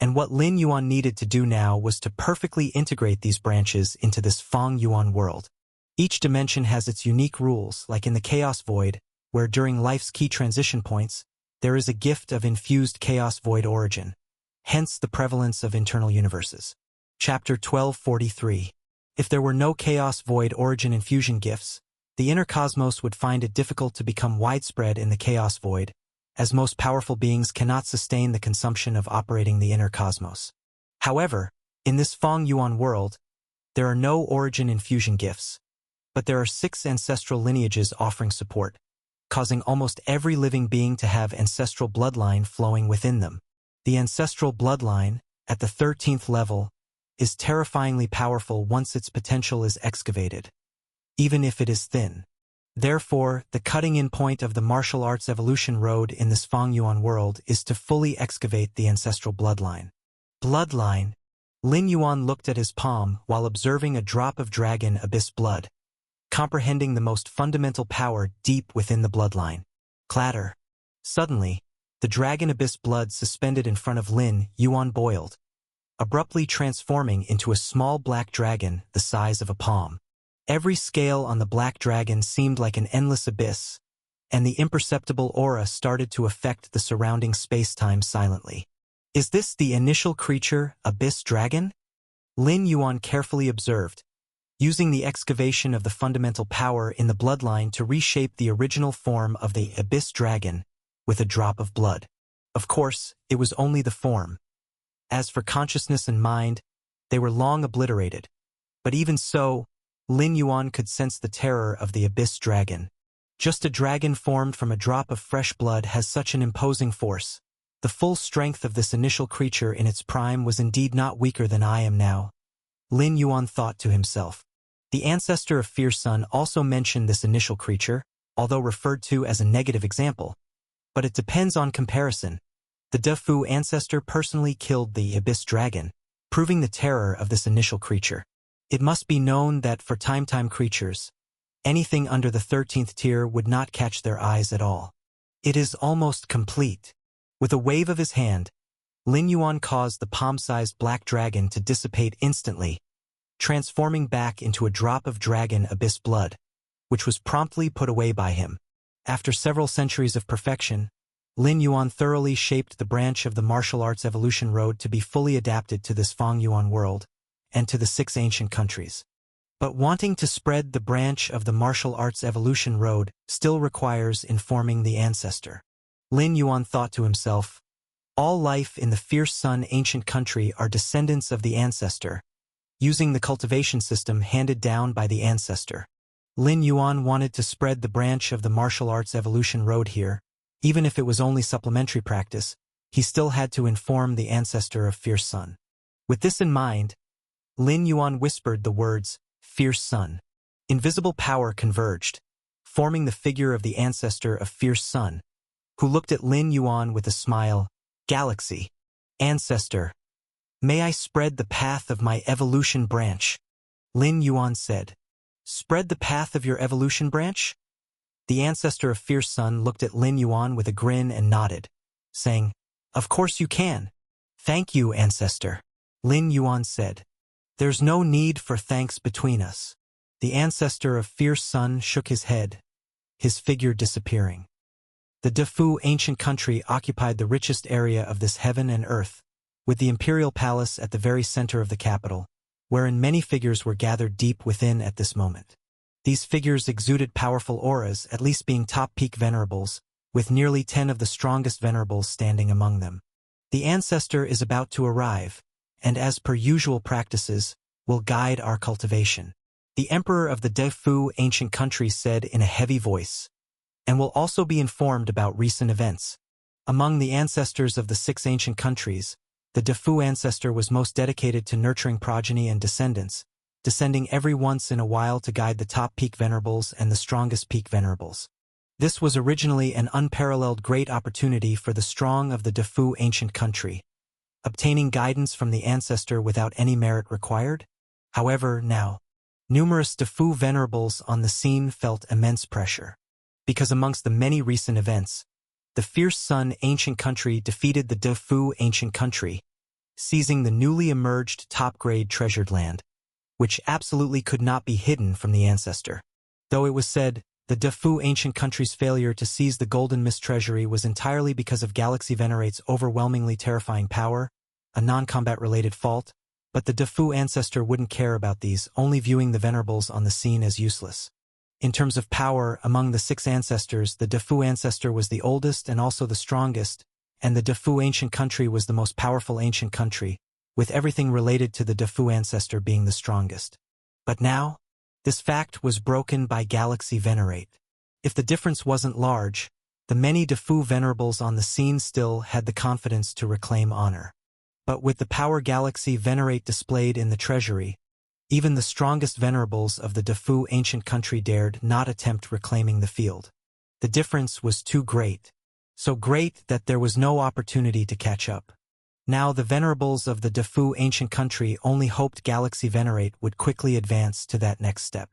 and what Lin Yuan needed to do now was to perfectly integrate these branches into this Feng Yuan world. Each dimension has its unique rules, like in the Chaos Void, where during life's key transition points, there is a gift of infused Chaos Void origin, hence the prevalence of internal universes. Chapter 1243. If there were no Chaos Void origin infusion gifts, the inner cosmos would find it difficult to become widespread in the Chaos Void, as most powerful beings cannot sustain the consumption of operating the inner cosmos. However, in this Feng Yuan world, there are no origin infusion gifts, but there are 6 ancestral lineages offering support, causing almost every living being to have ancestral bloodline flowing within them. The ancestral bloodline, at the 13th level, is terrifyingly powerful once its potential is excavated, even if it is thin. Therefore, the cutting-in point of the martial arts evolution road in this Feng Yuan world is to fully excavate the ancestral bloodline. Bloodline. Lin Yuan looked at his palm while observing a drop of dragon abyss blood, comprehending the most fundamental power deep within the bloodline. Clatter. Suddenly, the dragon abyss blood suspended in front of Lin Yuan boiled, abruptly transforming into a small black dragon the size of a palm. Every scale on the black dragon seemed like an endless abyss, and the imperceptible aura started to affect the surrounding space-time silently. Is this the initial creature, Abyss Dragon? Lin Yuan carefully observed, using the excavation of the fundamental power in the bloodline to reshape the original form of the Abyss Dragon with a drop of blood. Of course, it was only the form. As for consciousness and mind, they were long obliterated. But even so, Lin Yuan could sense the terror of the Abyss Dragon. Just a dragon formed from a drop of fresh blood has such an imposing force. The full strength of this initial creature in its prime was indeed not weaker than I am now. Lin Yuan thought to himself. The ancestor of Fierce Sun also mentioned this initial creature, although referred to as a negative example. But it depends on comparison. The Defu ancestor personally killed the Abyss Dragon, proving the terror of this initial creature. It must be known that for time creatures, anything under the 13th tier would not catch their eyes at all. It is almost complete. With a wave of his hand, Lin Yuan caused the palm-sized black dragon to dissipate instantly, transforming back into a drop of dragon abyss blood, which was promptly put away by him. After several centuries of perfection, Lin Yuan thoroughly shaped the branch of the martial arts evolution road to be fully adapted to this Feng Yuan world, and to the 6 ancient countries. But wanting to spread the branch of the martial arts evolution road still requires informing the ancestor. Lin Yuan thought to himself, all life in the Fierce Sun ancient country are descendants of the ancestor, using the cultivation system handed down by the ancestor. Lin Yuan wanted to spread the branch of the martial arts evolution road here. Even if it was only supplementary practice, he still had to inform the ancestor of Fierce Sun. With this in mind, Lin Yuan whispered the words, Fierce Sun. Invisible power converged, forming the figure of the ancestor of Fierce Sun, who looked at Lin Yuan with a smile. Galaxy. Ancestor. May I spread the path of my evolution branch. Lin Yuan said. Spread the path of your evolution branch? The ancestor of Fierce Sun looked at Lin Yuan with a grin and nodded, saying, Of course you can. Thank you, ancestor. Lin Yuan said. There's no need for thanks between us. The ancestor of Fierce Sun shook his head, his figure disappearing. The Defu ancient country occupied the richest area of this heaven and earth, with the imperial palace at the very center of the capital, wherein many figures were gathered deep within at this moment. These figures exuded powerful auras, at least being top peak venerables, with nearly 10 of the strongest venerables standing among them. The ancestor is about to arrive, and as per usual practices, will guide our cultivation. The emperor of the Defu ancient country said in a heavy voice, and will also be informed about recent events. Among the ancestors of the 6 ancient countries, the Defu ancestor was most dedicated to nurturing progeny and descendants, descending every once in a while to guide the top peak venerables and the strongest peak venerables. This was originally an unparalleled great opportunity for the strong of the Defu ancient country, obtaining guidance from the ancestor without any merit required. However, now, numerous Defu venerables on the scene felt immense pressure, because amongst the many recent events, the Fierce Sun ancient country defeated the Defu ancient country, seizing the newly emerged top-grade treasured land, which absolutely could not be hidden from the ancestor. Though it was said, the Defu ancient country's failure to seize the Golden Mist treasury was entirely because of Galaxy Venerate's overwhelmingly terrifying power, a non-combat-related fault, but the Defu ancestor wouldn't care about these, only viewing the venerables on the scene as useless. In terms of power, among the 6 ancestors, the Defu ancestor was the oldest and also the strongest, and the Defu ancient country was the most powerful ancient country, with everything related to the Defu ancestor being the strongest. But now, this fact was broken by Galaxy Venerate. If the difference wasn't large, the many Defu venerables on the scene still had the confidence to reclaim honor. But with the power Galaxy Venerate displayed in the treasury, even the strongest venerables of the Defu ancient country dared not attempt reclaiming the field. The difference was too great, so great that there was no opportunity to catch up. Now the venerables of the Defu ancient country only hoped Galaxy Venerate would quickly advance to that next step.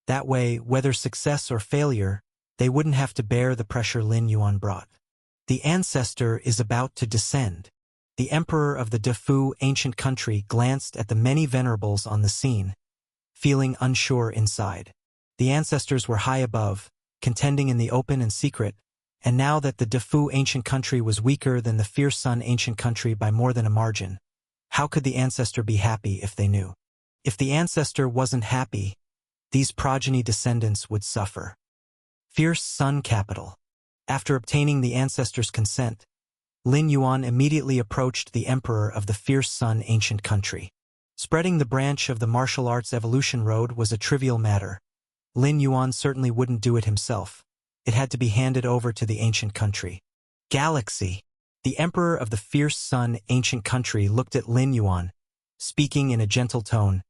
That way, whether success or failure, they wouldn't have to bear the pressure Lin Yuan brought. The ancestor is about to descend. The emperor of the Defu ancient country glanced at the many venerables on the scene, feeling unsure inside. The ancestors were high above, contending in the open and secret, and now that the Defu ancient country was weaker than the Fierce Sun ancient country by more than a margin, how could the ancestor be happy if they knew? If the ancestor wasn't happy, these progeny descendants would suffer. Fierce Sun capital. After obtaining the ancestor's consent, Lin Yuan immediately approached the emperor of the Fierce Sun ancient country. Spreading the branch of the martial arts evolution road was a trivial matter. Lin Yuan certainly wouldn't do it himself. It had to be handed over to the ancient country. Galaxy. The emperor of the Fierce Sun ancient country looked at Lin Yuan, speaking in a gentle tone.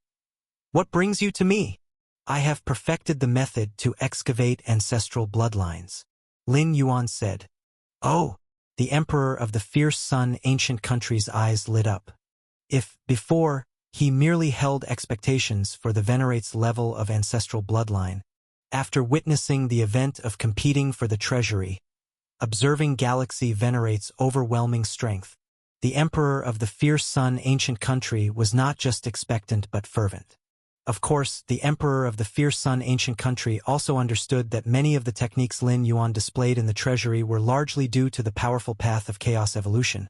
What brings you to me? I have perfected the method to excavate ancestral bloodlines. Lin Yuan said. Oh. The emperor of the Fierce Sun ancient country's eyes lit up. If, before, he merely held expectations for the Venerate's level of ancestral bloodline, after witnessing the event of competing for the treasury, observing Galaxy Venerate's overwhelming strength, the emperor of the Fierce Sun ancient country was not just expectant but fervent. Of course, the emperor of the Fierce Sun ancient country also understood that many of the techniques Lin Yuan displayed in the treasury were largely due to the powerful path of chaos evolution.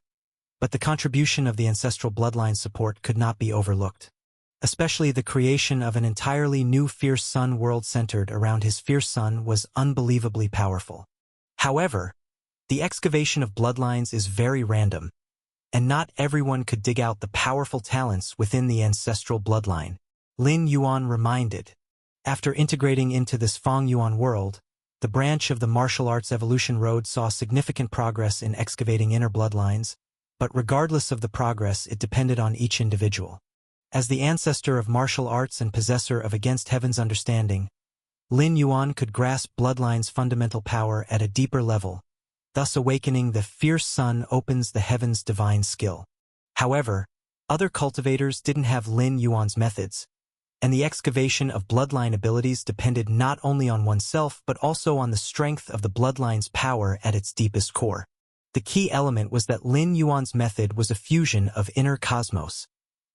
But the contribution of the ancestral bloodline support could not be overlooked. Especially the creation of an entirely new Fierce Sun world centered around his Fierce Sun was unbelievably powerful. However, the excavation of bloodlines is very random, and not everyone could dig out the powerful talents within the ancestral bloodline. Lin Yuan reminded. After integrating into this Feng Yuan world, the branch of the martial arts evolution road saw significant progress in excavating inner bloodlines, but regardless of the progress, it depended on each individual. As the ancestor of martial arts and possessor of Against Heaven's understanding, Lin Yuan could grasp bloodline's fundamental power at a deeper level, thus awakening the Fierce Sun opens the heavens' divine skill. However, other cultivators didn't have Lin Yuan's methods, and the excavation of bloodline abilities depended not only on oneself but also on the strength of the bloodline's power at its deepest core. The key element was that Lin Yuan's method was a fusion of inner cosmos,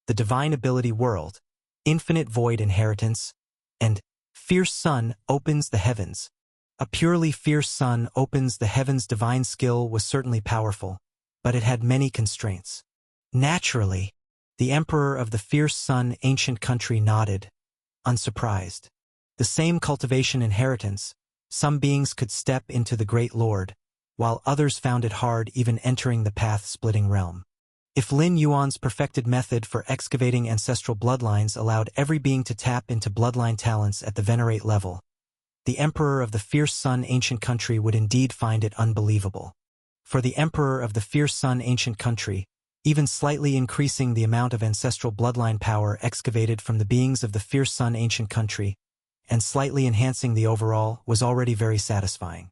the divine ability world, infinite void inheritance, and fierce sun opens the heavens. A purely fierce sun opens the heavens divine skill was certainly powerful, but it had many constraints. Naturally, the emperor of the fierce sun ancient country nodded, unsurprised. The same cultivation inheritance, some beings could step into the great lord, while others found it hard even entering the path-splitting realm. If Lin Yuan's perfected method for excavating ancestral bloodlines allowed every being to tap into bloodline talents at the venerate level, the emperor of the fierce sun ancient country would indeed find it unbelievable. For the emperor of the fierce sun ancient country, even slightly increasing the amount of ancestral bloodline power excavated from the beings of the fierce sun ancient country, and slightly enhancing the overall, was already very satisfying.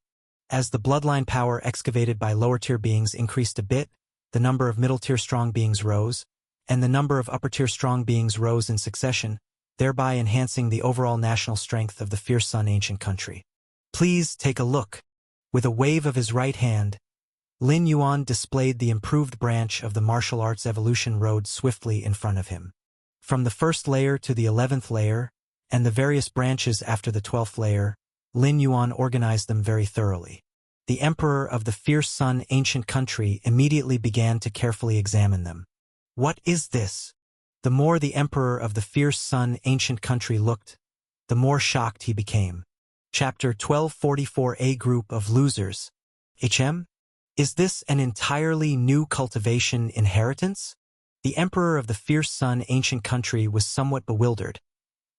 As the bloodline power excavated by lower-tier beings increased a bit, the number of middle-tier strong beings rose, and the number of upper-tier strong beings rose in succession, thereby enhancing the overall national strength of the fierce sun ancient country. Please take a look. With a wave of his right hand, Lin Yuan displayed the improved branch of the martial arts evolution road swiftly in front of him. From the first layer to the 11th layer, and the various branches after the 12th layer, Lin Yuan organized them very thoroughly. The emperor of the fierce sun ancient country immediately began to carefully examine them. What is this? The more the emperor of the fierce sun ancient country looked, the more shocked he became. Chapter 1244 A Group of Losers. HM? Is this an entirely new cultivation inheritance? The emperor of the fierce sun ancient country was somewhat bewildered.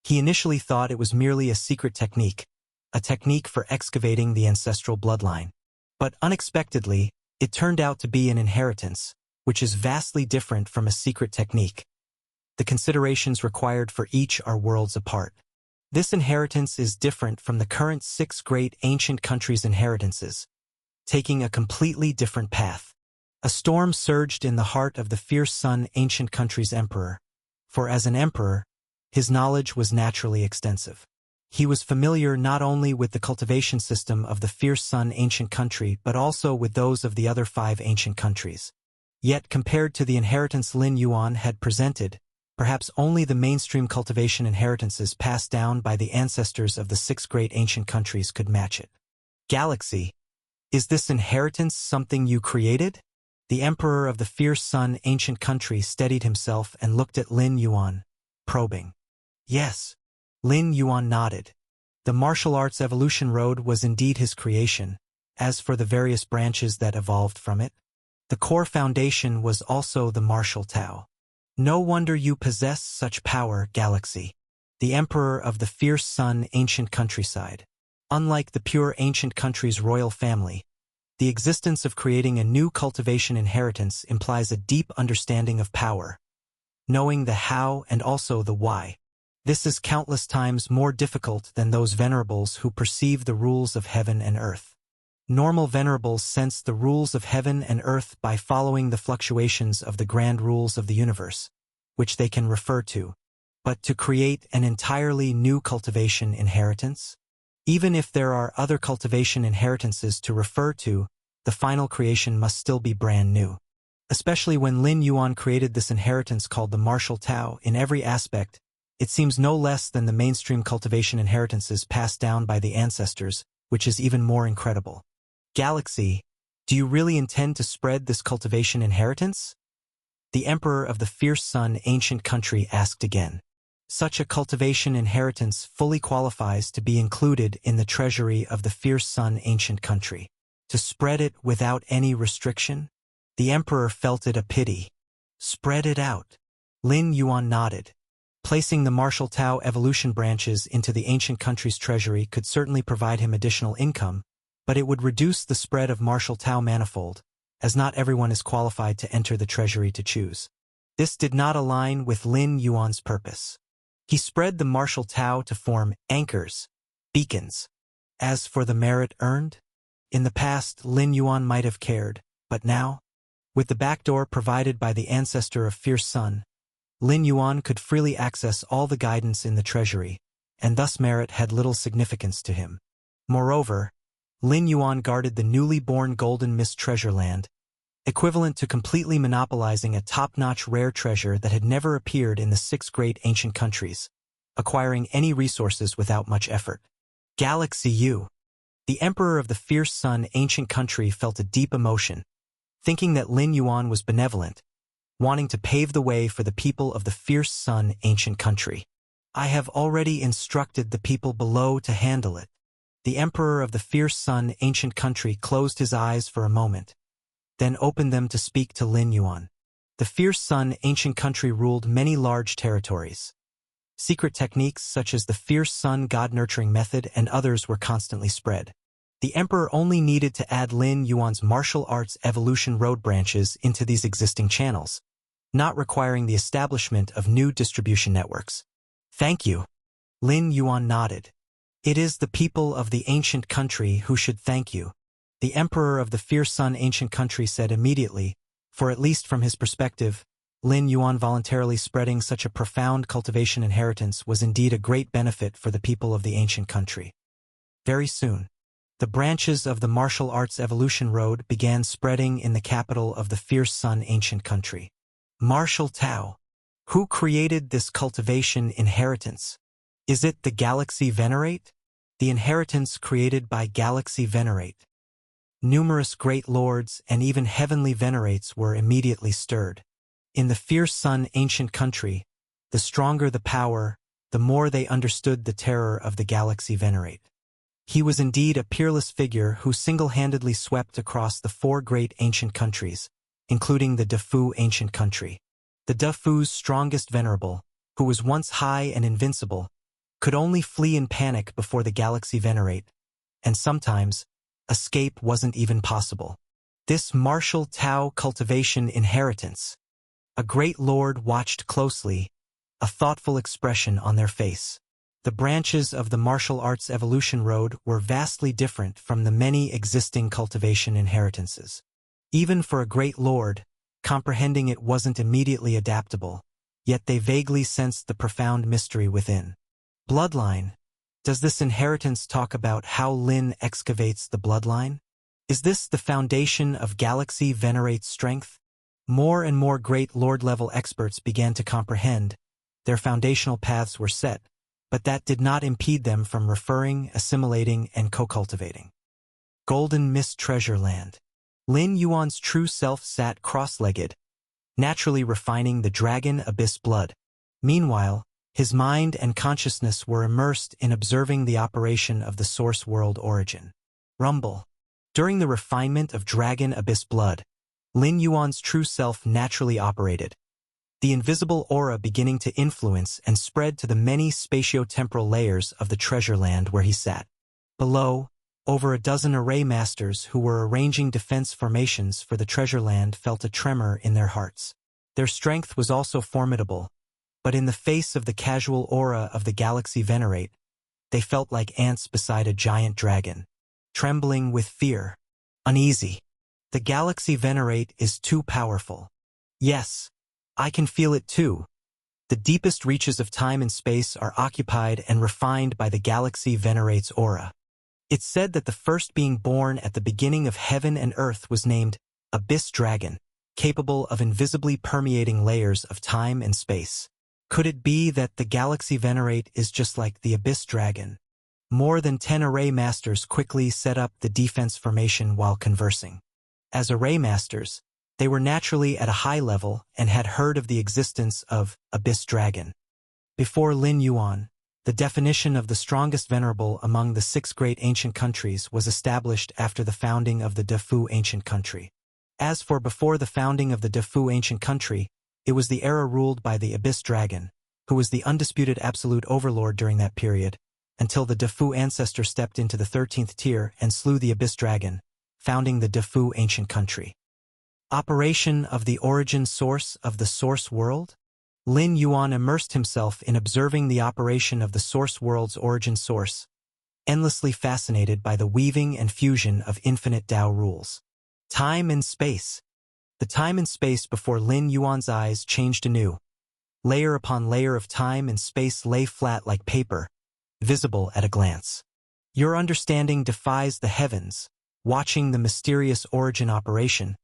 He initially thought it was merely a secret technique, a technique for excavating the ancestral bloodline. But unexpectedly, it turned out to be an inheritance, which is vastly different from a secret technique. The considerations required for each are worlds apart. This inheritance is different from the current 6 great ancient countries' inheritances, taking a completely different path. A storm surged in the heart of the fierce sun ancient country's emperor, for as an emperor, his knowledge was naturally extensive. He was familiar not only with the cultivation system of the fierce sun ancient country but also with those of the other 5 ancient countries. Yet compared to the inheritance Lin Yuan had presented, perhaps only the mainstream cultivation inheritances passed down by the ancestors of the 6 great ancient countries could match it. Galaxy, is this inheritance something you created? The emperor of the fierce sun ancient country steadied himself and looked at Lin Yuan, probing. Yes. Lin Yuan nodded. The martial arts evolution road was indeed his creation. As for the various branches that evolved from it, the core foundation was also the martial Tao. No wonder you possess such power, Galaxy. The emperor of the fierce sun ancient countryside. Unlike the pure ancient country's royal family, the existence of creating a new cultivation inheritance implies a deep understanding of power, knowing the how and also the why. This is countless times more difficult than those venerables who perceive the rules of heaven and earth. Normal venerables sense the rules of heaven and earth by following the fluctuations of the grand rules of the universe, which they can refer to. But to create an entirely new cultivation inheritance? Even if there are other cultivation inheritances to refer to, the final creation must still be brand new. Especially when Lin Yuan created this inheritance called the martial Tao in every aspect, it seems no less than the mainstream cultivation inheritances passed down by the ancestors, which is even more incredible. Galaxy, do you really intend to spread this cultivation inheritance? The emperor of the fierce sun ancient country asked again. Such a cultivation inheritance fully qualifies to be included in the treasury of the fierce sun ancient country. To spread it without any restriction? The emperor felt it a pity. Spread it out. Lin Yuan nodded. Placing the martial Tao evolution branches into the ancient country's treasury could certainly provide him additional income, but it would reduce the spread of martial Tao manifold, as not everyone is qualified to enter the treasury to choose. This did not align with Lin Yuan's purpose. He spread the martial Tao to form anchors, beacons. As for the merit earned, in the past Lin Yuan might have cared, but now, with the backdoor provided by the ancestor of fierce sun, Lin Yuan could freely access all the guidance in the treasury, and thus merit had little significance to him. Moreover, Lin Yuan guarded the newly born Golden Mist treasure land, equivalent to completely monopolizing a top-notch rare treasure that had never appeared in the 6 great ancient countries, acquiring any resources without much effort. Galaxy U. The Emperor of the Fierce Sun ancient country felt a deep emotion, thinking that Lin Yuan was benevolent, wanting to pave the way for the people of the Fierce Sun ancient country. I have already instructed the people below to handle it. The Emperor of the Fierce Sun ancient country closed his eyes for a moment, then opened them to speak to Lin Yuan. The Fierce Sun ancient country ruled many large territories. Secret techniques such as the Fierce Sun God-nurturing method and others were constantly spread. The Emperor only needed to add Lin Yuan's martial arts evolution road branches into these existing channels, not requiring the establishment of new distribution networks. Thank you. Lin Yuan nodded. It is the people of the ancient country who should thank you. The Emperor of the Fierce Sun ancient country said immediately, for at least from his perspective, Lin Yuan voluntarily spreading such a profound cultivation inheritance was indeed a great benefit for the people of the ancient country. Very soon, the branches of the martial arts evolution road began spreading in the capital of the Fierce Sun ancient country. Martial Tao. Who created this cultivation inheritance? Is it the Galaxy Venerate? The inheritance created by Galaxy Venerate. Numerous great lords and even heavenly venerates were immediately stirred. In the Fierce Sun ancient country, the stronger the power, the more they understood the terror of the Galaxy Venerate. He was indeed a peerless figure who single-handedly swept across the 4 great ancient countries, including the Defu ancient country. The Defu's strongest venerable, who was once high and invincible, could only flee in panic before the Galaxy Venerate, and sometimes, escape wasn't even possible. This martial Tao cultivation inheritance. A great lord watched closely, a thoughtful expression on their face. The branches of the martial arts evolution road were vastly different from the many existing cultivation inheritances. Even for a great lord, comprehending it wasn't immediately adaptable, yet they vaguely sensed the profound mystery within. Bloodline. Does this inheritance talk about how Lin excavates the bloodline? Is this the foundation of Galaxy Venerate's strength? More and more great lord-level experts began to comprehend. Their foundational paths were set, but that did not impede them from referring, assimilating, and co-cultivating. Golden Mist Treasure Land. Lin Yuan's true self sat cross-legged, naturally refining the dragon abyss blood. Meanwhile, his mind and consciousness were immersed in observing the operation of the source world origin. Rumble. During the refinement of dragon abyss blood, Lin Yuan's true self naturally operated, the invisible aura beginning to influence and spread to the many spatio-temporal layers of the treasure land where he sat. Below, over a dozen array masters who were arranging defense formations for the treasure land felt a tremor in their hearts. Their strength was also formidable, but in the face of the casual aura of the Galaxy Venerate, they felt like ants beside a giant dragon, trembling with fear, uneasy. The Galaxy Venerate is too powerful. Yes, I can feel it too. The deepest reaches of time and space are occupied and refined by the Galaxy Venerate's aura. It's said that the first being born at the beginning of heaven and earth was named Abyss Dragon, capable of invisibly permeating layers of time and space. Could it be that the Galaxy Venerate is just like the Abyss Dragon? More than 10 array masters quickly set up the defense formation while conversing. As array masters, they were naturally at a high level and had heard of the existence of Abyss Dragon. Before Lin Yuan, the definition of the strongest venerable among the 6 great ancient countries was established after the founding of the Defu ancient country. As for before the founding of the Defu ancient country, it was the era ruled by the Abyss Dragon, who was the undisputed absolute overlord during that period, until the Defu ancestor stepped into the 13th tier and slew the Abyss Dragon, founding the Defu ancient country. Operation of the origin source of the source world? Lin Yuan immersed himself in observing the operation of the source world's origin source, endlessly fascinated by the weaving and fusion of infinite Tao rules. Time and space. The time and space before Lin Yuan's eyes changed anew. Layer upon layer of time and space lay flat like paper, visible at a glance. Your understanding defies the heavens. Watching the mysterious origin operation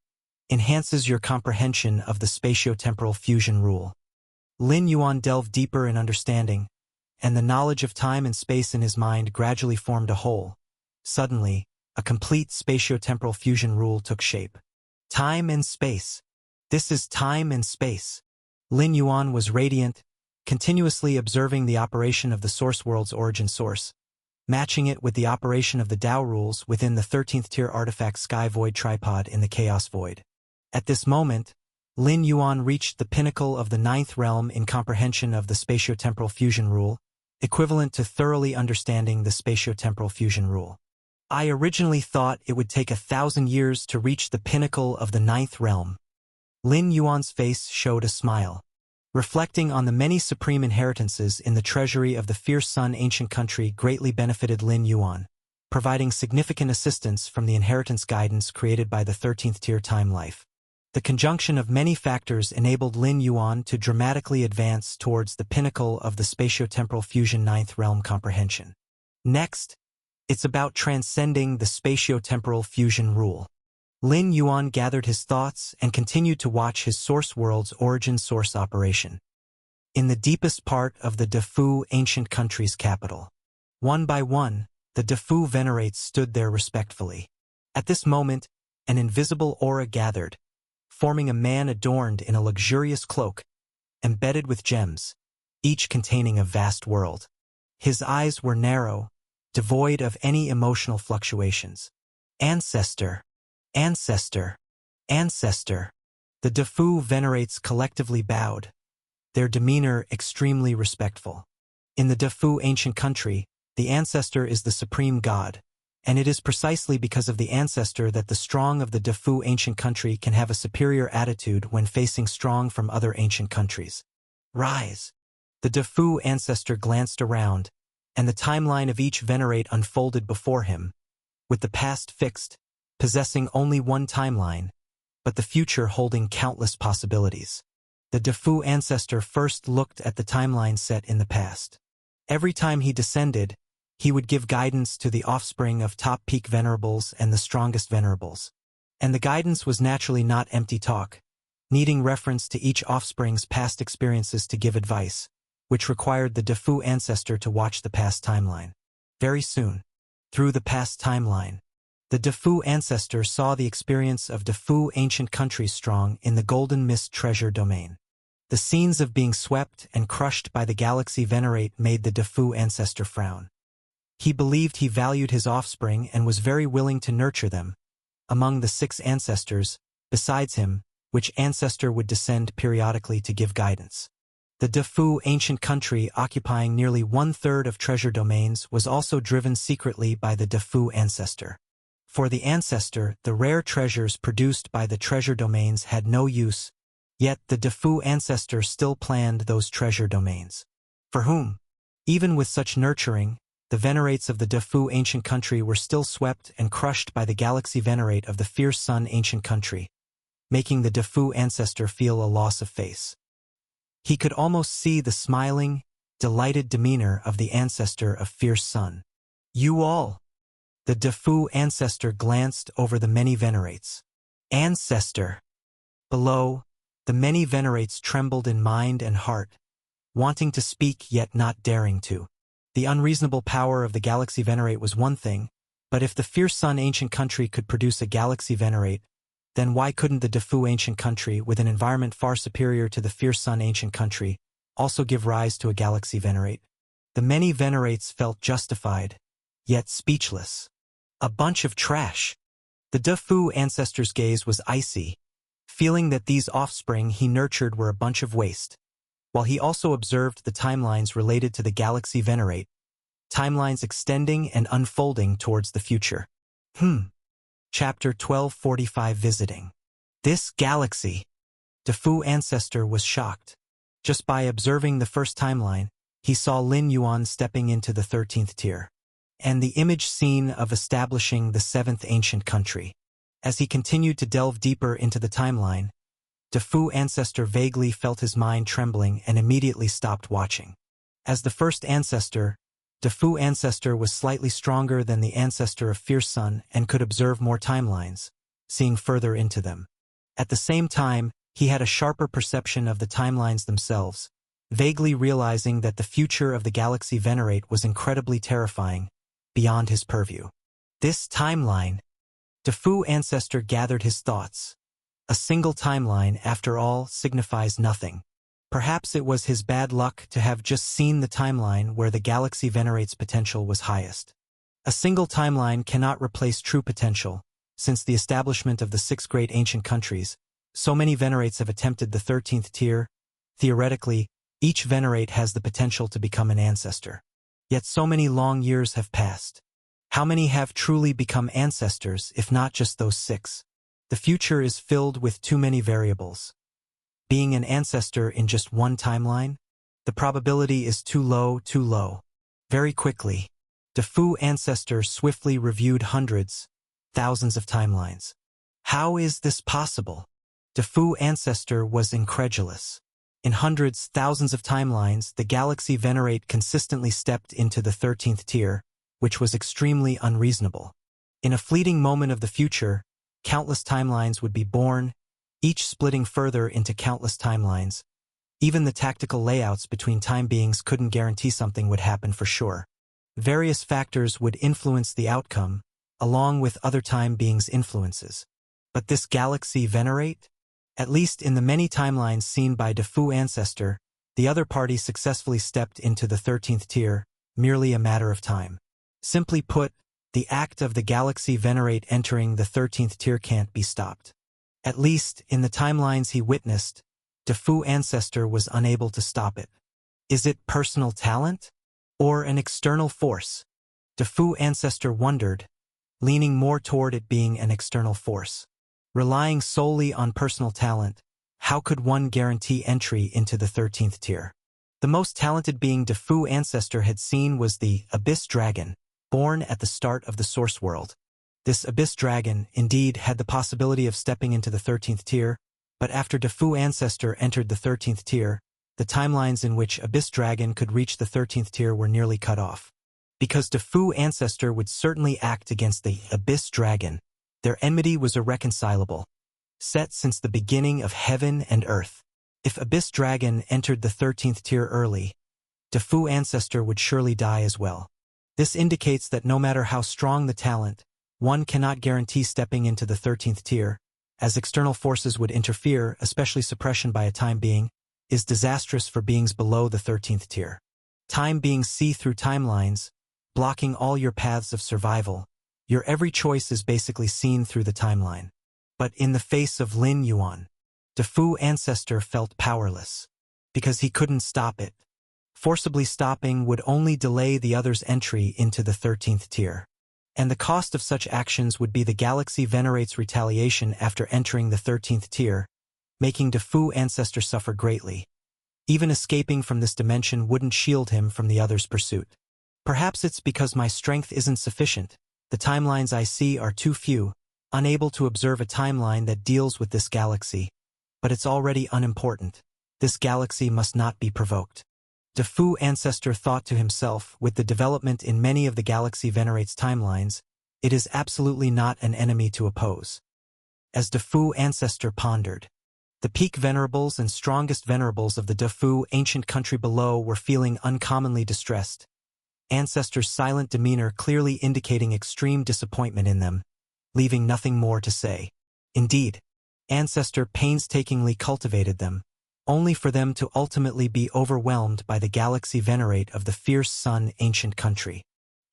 enhances your comprehension of the spatiotemporal fusion rule. Lin Yuan delved deeper in understanding, and the knowledge of time and space in his mind gradually formed a whole. Suddenly, a complete spatiotemporal fusion rule took shape. Time and space. This is time and space. Lin Yuan was radiant, continuously observing the operation of the source world's origin source, matching it with the operation of the Tao rules within the 13th tier artifact Sky Void tripod in the Chaos Void. At this moment, Lin Yuan reached the pinnacle of the 9th realm in comprehension of the spatiotemporal fusion rule, equivalent to thoroughly understanding the spatiotemporal fusion rule. I originally thought it would take 1,000 years to reach the pinnacle of the 9th realm. Lin Yuan's face showed a smile. Reflecting on the many supreme inheritances in the treasury of the Fierce Sun ancient country greatly benefited Lin Yuan, providing significant assistance from the inheritance guidance created by the 13th tier time life. The conjunction of many factors enabled Lin Yuan to dramatically advance towards the pinnacle of the spatiotemporal fusion 9th realm comprehension. Next, it's about transcending the spatiotemporal fusion rule. Lin Yuan gathered his thoughts and continued to watch his source world's origin source operation. In the deepest part of the Defu ancient country's capital, one by one, the Defu venerates stood there respectfully. At this moment, an invisible aura gathered, forming a man adorned in a luxurious cloak, embedded with gems, each containing a vast world. His eyes were narrow, devoid of any emotional fluctuations. Ancestor, ancestor, ancestor. The Defu venerates collectively bowed, their demeanor extremely respectful. In the Defu ancient country, the ancestor is the supreme god, and it is precisely because of the ancestor that the strong of the Defu ancient country can have a superior attitude when facing strong from other ancient countries. Rise! The Defu ancestor glanced around, and the timeline of each venerate unfolded before him, with the past fixed, possessing only one timeline, but the future holding countless possibilities. The Defu ancestor first looked at the timeline set in the past. Every time he descended, he would give guidance to the offspring of top peak venerables and the strongest venerables. And the guidance was naturally not empty talk, needing reference to each offspring's past experiences to give advice, which required the Defu ancestor to watch the past timeline. Very soon, through the past timeline, the Defu ancestor saw the experience of Defu ancient countries strong in the Golden Mist treasure domain. The scenes of being swept and crushed by the galaxy venerate made the Defu ancestor frown. He believed he valued his offspring and was very willing to nurture them. Among the 6 ancestors, besides him, which ancestor would descend periodically to give guidance. The Defu ancient country, occupying nearly 1/3 of treasure domains, was also driven secretly by the Defu ancestor. For the ancestor, the rare treasures produced by the treasure domains had no use, yet the Defu ancestor still planned those treasure domains. For whom? Even with such nurturing, the venerates of the Defu ancient country were still swept and crushed by the galaxy venerate of the Fierce Sun ancient country, making the Defu ancestor feel a loss of face. He could almost see the smiling, delighted demeanor of the ancestor of Fierce Sun. You all! The Defu ancestor glanced over the many venerates. Ancestor! Below, the many venerates trembled in mind and heart, wanting to speak yet not daring to. The unreasonable power of the galaxy venerate was one thing, but if the Fierce Sun ancient country could produce a galaxy venerate, then why couldn't the Defu ancient country, with an environment far superior to the Fierce Sun ancient country, also give rise to a galaxy venerate? The many venerates felt justified, yet speechless. A bunch of trash. The Defu ancestor's gaze was icy, feeling that these offspring he nurtured were a bunch of waste. While he also observed the timelines related to the galaxy venerate, timelines extending and unfolding towards the future. Chapter 1245 Visiting. This galaxy. Defu ancestor was shocked. Just by observing the first timeline, he saw Lin Yuan stepping into the 13th tier, and the image scene of establishing the 7th ancient country. As he continued to delve deeper into the timeline, Defu ancestor vaguely felt his mind trembling and immediately stopped watching. As the first ancestor, Defu ancestor was slightly stronger than the ancestor of Fierce Sun and could observe more timelines, seeing further into them. At the same time, he had a sharper perception of the timelines themselves, vaguely realizing that the future of the galaxy Venerate was incredibly terrifying, beyond his purview. This timeline. Defu ancestor gathered his thoughts. A single timeline, after all, signifies nothing. Perhaps it was his bad luck to have just seen the timeline where the galaxy Venerate's potential was highest. A single timeline cannot replace true potential. Since the establishment of the 6 great ancient countries, so many Venerates have attempted the 13th tier. Theoretically, each Venerate has the potential to become an ancestor. Yet so many long years have passed. How many have truly become ancestors, if not just those 6? The future is filled with too many variables. Being an ancestor in just one timeline? The probability is too low, too low. Very quickly, Defu ancestor swiftly reviewed hundreds, thousands of timelines. How is this possible? Defu ancestor was incredulous. In hundreds, thousands of timelines, the galaxy Venerate consistently stepped into the 13th tier, which was extremely unreasonable. In a fleeting moment of the future, countless timelines would be born, each splitting further into countless timelines. Even the tactical layouts between time beings couldn't guarantee something would happen for sure. Various factors would influence the outcome, along with other time beings' influences. But this galaxy Venerate? At least in the many timelines seen by Defu ancestor, the other party successfully stepped into the 13th tier, merely a matter of time. Simply put, the act of the galaxy Venerate entering the 13th tier can't be stopped. At least, in the timelines he witnessed, Defu ancestor was unable to stop it. Is it personal talent? Or an external force? Defu ancestor wondered, leaning more toward it being an external force. Relying solely on personal talent, how could one guarantee entry into the 13th tier? The most talented being Defu ancestor had seen was the Abyss Dragon, born at the start of the Source World. This Abyss Dragon, indeed, had the possibility of stepping into the 13th tier, but after Defu ancestor entered the 13th tier, the timelines in which Abyss Dragon could reach the 13th tier were nearly cut off. Because Defu ancestor would certainly act against the Abyss Dragon, their enmity was irreconcilable, set since the beginning of heaven and earth. If Abyss Dragon entered the 13th tier early, Defu ancestor would surely die as well. This indicates that no matter how strong the talent, one cannot guarantee stepping into the 13th tier, as external forces would interfere, especially suppression by a time being, is disastrous for beings below the 13th tier. Time beings see through timelines, blocking all your paths of survival. Your every choice is basically seen through the timeline. But in the face of Lin Yuan, Defu ancestor felt powerless, because he couldn't stop it. Forcibly stopping would only delay the other's entry into the 13th tier. And the cost of such actions would be the galaxy Venerate's retaliation after entering the 13th tier, making Defu ancestor suffer greatly. Even escaping from this dimension wouldn't shield him from the other's pursuit. Perhaps it's because my strength isn't sufficient. The timelines I see are too few, unable to observe a timeline that deals with this galaxy. But it's already unimportant. This galaxy must not be provoked. Defu ancestor thought to himself, with the development in many of the galaxy Venerate's timelines, it is absolutely not an enemy to oppose. As Defu ancestor pondered, the peak venerables and strongest venerables of the Defu ancient country below were feeling uncommonly distressed. Ancestor's silent demeanor clearly indicating extreme disappointment in them, leaving nothing more to say. Indeed, ancestor painstakingly cultivated them, only for them to ultimately be overwhelmed by the galaxy Venerate of the Fierce Sun ancient country.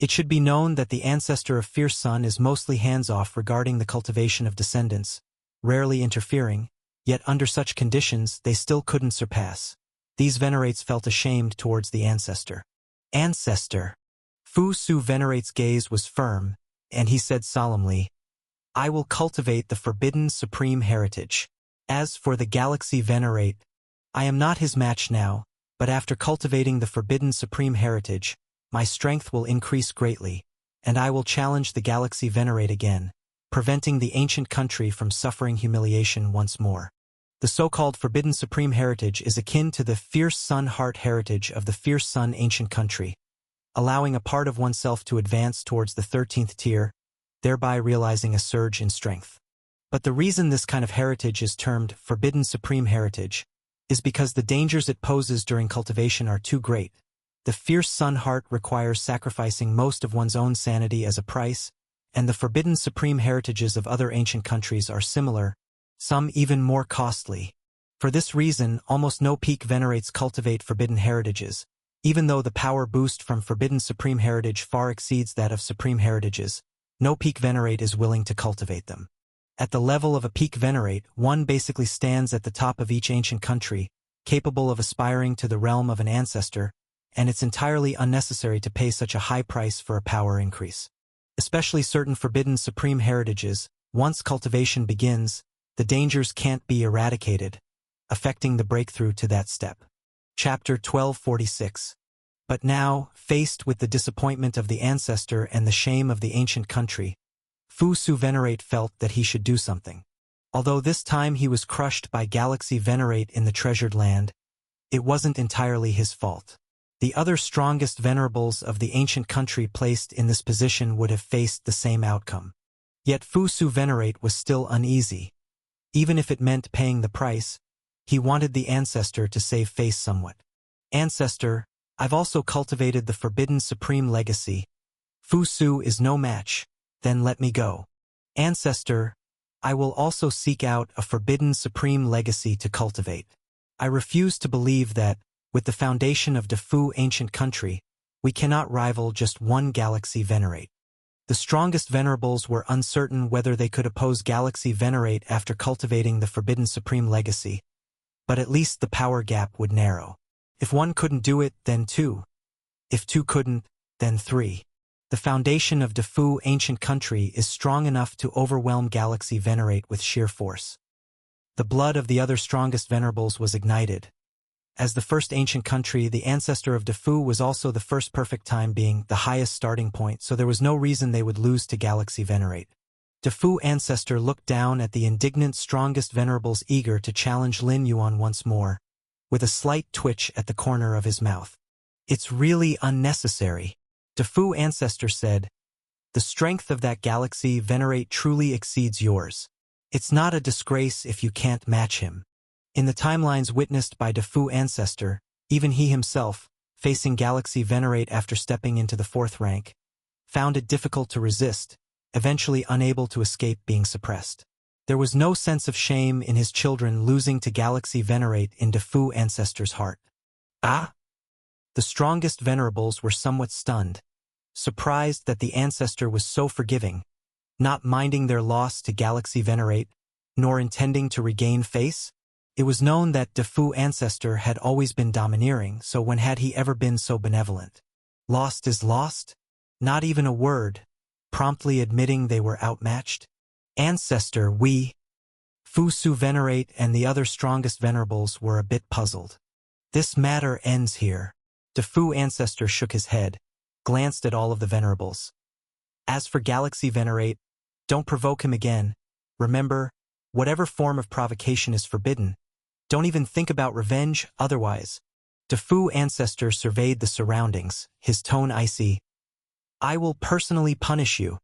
It should be known that the ancestor of Fierce Sun is mostly hands-off regarding the cultivation of descendants, rarely interfering, yet under such conditions they still couldn't surpass. These Venerates felt ashamed towards the ancestor. Ancestor. Fu Su Venerate's gaze was firm, and he said solemnly, I will cultivate the forbidden supreme heritage. As for the galaxy Venerate, I am not his match now, but after cultivating the forbidden supreme heritage, my strength will increase greatly, and I will challenge the galaxy Venerate again, preventing the ancient country from suffering humiliation once more. The so-called Forbidden Supreme Heritage is akin to the Fierce Sun Heart heritage of the Fierce Sun ancient country, allowing a part of oneself to advance towards the 13th tier, thereby realizing a surge in strength. But the reason this kind of heritage is termed Forbidden Supreme Heritage is because the dangers it poses during cultivation are too great. The Fierce Sun Heart requires sacrificing most of one's own sanity as a price, and the Forbidden Supreme Heritages of other ancient countries are similar, some even more costly. For this reason, almost no peak venerates cultivate Forbidden Heritages, even though the power boost from Forbidden Supreme Heritage far exceeds that of Supreme Heritages. No peak venerate is willing to cultivate them. At the level of a peak venerate, one basically stands at the top of each ancient country, capable of aspiring to the realm of an ancestor, and it's entirely unnecessary to pay such a high price for a power increase. Especially certain Forbidden Supreme Heritages, once cultivation begins, the dangers can't be eradicated, affecting the breakthrough to that step. Chapter 1246. But now, faced with the disappointment of the ancestor and the shame of the ancient country, Fu Su Venerate felt that he should do something. Although this time he was crushed by Galaxy Venerate in the treasured land, it wasn't entirely his fault. The other strongest venerables of the ancient country placed in this position would have faced the same outcome. Yet Fu Su Venerate was still uneasy. Even if it meant paying the price, he wanted the ancestor to save face somewhat. Ancestor, I've also cultivated the Forbidden Supreme Legacy. Fu Su is no match, then let me go. Ancestor, I will also seek out a Forbidden Supreme Legacy to cultivate. I refuse to believe that, with the foundation of Defu ancient country, we cannot rival just one Galaxy Venerate. The strongest venerables were uncertain whether they could oppose Galaxy Venerate after cultivating the Forbidden Supreme Legacy, but at least the power gap would narrow. If one couldn't do it, then two. If two couldn't, then three. The foundation of Defu ancient country is strong enough to overwhelm Galaxy Venerate with sheer force. The blood of the other strongest venerables was ignited. As the first ancient country, the ancestor of Defu was also the first perfect time being the highest starting point, so there was no reason they would lose to Galaxy Venerate. Defu ancestor looked down at the indignant strongest venerables eager to challenge Lin Yuan once more, with a slight twitch at the corner of his mouth. It's really unnecessary. Defu ancestor said, the strength of that Galaxy Venerate truly exceeds yours. It's not a disgrace if you can't match him. In the timelines witnessed by Defu ancestor, even he himself, facing Galaxy Venerate after stepping into the 4th rank, found it difficult to resist, eventually unable to escape being suppressed. There was no sense of shame in his children losing to Galaxy Venerate in Defu ancestor's heart. Ah! The strongest venerables were somewhat stunned, surprised that the ancestor was so forgiving, not minding their loss to Galaxy Venerate, nor intending to regain face. It was known that Defu ancestor had always been domineering, so when had he ever been so benevolent? Lost is lost? Not even a word, promptly admitting they were outmatched? Ancestor, Fu Su Venerate and the other strongest venerables were a bit puzzled. This matter ends here. Defu ancestor shook his head, glanced at all of the venerables. As for Galaxy Venerate, don't provoke him again. Remember, whatever form of provocation is forbidden. Don't even think about revenge, otherwise. Defu ancestor surveyed the surroundings, his tone icy. I will personally punish you.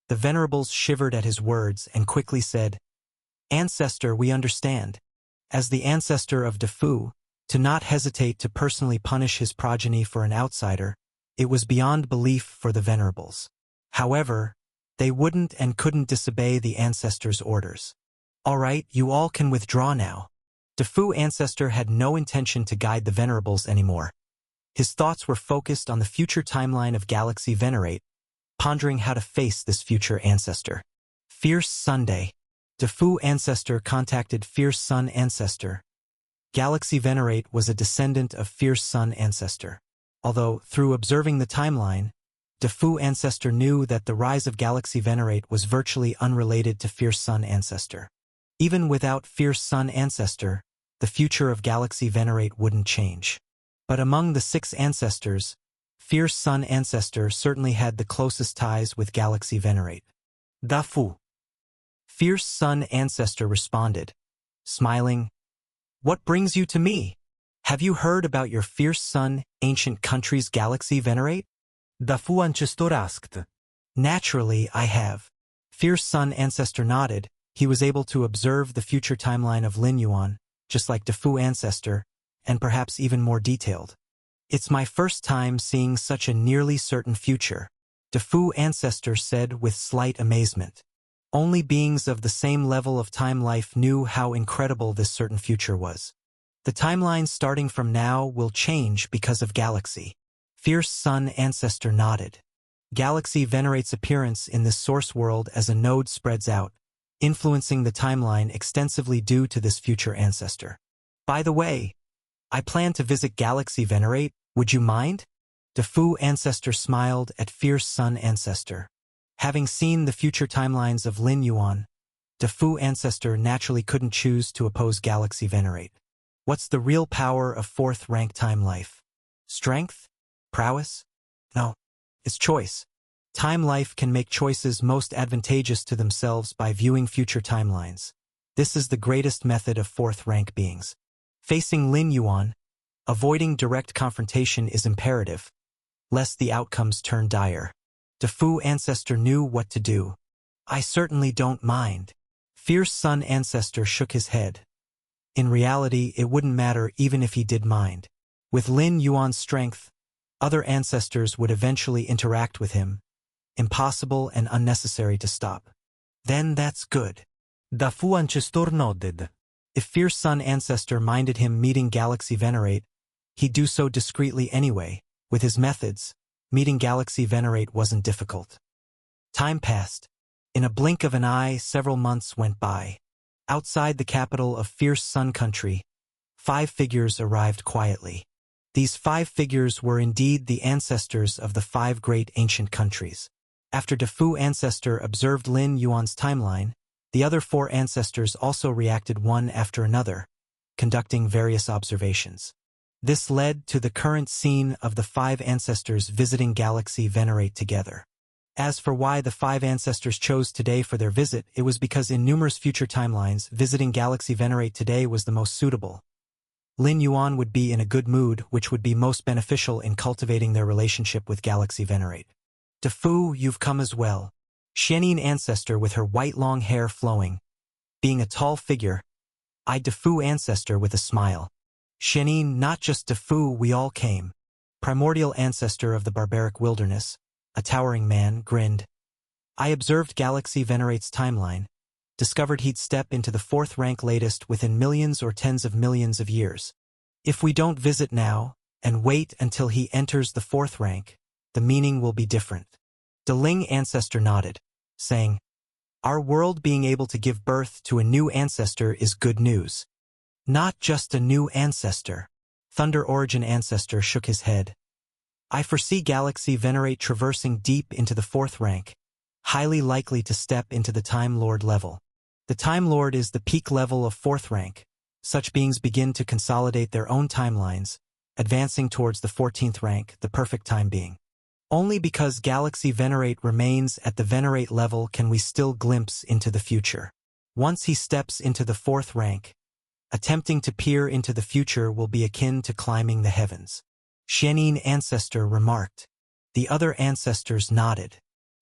The venerables shivered at his words and quickly said, Ancestor, we understand. As the ancestor of Defu, to not hesitate to personally punish his progeny for an outsider, it was beyond belief for the venerables. However, they wouldn't and couldn't disobey the ancestor's orders. All right, you all can withdraw now. Defu ancestor had no intention to guide the venerables anymore. His thoughts were focused on the future timeline of Galaxy Venerate, pondering how to face this future ancestor. Fierce Sunday. Defu ancestor contacted Fierce Sun ancestor. Galaxy Venerate was a descendant of Fierce Sun ancestor. Although, through observing the timeline, Defu ancestor knew that the rise of Galaxy Venerate was virtually unrelated to Fierce Sun ancestor. Even without Fierce Sun ancestor, the future of Galaxy Venerate wouldn't change. But among the 6 ancestors, Fierce Sun ancestor certainly had the closest ties with Galaxy Venerate. Dafu. Fierce Sun ancestor responded, smiling, What brings you to me? Have you heard about your fierce son, ancient country's galaxy venerate? Da Fu ancestor asked. Naturally, I have. Fierce Sun ancestor nodded. He was able to observe the future timeline of Lin Yuan, just like DeFu ancestor, and perhaps even more detailed. It's my first time seeing such a nearly certain future, DeFu ancestor said with slight amazement. Only beings of the same level of time life knew how incredible this certain future was. The timeline starting from now will change because of galaxy. Fierce Sun ancestor nodded. Galaxy venerates appearance in this source world as a node spreads out, influencing the timeline extensively due to this future ancestor. By the way, I plan to visit Galaxy Venerate, would you mind? DeFu ancestor smiled at Fierce Sun ancestor. Having seen the future timelines of Lin Yuan, DeFu ancestor naturally couldn't choose to oppose Galaxy Venerate. What's the real power of fourth rank time life? Strength? Prowess? No, it's choice. Time life can make choices most advantageous to themselves by viewing future timelines. This is the greatest method of fourth rank beings. Facing Lin Yuan, avoiding direct confrontation is imperative, lest the outcomes turn dire. DeFu ancestor knew what to do. I certainly don't mind. Fierce Sun ancestor shook his head. In reality, it wouldn't matter even if he did mind. With Lin Yuan's strength, other ancestors would eventually interact with him. Impossible and unnecessary to stop. Then that's good. Da Fu ancestor nodded. If Fierce Sun ancestor minded him meeting Galaxy Venerate, he'd do so discreetly anyway. With his methods, meeting Galaxy Venerate wasn't difficult. Time passed. In a blink of an eye, several months went by. Outside the capital of Fierce Sun Country, 5 figures arrived quietly. These 5 figures were indeed the ancestors of the 5 great ancient countries. After DeFu ancestor observed Lin Yuan's timeline, the other 4 ancestors also reacted one after another, conducting various observations. This led to the current scene of the 5 ancestors visiting Galaxy Venerate together. As for why the 5 ancestors chose today for their visit, it was because in numerous future timelines, visiting Galaxy Venerate today was the most suitable. Lin Yuan would be in a good mood, which would be most beneficial in cultivating their relationship with Galaxy Venerate. DeFu, you've come as well. Xianin ancestor with her white long hair flowing. Being a tall figure, eyed DeFu ancestor with a smile. Xianin, not just DeFu, we all came. Primordial ancestor of the barbaric wilderness, a towering man, grinned. I observed Galaxy Venerate's timeline, discovered he'd step into the 4th rank latest within millions or tens of millions of years. If we don't visit now, and wait until he enters the 4th rank, the meaning will be different. Deling ancestor nodded, saying, our world being able to give birth to a new ancestor is good news. Not just a new ancestor. Thunder Origin ancestor shook his head. I foresee Galaxy Venerate traversing deep into the 4th rank, highly likely to step into the Time Lord level. The Time Lord is the peak level of 4th rank. Such beings begin to consolidate their own timelines, advancing towards the 14th rank, the perfect time being. Only because Galaxy Venerate remains at the Venerate level can we still glimpse into the future. Once he steps into the 4th rank, attempting to peer into the future will be akin to climbing the heavens. Xianin ancestor remarked. The other ancestors nodded.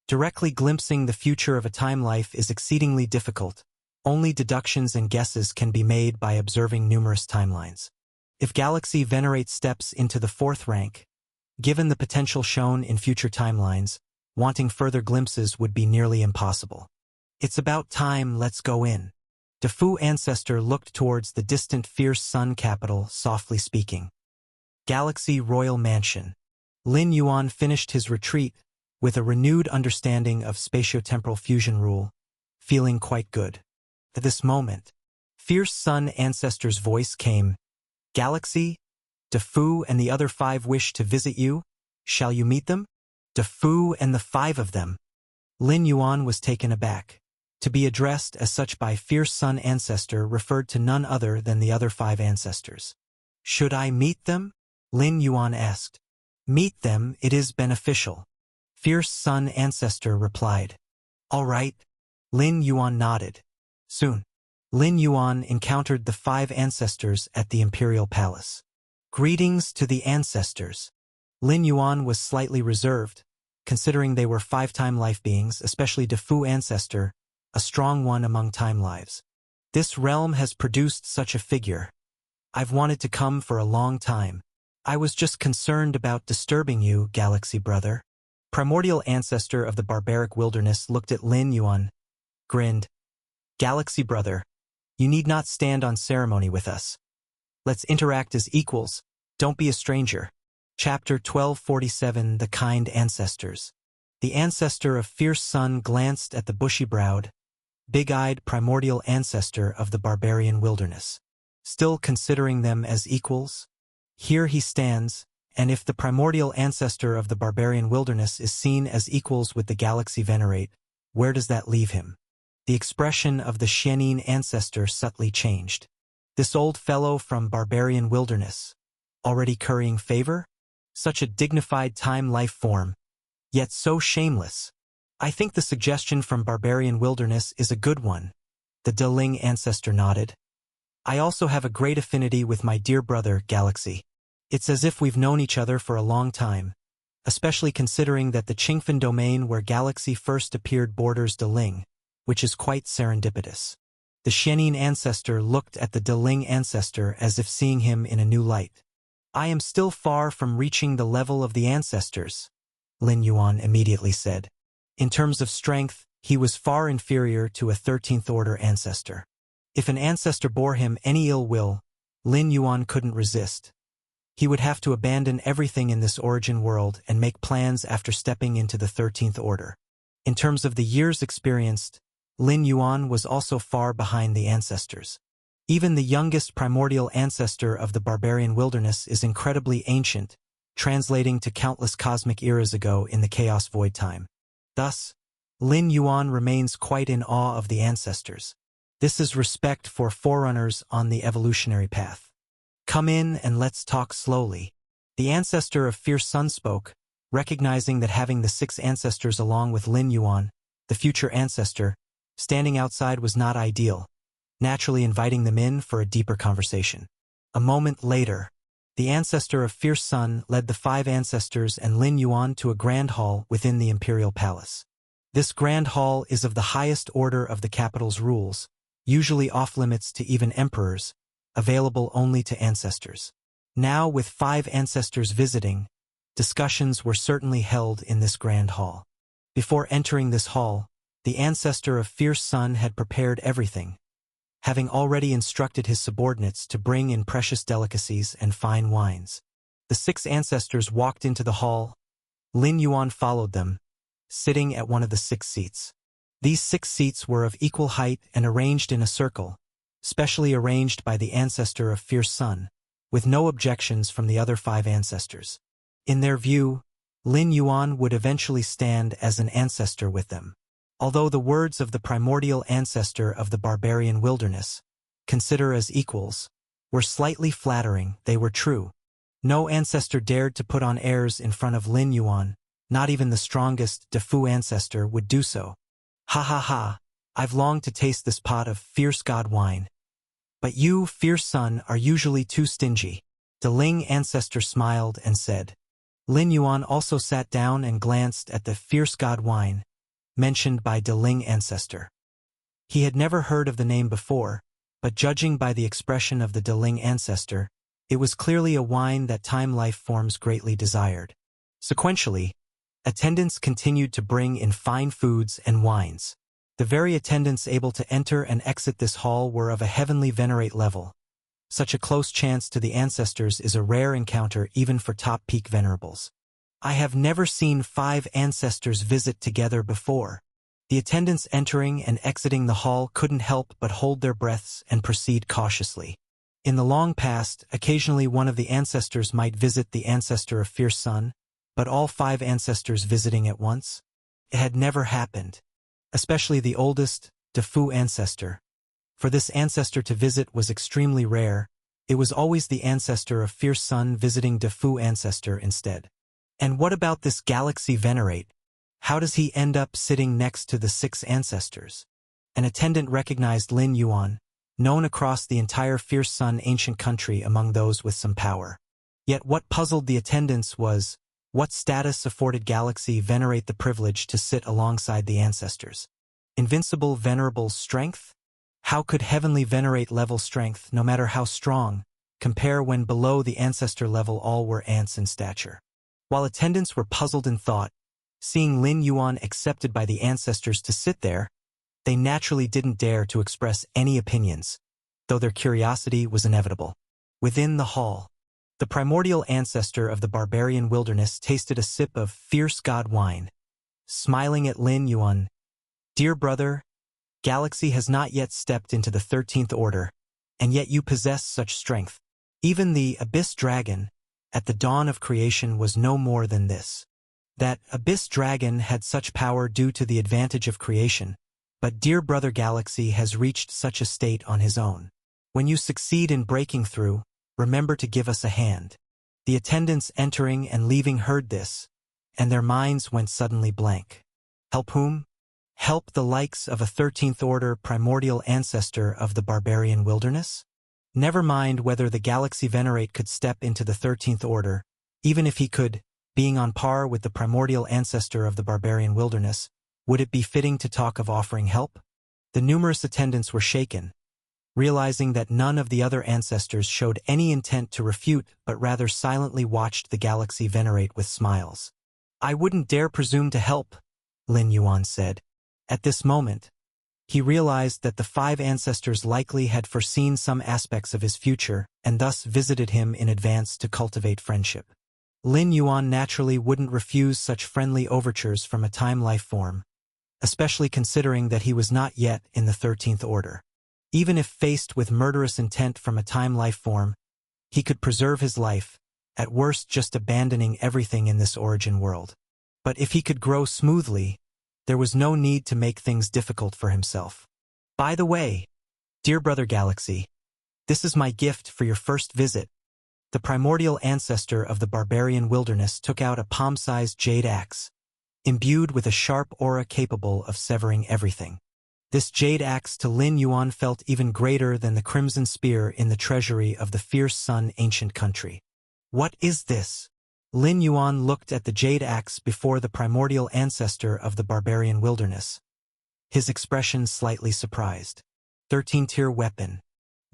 Directly glimpsing the future of a time life is exceedingly difficult. Only deductions and guesses can be made by observing numerous timelines. If Galaxy Venerate steps into the 4th rank, given the potential shown in future timelines, wanting further glimpses would be nearly impossible. It's about time, let's go in. DeFu ancestor looked towards the distant Fierce Sun capital, softly speaking. Galaxy Royal Mansion. Lin Yuan finished his retreat with a renewed understanding of spatiotemporal fusion rule, feeling quite good. At this moment, Fierce Sun ancestor's voice came. Galaxy, DeFu and the other 5 wish to visit you. Shall you meet them? DeFu and the 5 of them. Lin Yuan was taken aback. To be addressed as such by Fierce Sun ancestor referred to none other than the other 5 ancestors. Should I meet them? Lin Yuan asked. Meet them, it is beneficial. Fierce Sun ancestor replied. All right. Lin Yuan nodded. Soon. Lin Yuan encountered the 5 ancestors at the imperial palace. Greetings to the ancestors. Lin Yuan was slightly reserved, considering they were 5-time life beings, especially Defu ancestor, a strong one among time lives. This realm has produced such a figure. I've wanted to come for a long time. I was just concerned about disturbing you, Galaxy Brother. Primordial ancestor of the barbaric wilderness looked at Lin Yuan, grinned. Galaxy Brother, you need not stand on ceremony with us. Let's interact as equals. Don't be a stranger. Chapter 1247 The Kind Ancestors. The ancestor of fierce sun glanced at the bushy-browed, big-eyed primordial ancestor of the barbarian wilderness. Still considering them as equals? Here he stands, and if the primordial ancestor of the barbarian wilderness is seen as equals with the galaxy venerate, where does that leave him? The expression of the Xianin ancestor subtly changed. This old fellow from barbarian wilderness, already currying favor? Such a dignified time-life form, yet so shameless. I think the suggestion from barbarian wilderness is a good one. The Deling ancestor nodded. I also have a great affinity with my dear brother, Galaxy. It's as if we've known each other for a long time, especially considering that the Qingfen domain where Galaxy first appeared borders Deling, which is quite serendipitous. The Xianin ancestor looked at the Deling ancestor as if seeing him in a new light. I am still far from reaching the level of the ancestors, Lin Yuan immediately said. In terms of strength, he was far inferior to a 13th order ancestor. If an ancestor bore him any ill will, Lin Yuan couldn't resist. He would have to abandon everything in this origin world and make plans after stepping into the 13th order. In terms of the years experienced, Lin Yuan was also far behind the ancestors. Even the youngest primordial ancestor of the barbarian wilderness is incredibly ancient, translating to countless cosmic eras ago in the chaos void time. Thus, Lin Yuan remains quite in awe of the ancestors. This is respect for forerunners on the evolutionary path. Come in and let's talk slowly. The ancestor of fierce sun spoke, recognizing that having the 6 ancestors along with Lin Yuan, the future ancestor, standing outside was not ideal, naturally inviting them in for a deeper conversation. A moment later, the ancestor of fierce sun led the 5 ancestors and Lin Yuan to a grand hall within the imperial palace. This grand hall is of the highest order of the capital's rules, usually off-limits to even emperors, available only to ancestors. Now, with 5 ancestors visiting, discussions were certainly held in this grand hall. Before entering this hall, the ancestor of fierce sun had prepared everything, having already instructed his subordinates to bring in precious delicacies and fine wines. The 6 ancestors walked into the hall. Lin Yuan followed them, sitting at one of the 6 seats. These 6 seats were of equal height and arranged in a circle, specially arranged by the ancestor of fierce sun, with no objections from the other 5 ancestors. In their view, Lin Yuan would eventually stand as an ancestor with them. Although the words of the primordial ancestor of the barbarian wilderness, consider as equals, were slightly flattering, they were true. No ancestor dared to put on airs in front of Lin Yuan, not even the strongest Defu ancestor would do so. Ha ha ha, I've longed to taste this pot of fierce god wine. But you, fierce sun, are usually too stingy. The Ling ancestor smiled and said. Lin Yuan also sat down and glanced at the fierce god wine, mentioned by De Ling ancestor. He had never heard of the name before, but judging by the expression of the De Ling ancestor, it was clearly a wine that time life forms greatly desired. Sequentially, attendants continued to bring in fine foods and wines. The very attendants able to enter and exit this hall were of a heavenly venerate level. Such a close chance to the ancestors is a rare encounter even for top peak venerables. I have never seen 5 ancestors visit together before. The attendants entering and exiting the hall couldn't help but hold their breaths and proceed cautiously. In the long past, occasionally one of the ancestors might visit the ancestor of fierce sun, but all 5 ancestors visiting at once? It had never happened. Especially the oldest, Defu ancestor. For this ancestor to visit was extremely rare. It was always the ancestor of fierce sun visiting Defu ancestor instead. And what about this galaxy venerate? How does he end up sitting next to the 6 ancestors? An attendant recognized Lin Yuan, known across the entire Fierce Sun ancient country among those with some power. Yet what puzzled the attendants was, what status afforded Galaxy venerate the privilege to sit alongside the ancestors? Invincible venerable strength? How could heavenly venerate level strength, no matter how strong, compare when below the ancestor level all were ants in stature? While attendants were puzzled in thought, seeing Lin Yuan accepted by the ancestors to sit there, they naturally didn't dare to express any opinions, though their curiosity was inevitable. Within the hall, the primordial ancestor of the barbarian wilderness tasted a sip of fierce god wine. Smiling at Lin Yuan, "Dear brother, Galaxy has not yet stepped into the 13th order, and yet you possess such strength. Even the Abyss Dragon, at the dawn of creation, was no more than this. That Abyss Dragon had such power due to the advantage of creation, but dear brother Galaxy has reached such a state on his own. When you succeed in breaking through, remember to give us a hand." The attendants entering and leaving heard this, and their minds went suddenly blank. Help whom? Help the likes of a 13th order primordial ancestor of the barbarian wilderness? Never mind whether the Galaxy venerate could step into the 13th order, even if he could, being on par with the primordial ancestor of the barbarian wilderness, would it be fitting to talk of offering help? The numerous attendants were shaken, realizing that none of the other ancestors showed any intent to refute but rather silently watched the Galaxy venerate with smiles. "I wouldn't dare presume to help," Lin Yuan said. At this moment, he realized that the 5 ancestors likely had foreseen some aspects of his future and thus visited him in advance to cultivate friendship. Lin Yuan naturally wouldn't refuse such friendly overtures from a time life form, especially considering that he was not yet in the 13th order. Even if faced with murderous intent from a time life form, he could preserve his life, at worst just abandoning everything in this origin world. But if he could grow smoothly, there was no need to make things difficult for himself. "By the way, dear brother Galaxy, this is my gift for your first visit." The primordial ancestor of the barbarian wilderness took out a palm-sized jade axe, imbued with a sharp aura capable of severing everything. This jade axe to Lin Yuan felt even greater than the crimson spear in the treasury of the Fierce Sun ancient country. "What is this?" Lin Yuan looked at the jade axe before the primordial ancestor of the barbarian wilderness, his expression slightly surprised. 13-tier weapon.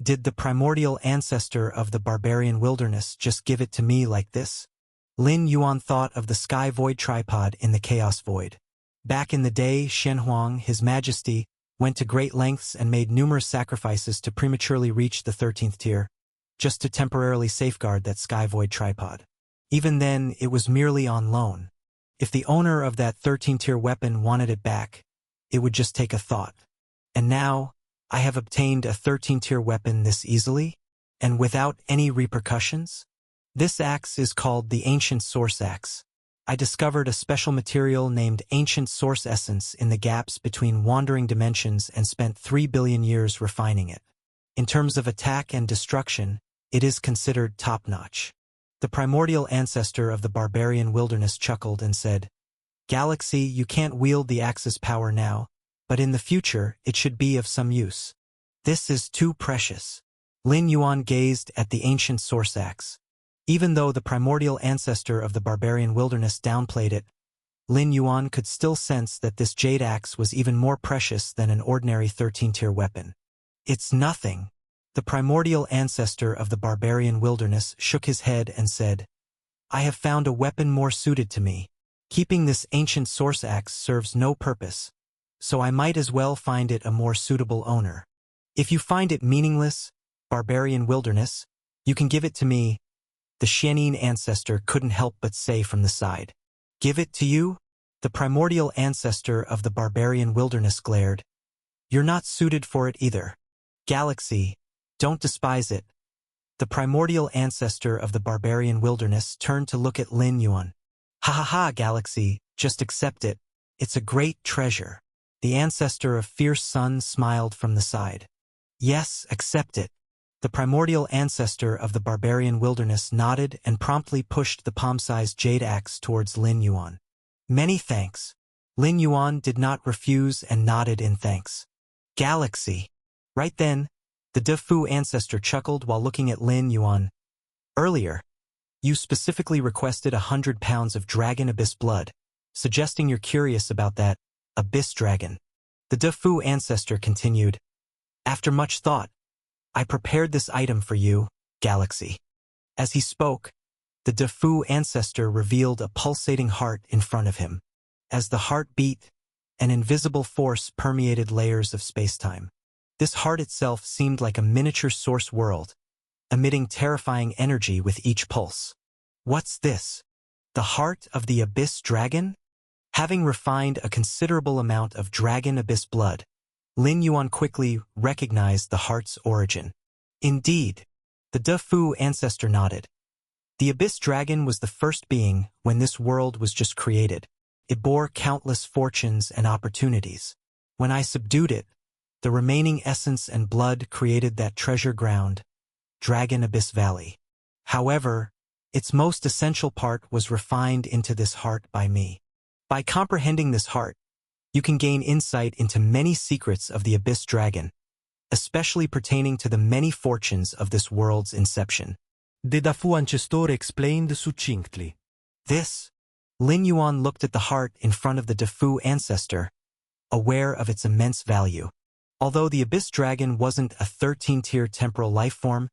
Did the primordial ancestor of the barbarian wilderness just give it to me like this? Lin Yuan thought of the sky void tripod in the chaos void. Back in the day, Shenhuang, His Majesty, went to great lengths and made numerous sacrifices to prematurely reach the 13th tier, just to temporarily safeguard that sky void tripod. Even then, it was merely on loan. If the owner of that 13-tier weapon wanted it back, it would just take a thought. And now, I have obtained a 13-tier weapon this easily, and without any repercussions? This axe is called the Ancient Source Axe. I discovered a special material named Ancient Source Essence in the gaps between wandering dimensions and spent 3 billion years refining it. In terms of attack and destruction, it is considered top-notch. The primordial ancestor of the barbarian wilderness chuckled and said, "Galaxy, you can't wield the axe's power now, but in the future it should be of some use." "This is too precious." Lin Yuan gazed at the ancient source axe. Even though the primordial ancestor of the barbarian wilderness downplayed it, Lin Yuan could still sense that this jade axe was even more precious than an ordinary 13-tier weapon. "It's nothing." The primordial ancestor of the barbarian wilderness shook his head and said, "I have found a weapon more suited to me. Keeping this ancient source axe serves no purpose, so I might as well find it a more suitable owner. If you find it meaningless, barbarian wilderness, you can give it to me," the Xianin ancestor couldn't help but say from the side. "Give it to you?" The primordial ancestor of the barbarian wilderness glared. "You're not suited for it either. Galaxy, don't despise it." The primordial ancestor of the barbarian wilderness turned to look at Lin Yuan. "Ha ha ha, Galaxy, just accept it. It's a great treasure." The ancestor of Fierce Sun smiled from the side. "Yes, accept it." The primordial ancestor of the barbarian wilderness nodded and promptly pushed the palm-sized jade axe towards Lin Yuan. "Many thanks." Lin Yuan did not refuse and nodded in thanks. "Galaxy." Right then, The Defu ancestor chuckled while looking at Lin Yuan. Earlier, you specifically requested 100 pounds of dragon abyss blood, suggesting you're curious about that abyss dragon. The Defu ancestor continued, after much thought, I prepared this item for you, Galaxy. As he spoke, the Defu ancestor revealed a pulsating heart in front of him. As the heart beat, an invisible force permeated layers of spacetime. This heart itself seemed like a miniature source world, emitting terrifying energy with each pulse. What's this? The heart of the abyss dragon? Having refined a considerable amount of dragon abyss blood, Lin Yuan quickly recognized the heart's origin. Indeed, the Defu ancestor nodded. The abyss dragon was the first being when this world was just created. It bore countless fortunes and opportunities. When I subdued it, the remaining essence and blood created that treasure ground, Dragon Abyss Valley. However, its most essential part was refined into this heart by me. By comprehending this heart, you can gain insight into many secrets of the Abyss Dragon, especially pertaining to the many fortunes of this world's inception. The Defu ancestor explained succinctly. This, Lin Yuan looked at the heart in front of the Defu ancestor, aware of its immense value. Although the Abyss Dragon wasn't a 13-tier temporal life form,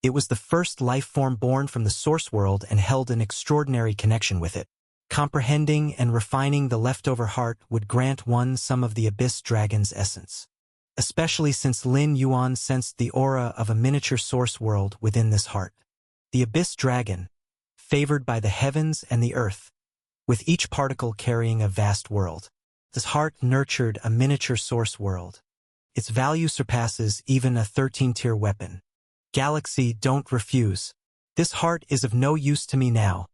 it was the first life form born from the source world and held an extraordinary connection with it. Comprehending and refining the leftover heart would grant one some of the Abyss Dragon's essence, especially since Lin Yuan sensed the aura of a miniature source world within this heart. The Abyss Dragon, favored by the heavens and the earth, with each particle carrying a vast world. This heart nurtured a miniature source world. Its value surpasses even a 13-tier weapon. Galaxy, don't refuse. This heart is of no use to me now,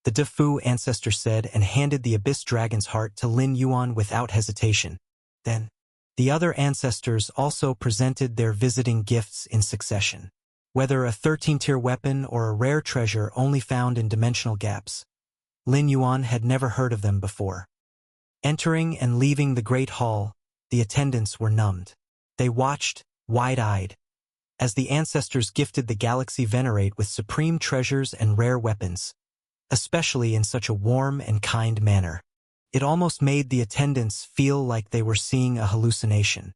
the Defu ancestor said and handed the Abyss Dragon's heart to Lin Yuan without hesitation. Then, the other ancestors also presented their visiting gifts in succession. Whether a 13-tier weapon or a rare treasure only found in dimensional gaps, Lin Yuan had never heard of them before. Entering and leaving the Great Hall, the attendants were numbed. They watched, wide-eyed, as the ancestors gifted the Galaxy Venerate with supreme treasures and rare weapons, especially in such a warm and kind manner. It almost made the attendants feel like they were seeing a hallucination.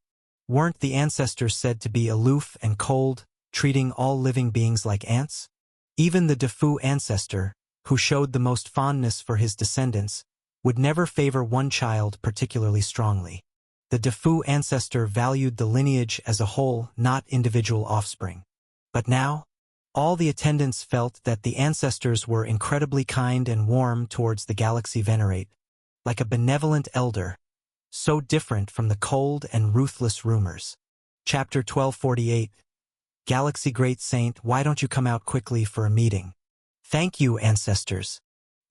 Weren't the ancestors said to be aloof and cold, treating all living beings like ants? Even the Defu ancestor, who showed the most fondness for his descendants, would never favor one child particularly strongly. The Defu ancestor valued the lineage as a whole, not individual offspring. But now, all the attendants felt that the ancestors were incredibly kind and warm towards the Galaxy Venerate, like a benevolent elder, so different from the cold and ruthless rumors. Chapter 1248. Galaxy Great Saint, why don't you come out quickly for a meeting? Thank you, ancestors.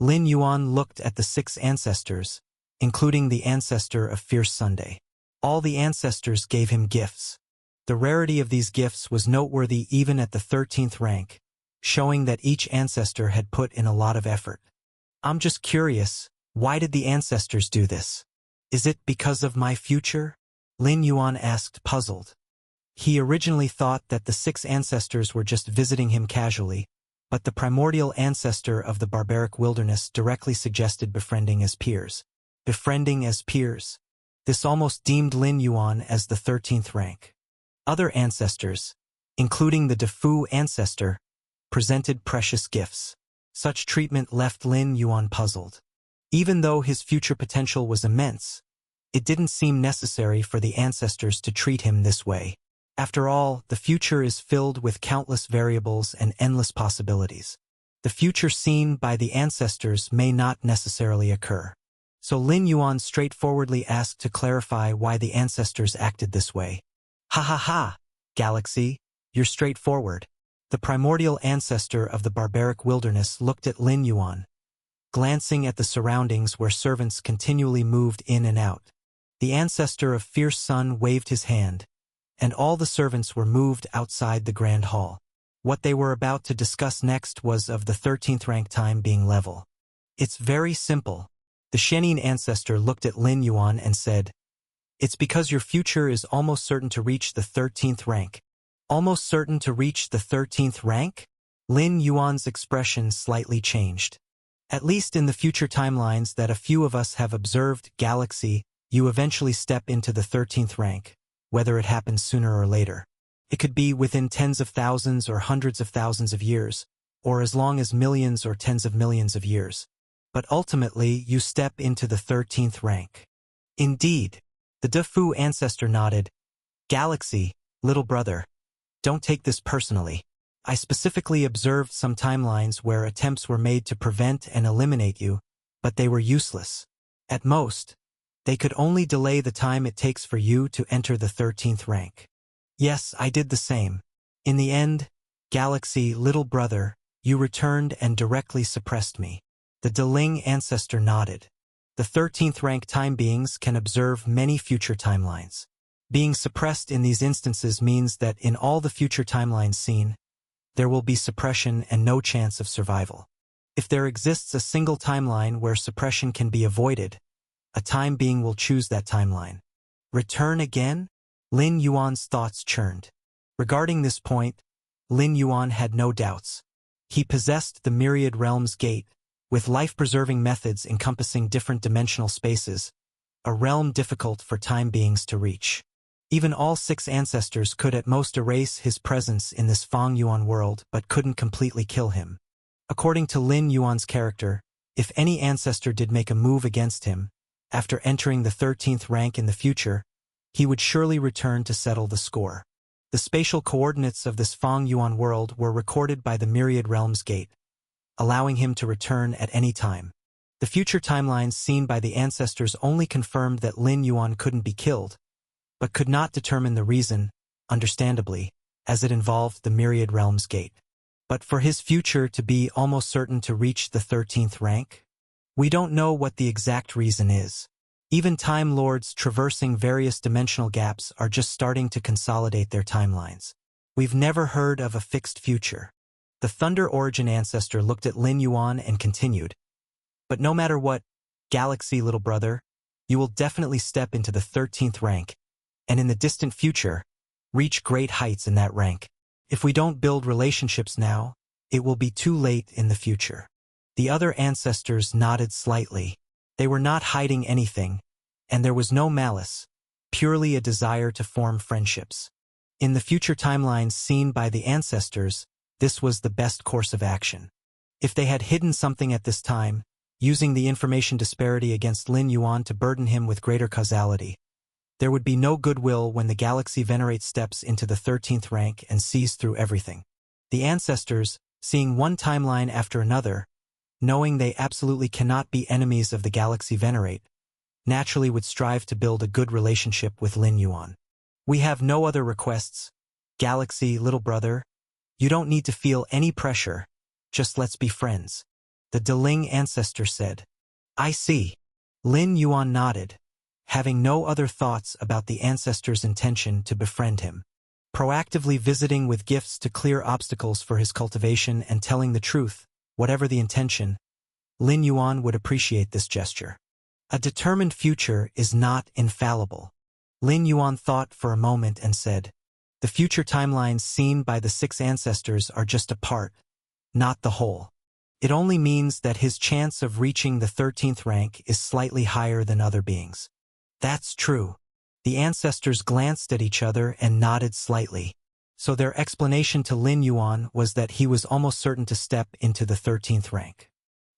Lin Yuan looked at the 6 ancestors, including the ancestor of Fierce Sunday. All the ancestors gave him gifts. The rarity of these gifts was noteworthy even at the 13th rank, showing that each ancestor had put in a lot of effort. I'm just curious, why did the ancestors do this? Is it because of my future? Lin Yuan asked, puzzled. He originally thought that the 6 ancestors were just visiting him casually, but the primordial ancestor of the barbaric wilderness directly suggested befriending as peers. Befriending as peers. This almost deemed Lin Yuan as the 13th rank. Other ancestors, including the Defu ancestor, presented precious gifts. Such treatment left Lin Yuan puzzled. Even though his future potential was immense, it didn't seem necessary for the ancestors to treat him this way. After all, the future is filled with countless variables and endless possibilities. The future seen by the ancestors may not necessarily occur. So Lin Yuan straightforwardly asked to clarify why the ancestors acted this way. Ha ha ha, Galaxy, you're straightforward. The primordial ancestor of the barbaric wilderness looked at Lin Yuan, glancing at the surroundings where servants continually moved in and out. The ancestor of Fierce Sun waved his hand, and all the servants were moved outside the Grand Hall. What they were about to discuss next was of the 13th rank time being level. It's very simple. The Shenin ancestor looked at Lin Yuan and said, it's because your future is almost certain to reach the 13th rank. Almost certain to reach the 13th rank? Lin Yuan's expression slightly changed. At least in the future timelines that a few of us have observed, Galaxy, you eventually step into the 13th rank, whether it happens sooner or later. It could be within tens of thousands or hundreds of thousands of years, or as long as millions or tens of millions of years. But ultimately, you step into the 13th rank. Indeed, the Defu ancestor nodded. Galaxy, little brother, don't take this personally. I specifically observed some timelines where attempts were made to prevent and eliminate you, but they were useless. At most, they could only delay the time it takes for you to enter the 13th rank. Yes, I did the same. In the end, Galaxy, little brother, you returned and directly suppressed me. The Deling ancestor nodded. The 13th rank time beings can observe many future timelines. Being suppressed in these instances means that in all the future timelines seen, there will be suppression and no chance of survival. If there exists a single timeline where suppression can be avoided, a time being will choose that timeline. Return again? Lin Yuan's thoughts churned. Regarding this point, Lin Yuan had no doubts. He possessed the Myriad Realms Gate, with life-preserving methods encompassing different dimensional spaces, a realm difficult for time beings to reach. Even all 6 ancestors could at most erase his presence in this Fang Yuan world but couldn't completely kill him. According to Lin Yuan's character, if any ancestor did make a move against him, after entering the 13th rank in the future, he would surely return to settle the score. The spatial coordinates of this Fang Yuan world were recorded by the Myriad Realms Gate, allowing him to return at any time. The future timelines seen by the ancestors only confirmed that Lin Yuan couldn't be killed, but could not determine the reason, understandably, as it involved the Myriad Realms Gate. But for his future to be almost certain to reach the 13th rank? We don't know what the exact reason is. Even Time Lords traversing various dimensional gaps are just starting to consolidate their timelines. We've never heard of a fixed future. The Thunder Origin ancestor looked at Lin Yuan and continued. But no matter what, Galaxy, little brother, you will definitely step into the 13th rank, and in the distant future, reach great heights in that rank. If we don't build relationships now, it will be too late in the future. The other ancestors nodded slightly. They were not hiding anything, and there was no malice, purely a desire to form friendships. In the future timelines seen by the ancestors, this was the best course of action. If they had hidden something at this time, using the information disparity against Lin Yuan to burden him with greater causality, there would be no goodwill when the Galaxy Venerate steps into the 13th rank and sees through everything. The ancestors, seeing one timeline after another, knowing they absolutely cannot be enemies of the Galaxy Venerate, naturally would strive to build a good relationship with Lin Yuan. We have no other requests. Galaxy, little brother, you don't need to feel any pressure, just let's be friends. The Deling ancestor said. I see. Lin Yuan nodded, having no other thoughts about the ancestor's intention to befriend him. Proactively visiting with gifts to clear obstacles for his cultivation and telling the truth, whatever the intention, Lin Yuan would appreciate this gesture. A determined future is not infallible. Lin Yuan thought for a moment and said, the future timelines seen by the 6 ancestors are just a part, not the whole. It only means that his chance of reaching the 13th rank is slightly higher than other beings. That's true. The ancestors glanced at each other and nodded slightly. So their explanation to Lin Yuan was that he was almost certain to step into the 13th rank.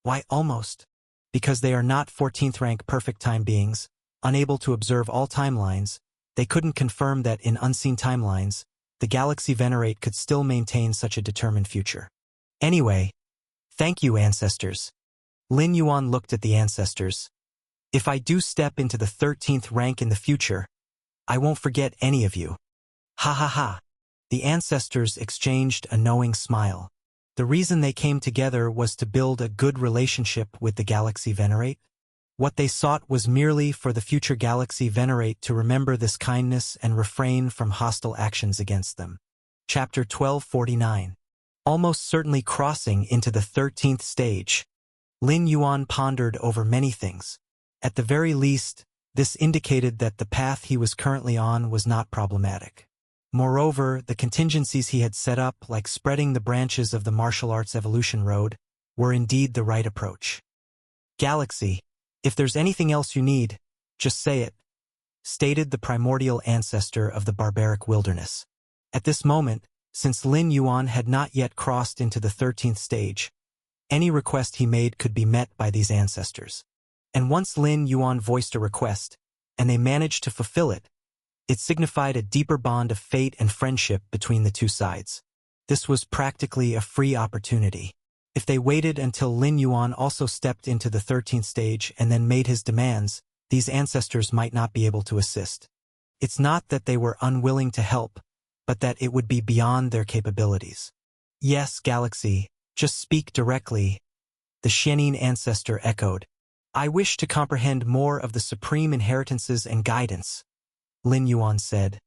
Why almost? Because they are not 14th rank perfect time beings, unable to observe all timelines, they couldn't confirm that in unseen timelines, the Galaxy Venerate could still maintain such a determined future. Anyway, thank you, ancestors. Lin Yuan looked at the ancestors. If I do step into the 13th rank in the future, I won't forget any of you. Ha ha ha. The ancestors exchanged a knowing smile. The reason they came together was to build a good relationship with the Galaxy Venerate. What they sought was merely for the future Galaxy Venerate to remember this kindness and refrain from hostile actions against them. Chapter 1249. Almost certainly crossing into the 13th stage. Lin Yuan pondered over many things. At the very least, this indicated that the path he was currently on was not problematic. Moreover, the contingencies he had set up, like spreading the branches of the martial arts evolution road, were indeed the right approach. Galaxy, if there's anything else you need, just say it, stated the primordial ancestor of the barbaric wilderness. At this moment, since Lin Yuan had not yet crossed into the 13th stage, any request he made could be met by these ancestors. And once Lin Yuan voiced a request, and they managed to fulfill it, it signified a deeper bond of fate and friendship between the two sides. This was practically a free opportunity. If they waited until Lin Yuan also stepped into the 13th stage and then made his demands, these ancestors might not be able to assist. It's not that they were unwilling to help, but that it would be beyond their capabilities. Yes, Galaxy, just speak directly, the Xianin ancestor echoed. I wish to comprehend more of the supreme inheritances and guidance, Lin Yuan said,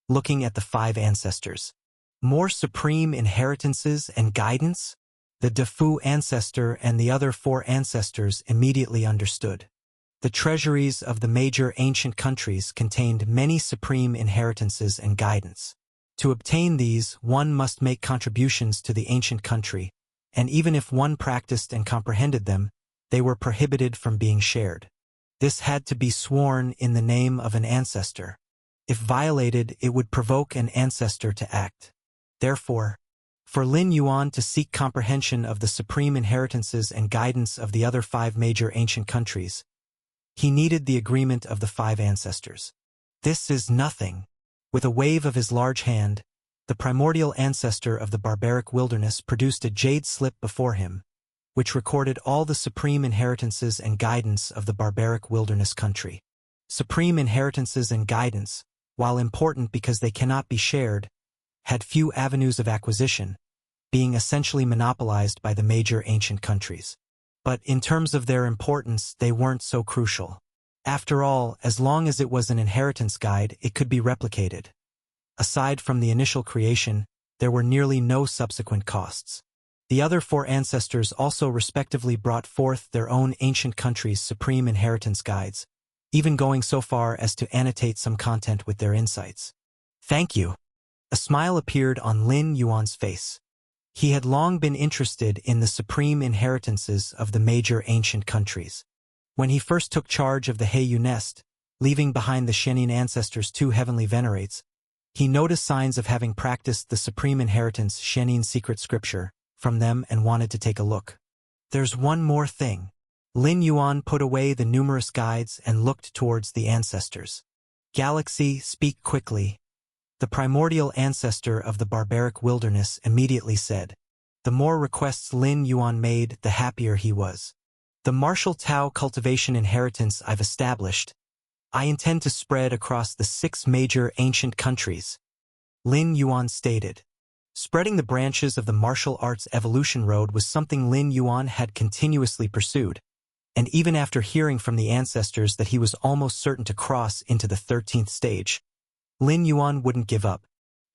looking at the 5 ancestors. More supreme inheritances and guidance? The Defu ancestor and the other 4 ancestors immediately understood. The treasuries of the major ancient countries contained many supreme inheritances and guidance. To obtain these, one must make contributions to the ancient country, and even if one practiced and comprehended them, they were prohibited from being shared. This had to be sworn in the name of an ancestor. If violated, it would provoke an ancestor to act. Therefore, for Lin Yuan to seek comprehension of the supreme inheritances and guidance of the other 5 major ancient countries, he needed the agreement of the 5 ancestors. This is nothing. With a wave of his large hand, the primordial ancestor of the barbaric wilderness produced a jade slip before him, which recorded all the supreme inheritances and guidance of the barbaric wilderness country. Supreme inheritances and guidance, while important because they cannot be shared, had few avenues of acquisition, being essentially monopolized by the major ancient countries. But in terms of their importance, they weren't so crucial. After all, as long as it was an inheritance guide, it could be replicated. Aside from the initial creation, there were nearly no subsequent costs. The other 4 ancestors also respectively brought forth their own ancient countries' supreme inheritance guides, even going so far as to annotate some content with their insights. Thank you. A smile appeared on Lin Yuan's face. He had long been interested in the supreme inheritances of the major ancient countries. When he first took charge of the Heiyu nest, leaving behind the Xianin ancestors' 2 heavenly venerates, he noticed signs of having practiced the supreme inheritance Xianin secret scripture from them and wanted to take a look. There's one more thing. Lin Yuan put away the numerous guides and looked towards the ancestors. Galaxy, speak quickly. The primordial ancestor of the barbaric wilderness immediately said. The more requests Lin Yuan made, the happier he was. The martial Tao cultivation inheritance I've established, I intend to spread across the 6 major ancient countries, Lin Yuan stated. Spreading the branches of the martial arts evolution road was something Lin Yuan had continuously pursued, and even after hearing from the ancestors that he was almost certain to cross into the 13th stage, Lin Yuan wouldn't give up.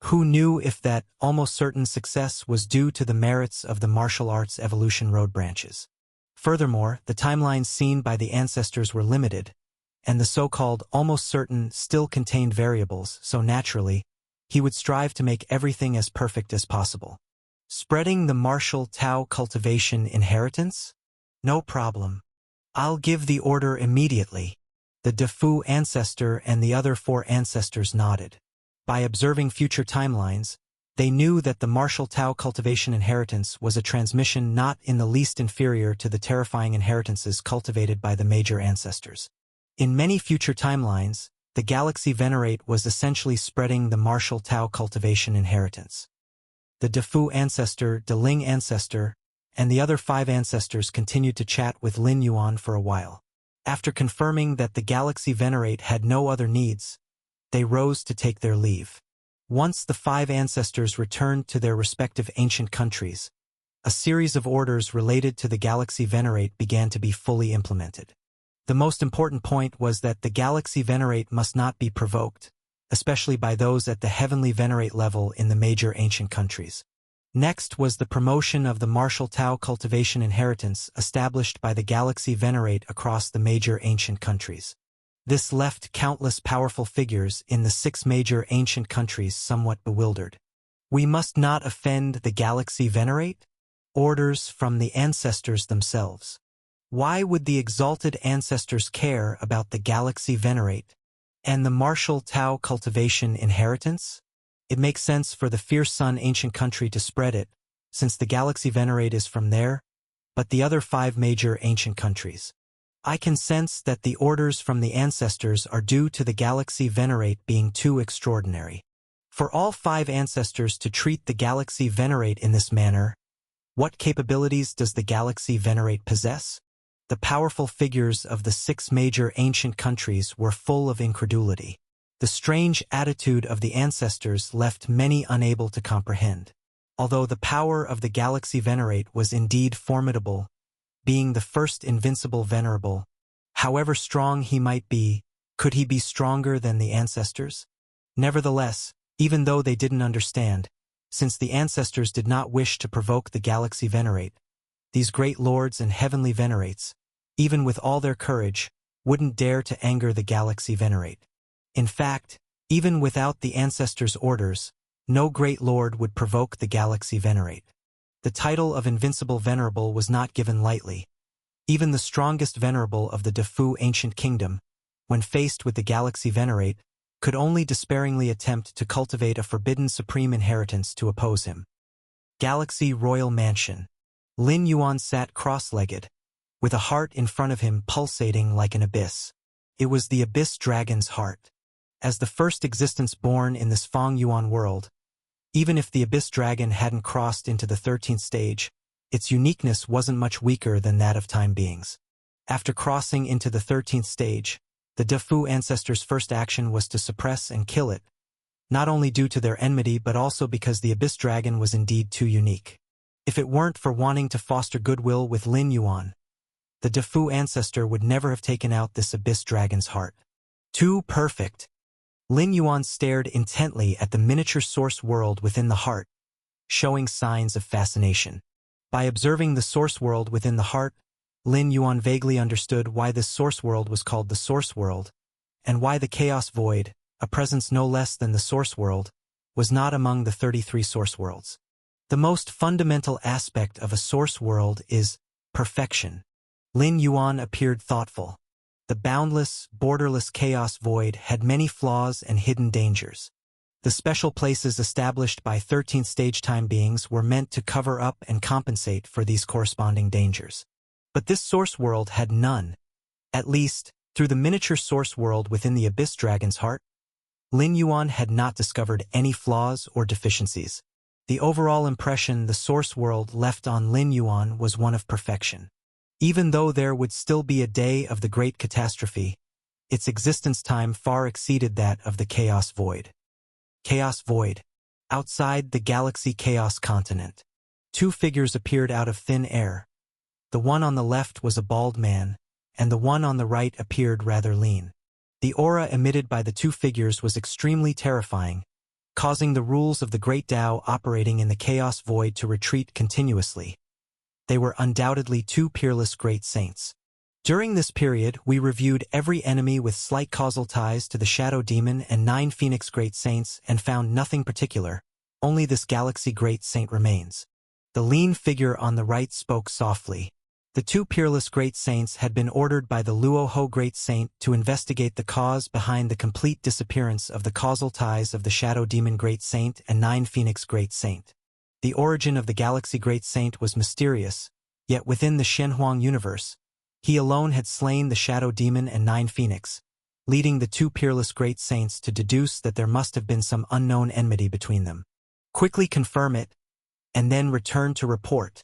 Who knew if that almost certain success was due to the merits of the martial arts evolution road branches? Furthermore, the timelines seen by the ancestors were limited, and the so-called almost certain still contained variables, so naturally, he would strive to make everything as perfect as possible. Spreading the martial Tao cultivation inheritance? No problem. I'll give the order immediately. The Defu ancestor and the other 4 ancestors nodded. By observing future timelines, they knew that the martial Tao cultivation inheritance was a transmission not in the least inferior to the terrifying inheritances cultivated by the major ancestors. In many future timelines, the Galaxy Venerate was essentially spreading the martial Tao cultivation inheritance. The Defu ancestor, De Ling ancestor, and the other 5 ancestors continued to chat with Lin Yuan for a while. After confirming that the Galaxy Venerate had no other needs, they rose to take their leave. Once the 5 ancestors returned to their respective ancient countries, a series of orders related to the Galaxy Venerate began to be fully implemented. The most important point was that the Galaxy Venerate must not be provoked, especially by those at the Heavenly Venerate level in the major ancient countries. Next was the promotion of the martial Tao cultivation inheritance established by the Galaxy Venerate across the major ancient countries. This left countless powerful figures in the 6 major ancient countries somewhat bewildered. We must not offend the galaxy venerate? Orders from the ancestors themselves. Why would the exalted ancestors care about the galaxy venerate and the martial Tao cultivation inheritance? It makes sense for the fierce sun ancient country to spread it, since the galaxy venerate is from there, but the other 5 major ancient countries. I can sense that the orders from the ancestors are due to the galaxy venerate being too extraordinary. For all 5 ancestors to treat the galaxy venerate in this manner, what capabilities does the galaxy venerate possess? The powerful figures of the 6 major ancient countries were full of incredulity. The strange attitude of the ancestors left many unable to comprehend. Although the power of the galaxy venerate was indeed formidable, being the first invincible venerable, however strong he might be, could he be stronger than the ancestors? Nevertheless, even though they didn't understand, since the ancestors did not wish to provoke the galaxy venerate, these great lords and heavenly venerates, even with all their courage, wouldn't dare to anger the galaxy venerate. In fact, even without the ancestors' orders, no great lord would provoke the galaxy venerate. The title of invincible venerable was not given lightly. Even the strongest venerable of the Defu ancient kingdom, when faced with the galaxy venerate, could only despairingly attempt to cultivate a forbidden supreme inheritance to oppose him. Galaxy Royal Mansion. Lin Yuan sat cross-legged, with a heart in front of him pulsating like an abyss. It was the abyss dragon's heart. As the first existence born in this Feng Yuan world, even if the abyss dragon hadn't crossed into the 13th stage, its uniqueness wasn't much weaker than that of time beings. After crossing into the 13th stage, the Defu ancestors' first action was to suppress and kill it, not only due to their enmity but also because the abyss dragon was indeed too unique. If it weren't for wanting to foster goodwill with Lin Yuan, the Defu ancestor would never have taken out this abyss dragon's heart. Too perfect. Lin Yuan stared intently at the miniature source world within the heart, showing signs of fascination. By observing the source world within the heart, Lin Yuan vaguely understood why this source world was called the source world, and why the chaos void, a presence no less than the source world, was not among the 33 source worlds. The most fundamental aspect of a source world is perfection. Lin Yuan appeared thoughtful. The boundless, borderless chaos void had many flaws and hidden dangers. The special places established by 13th stage time beings were meant to cover up and compensate for these corresponding dangers. But this source world had none. At least, through the miniature source world within the abyss dragon's heart, Lin Yuan had not discovered any flaws or deficiencies. The overall impression the source world left on Lin Yuan was one of perfection. Even though there would still be a day of the great catastrophe, its existence time far exceeded that of the Chaos Void. Chaos Void. Outside the galaxy Chaos continent, 2 figures appeared out of thin air. The one on the left was a bald man, and the one on the right appeared rather lean. The aura emitted by the 2 figures was extremely terrifying, causing the rules of the Great Tao operating in the Chaos Void to retreat continuously. They were undoubtedly 2 peerless great saints. During this period, we reviewed every enemy with slight causal ties to the Shadow Demon and 9 Phoenix Great Saints and found nothing particular. Only this Galaxy Great Saint remains. The lean figure on the right spoke softly. The 2 peerless Great Saints had been ordered by the Luo Ho Great Saint to investigate the cause behind the complete disappearance of the causal ties of the Shadow Demon Great Saint and 9 Phoenix Great Saint. The origin of the Galaxy Great Saint was mysterious, yet within the Shenhuang universe, he alone had slain the Shadow Demon and 9 Phoenix, leading the 2 peerless Great Saints to deduce that there must have been some unknown enmity between them. Quickly confirm it, and then return to report,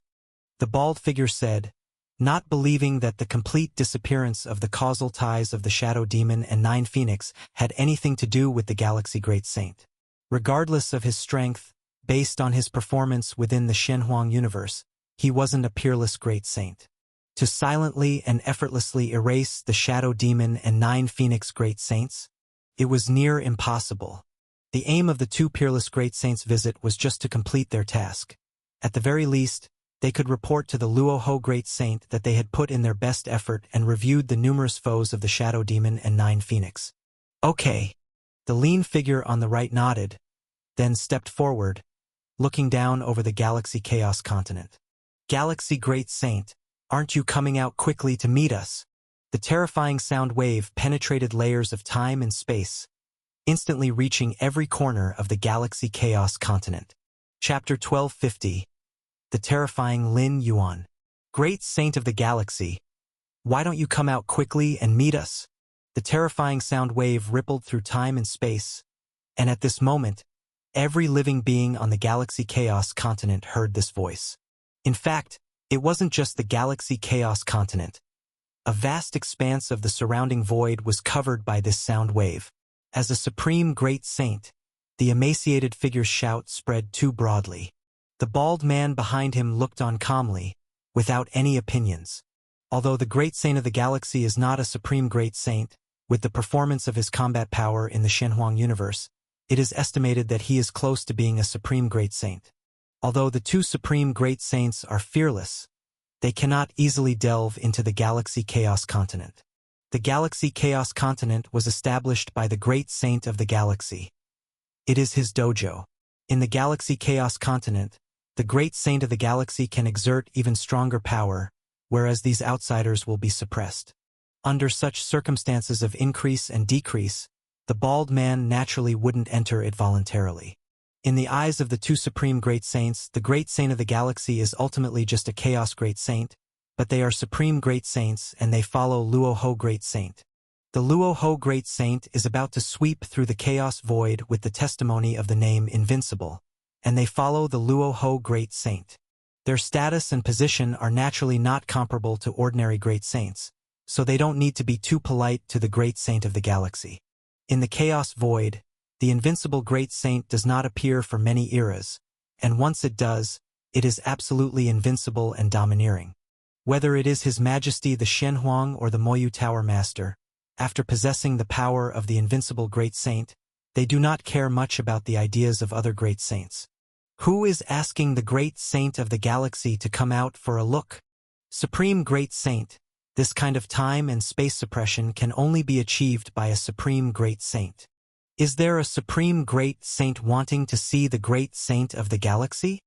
the bald figure said, not believing that the complete disappearance of the causal ties of the Shadow Demon and 9 Phoenix had anything to do with the Galaxy Great Saint. Regardless of his strength, based on his performance within the Shenhuang universe, he wasn't a peerless Great Saint. To silently and effortlessly erase the Shadow Demon and 9 Phoenix Great Saints, it was near impossible. The aim of the 2 peerless Great Saints' visit was just to complete their task. At the very least, They could report to the Luoho Great Saint that they had put in their best effort and reviewed the numerous foes of the Shadow Demon and 9 Phoenix. Okay. The lean figure on the right nodded, then stepped forward, looking down over the Galaxy Chaos continent. Galaxy Great Saint, aren't you coming out quickly to meet us? The terrifying sound wave penetrated layers of time and space, instantly reaching every corner of the Galaxy Chaos continent. Chapter 1250. The terrifying Lin Yuan. Great Saint of the Galaxy, why don't you come out quickly and meet us? The terrifying sound wave rippled through time and space, and at this moment, every living being on the Galaxy Chaos continent heard this voice. In fact, it wasn't just the Galaxy Chaos continent. A vast expanse of the surrounding void was covered by this sound wave. As a supreme great saint, the emaciated figure's shout spread too broadly. The bald man behind him looked on calmly, without any opinions. Although the great saint of the galaxy is not a supreme great saint, with the performance of his combat power in the Shenhuang universe, it is estimated that he is close to being a supreme great saint. Although the 2 supreme great saints are fearless, they cannot easily delve into the Galaxy Chaos continent. The Galaxy Chaos continent was established by the great saint of the galaxy. It is his dojo. In the Galaxy Chaos continent, the great saint of the galaxy can exert even stronger power, whereas these outsiders will be suppressed. Under such circumstances of increase and decrease, the bald man naturally wouldn't enter it voluntarily. In the eyes of the 2 supreme great saints, the great saint of the galaxy is ultimately just a chaos great saint, but they are supreme great saints and they follow Luoho Great Saint. The Luoho Great Saint is about to sweep through the chaos void with the testimony of the name Invincible, and they follow the Luoho Great Saint. Their status and position are naturally not comparable to ordinary great saints, so they don't need to be too polite to the great saint of the galaxy. In the chaos void, the invincible great saint does not appear for many eras, and once it does, it is absolutely invincible and domineering. Whether it is His Majesty the Shenhuang or the Moyu Tower Master, after possessing the power of the invincible great saint, they do not care much about the ideas of other great saints. Who is asking the great saint of the galaxy to come out for a look? Supreme great saint, this kind of time and space suppression can only be achieved by a supreme great saint. Is there a supreme great saint wanting to see the great saint of the galaxy?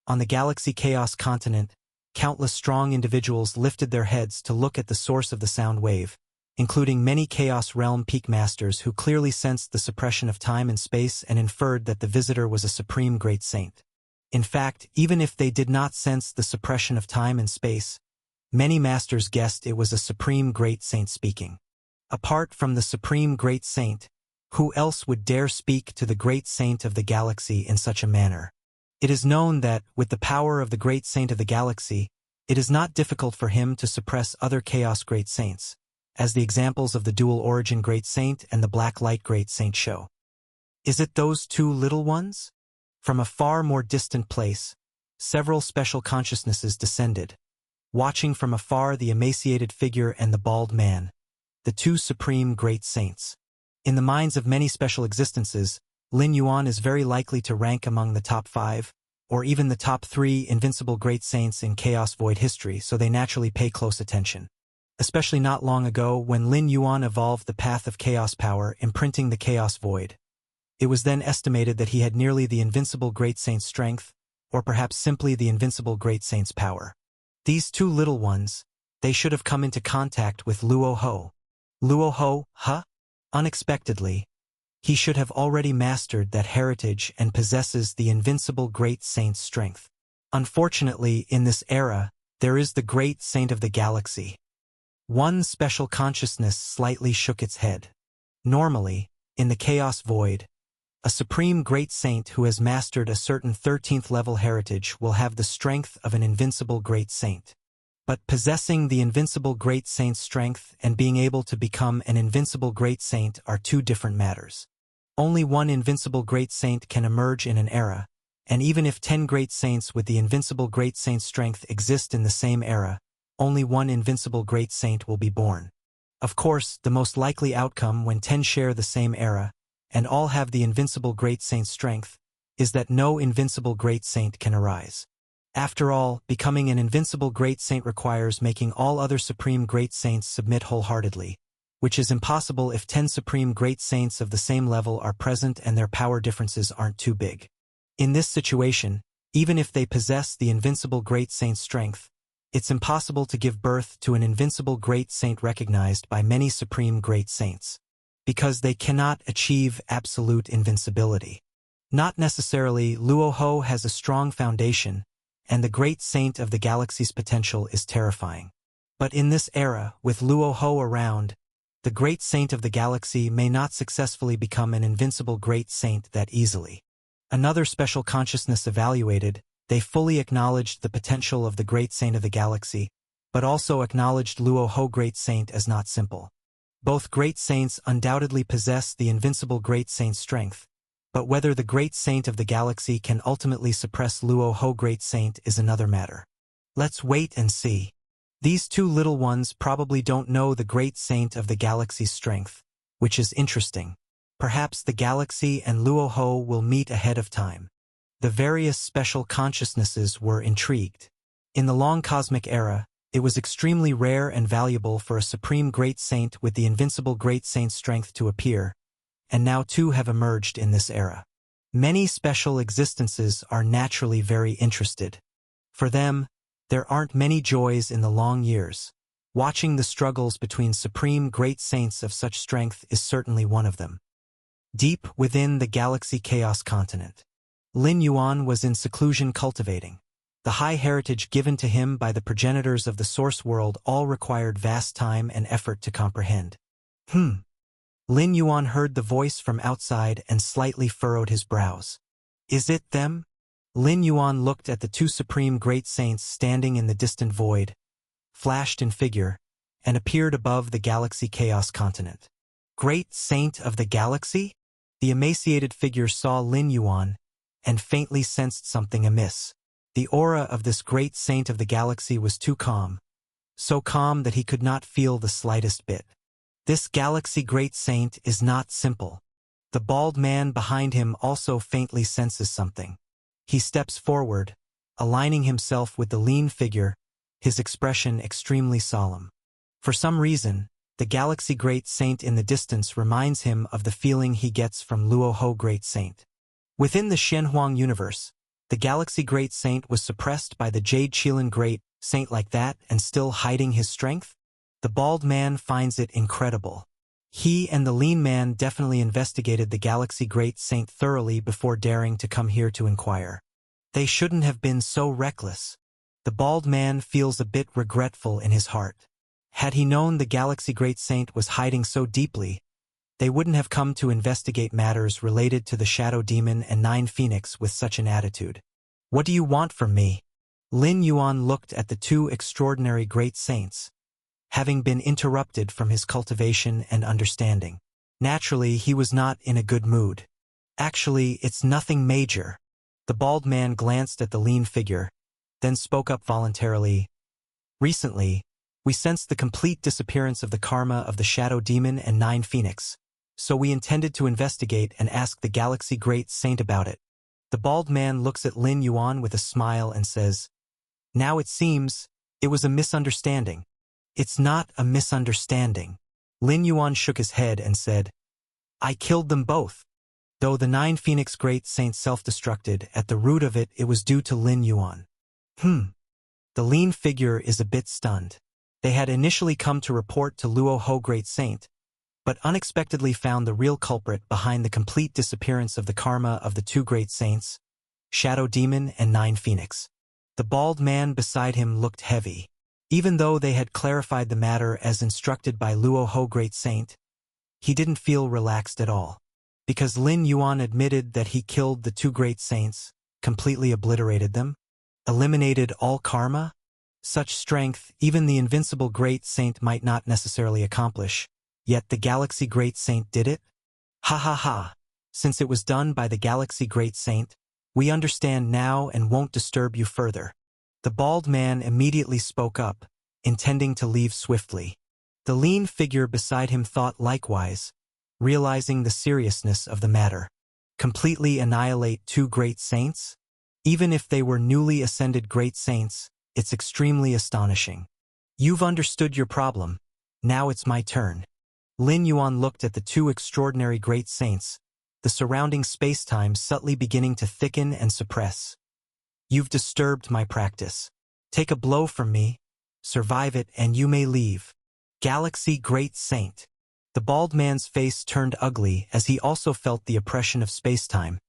On the Galaxy Chaos continent, countless strong individuals lifted their heads to look at the source of the sound wave, including many Chaos Realm Peak Masters who clearly sensed the suppression of time and space and inferred that the visitor was a supreme great saint. In fact, even if they did not sense the suppression of time and space, many masters guessed it was a supreme great saint speaking. Apart from the supreme great saint, who else would dare speak to the great saint of the galaxy in such a manner? It is known that, with the power of the great saint of the galaxy, it is not difficult for him to suppress other chaos great saints, as the examples of the dual origin great saint and the black light great saint show. Is it those 2 little ones? From a far more distant place, several special consciousnesses descended, watching from afar the emaciated figure and the bald man, the 2 supreme great saints. In the minds of many special existences, Lin Yuan is very likely to rank among the top 5, or even the top 3 invincible great saints in Chaos Void history, so they naturally pay close attention. Especially not long ago when Lin Yuan evolved the path of chaos power, imprinting the Chaos Void. It was then estimated that he had nearly the invincible great saint's strength, or perhaps simply the invincible great saint's power. These 2 little ones, they should have come into contact with Luoho. Luoho, huh? Unexpectedly, he should have already mastered that heritage and possesses the invincible great saint's strength. Unfortunately, in this era, there is the great saint of the galaxy. One special consciousness slightly shook its head. Normally, in the chaos void, a supreme great saint who has mastered a certain 13th level heritage will have the strength of an invincible great saint. But possessing the invincible great saint's strength and being able to become an invincible great saint are 2 different matters. Only one invincible great saint can emerge in an era, and even if 10 great saints with the invincible great saint's strength exist in the same era, only one invincible great saint will be born. Of course, the most likely outcome when 10 share the same era, and all have the invincible great saint's strength, is that no invincible great saint can arise. After all, becoming an invincible great saint requires making all other supreme great saints submit wholeheartedly, which is impossible if 10 supreme great saints of the same level are present and their power differences aren't too big. In this situation, even if they possess the invincible great saint's strength, it's impossible to give birth to an invincible great saint recognized by many supreme great saints, because they cannot achieve absolute invincibility. Not necessarily. Luo Ho has a strong foundation, and the great saint of the galaxy's potential is terrifying. But in this era, with Luo Ho around, the great saint of the galaxy may not successfully become an invincible great saint that easily. Another special consciousness evaluated, they fully acknowledged the potential of the great saint of the galaxy, but also acknowledged Luo Ho great saint as not simple. Both great saints undoubtedly possess the invincible great saint's strength, but whether the great saint of the galaxy can ultimately suppress Luo Ho great saint is another matter. Let's wait and see. These two little ones probably don't know the great saint of the galaxy's strength, which is interesting. Perhaps the galaxy and Luo Ho will meet ahead of time. The various special consciousnesses were intrigued. In the long cosmic era, it was extremely rare and valuable for a supreme great saint with the invincible great saint's strength to appear, and now two have emerged in this era. Many special existences are naturally very interested. For them, there aren't many joys in the long years. Watching the struggles between supreme great saints of such strength is certainly one of them. Deep within the galaxy chaos continent, Lin Yuan was in seclusion cultivating. The high heritage given to him by the progenitors of the source world all required vast time and effort to comprehend. Lin Yuan heard the voice from outside and slightly furrowed his brows. Is it them? Lin Yuan looked at the two supreme great saints standing in the distant void, flashed in figure, and appeared above the galaxy chaos continent. Great saint of the galaxy? The emaciated figure saw Lin Yuan and faintly sensed something amiss. The aura of this great saint of the galaxy was too calm, so calm that he could not feel the slightest bit. This galaxy great saint is not simple. The bald man behind him also faintly senses something. He steps forward, aligning himself with the lean figure, his expression extremely solemn. For some reason, the galaxy great saint in the distance reminds him of the feeling he gets from Luo Ho great saint. Within the Shenhuang universe, the galaxy great saint was suppressed by the Jade Qilin great saint like that and still hiding his strength? The bald man finds it incredible. He and the lean man definitely investigated the galaxy great saint thoroughly before daring to come here to inquire. They shouldn't have been so reckless. The bald man feels a bit regretful in his heart. Had he known the galaxy great saint was hiding so deeply, they wouldn't have come to investigate matters related to the Shadow Demon and 9 Phoenix with such an attitude. What do you want from me? Lin Yuan looked at the two extraordinary great saints, having been interrupted from his cultivation and understanding. Naturally, he was not in a good mood. Actually, it's nothing major. The bald man glanced at the lean figure, then spoke up voluntarily. Recently, we sensed the complete disappearance of the karma of the Shadow Demon and 9 Phoenix, so we intended to investigate and ask the galaxy great saint about it. The bald man looks at Lin Yuan with a smile and says, Now it seems, it was a misunderstanding. It's not a misunderstanding. Lin Yuan shook his head and said, I killed them both. Though the 9 Phoenix great saint self-destructed, at the root of it was due to Lin Yuan. The lean figure is a bit stunned. They had initially come to report to Luo Ho great saint, but unexpectedly found the real culprit behind the complete disappearance of the karma of the two great saints, Shadow Demon and 9 Phoenix. The bald man beside him looked heavy. Even though they had clarified the matter as instructed by Luo Ho great saint, he didn't feel relaxed at all. Because Lin Yuan admitted that he killed the two great saints, completely obliterated them, eliminated all karma? Such strength even the invincible great saint might not necessarily accomplish, yet the galaxy great saint did it? Ha ha ha! Since it was done by the galaxy great saint, we understand now and won't disturb you further. The bald man immediately spoke up, intending to leave swiftly. The lean figure beside him thought likewise, realizing the seriousness of the matter. Completely annihilate two great saints? Even if they were newly ascended great saints, it's extremely astonishing. You've understood your problem. Now it's my turn. Lin Yuan looked at the two extraordinary great saints, the surrounding space-time subtly beginning to thicken and suppress. You've disturbed my practice. Take a blow from me, survive it, and you may leave. Galaxy Great Saint. The bald man's face turned ugly as he also felt the oppression of space-time,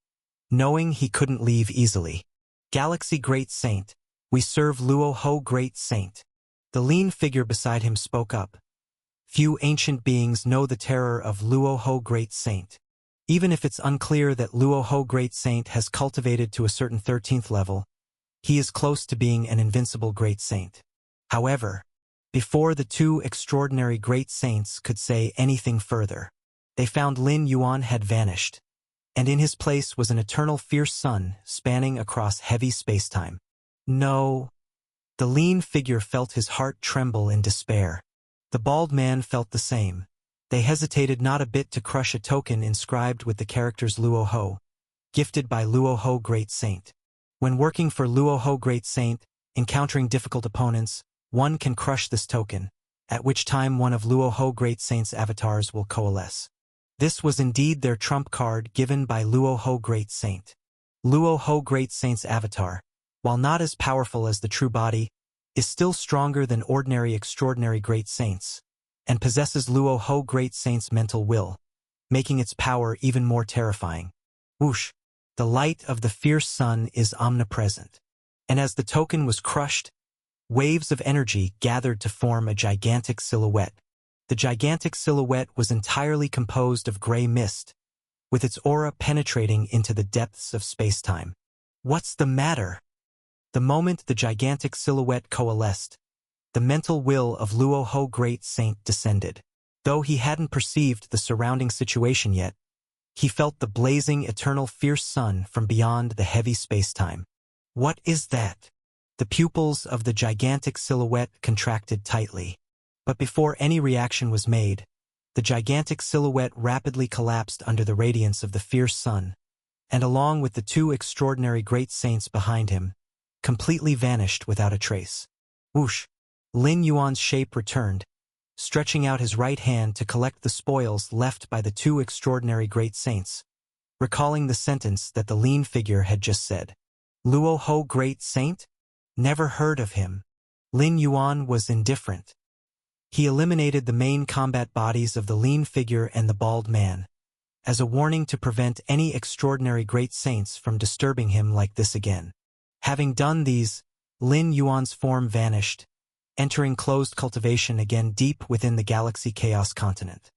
knowing he couldn't leave easily. Galaxy Great Saint, we serve Luo Ho Great Saint. The lean figure beside him spoke up. Few ancient beings know the terror of Luo Ho Great Saint. Even if it's unclear that Luo Ho Great Saint has cultivated to a certain 13th level, he is close to being an invincible great saint. However, before the two extraordinary great saints could say anything further, they found Lin Yuan had vanished, and in his place was an eternal fierce sun spanning across heavy spacetime. No. The lean figure felt his heart tremble in despair. The bald man felt the same. They hesitated not a bit to crush a token inscribed with the characters Luo Ho, gifted by Luo Ho Great Saint. When working for Luo Ho Great Saint, encountering difficult opponents, one can crush this token, at which time one of Luo Ho Great Saint's avatars will coalesce. This was indeed their trump card given by Luo Ho Great Saint. Luo Ho Great Saint's avatar, while not as powerful as the true body, is still stronger than ordinary extraordinary great saints, and possesses Luo Ho Great Saint's mental will, making its power even more terrifying. Whoosh! The light of the fierce sun is omnipresent, and as the token was crushed, waves of energy gathered to form a gigantic silhouette. The gigantic silhouette was entirely composed of gray mist, with its aura penetrating into the depths of space-time. What's the matter? The moment the gigantic silhouette coalesced, the mental will of Luo Ho Great Saint descended. Though he hadn't perceived the surrounding situation yet, he felt the blazing eternal fierce sun from beyond the heavy space-time. What is that? The pupils of the gigantic silhouette contracted tightly. But before any reaction was made, the gigantic silhouette rapidly collapsed under the radiance of the fierce sun, and along with the two extraordinary great saints behind him, completely vanished without a trace. Whoosh! Lin Yuan's shape returned, stretching out his right hand to collect the spoils left by the two extraordinary great saints, recalling the sentence that the lean figure had just said. Luo Ho Great Saint? Never heard of him. Lin Yuan was indifferent. He eliminated the main combat bodies of the lean figure and the bald man, as a warning to prevent any extraordinary great saints from disturbing him like this again. Having done these, Lin Yuan's form vanished, entering closed cultivation again deep within the galaxy chaos continent.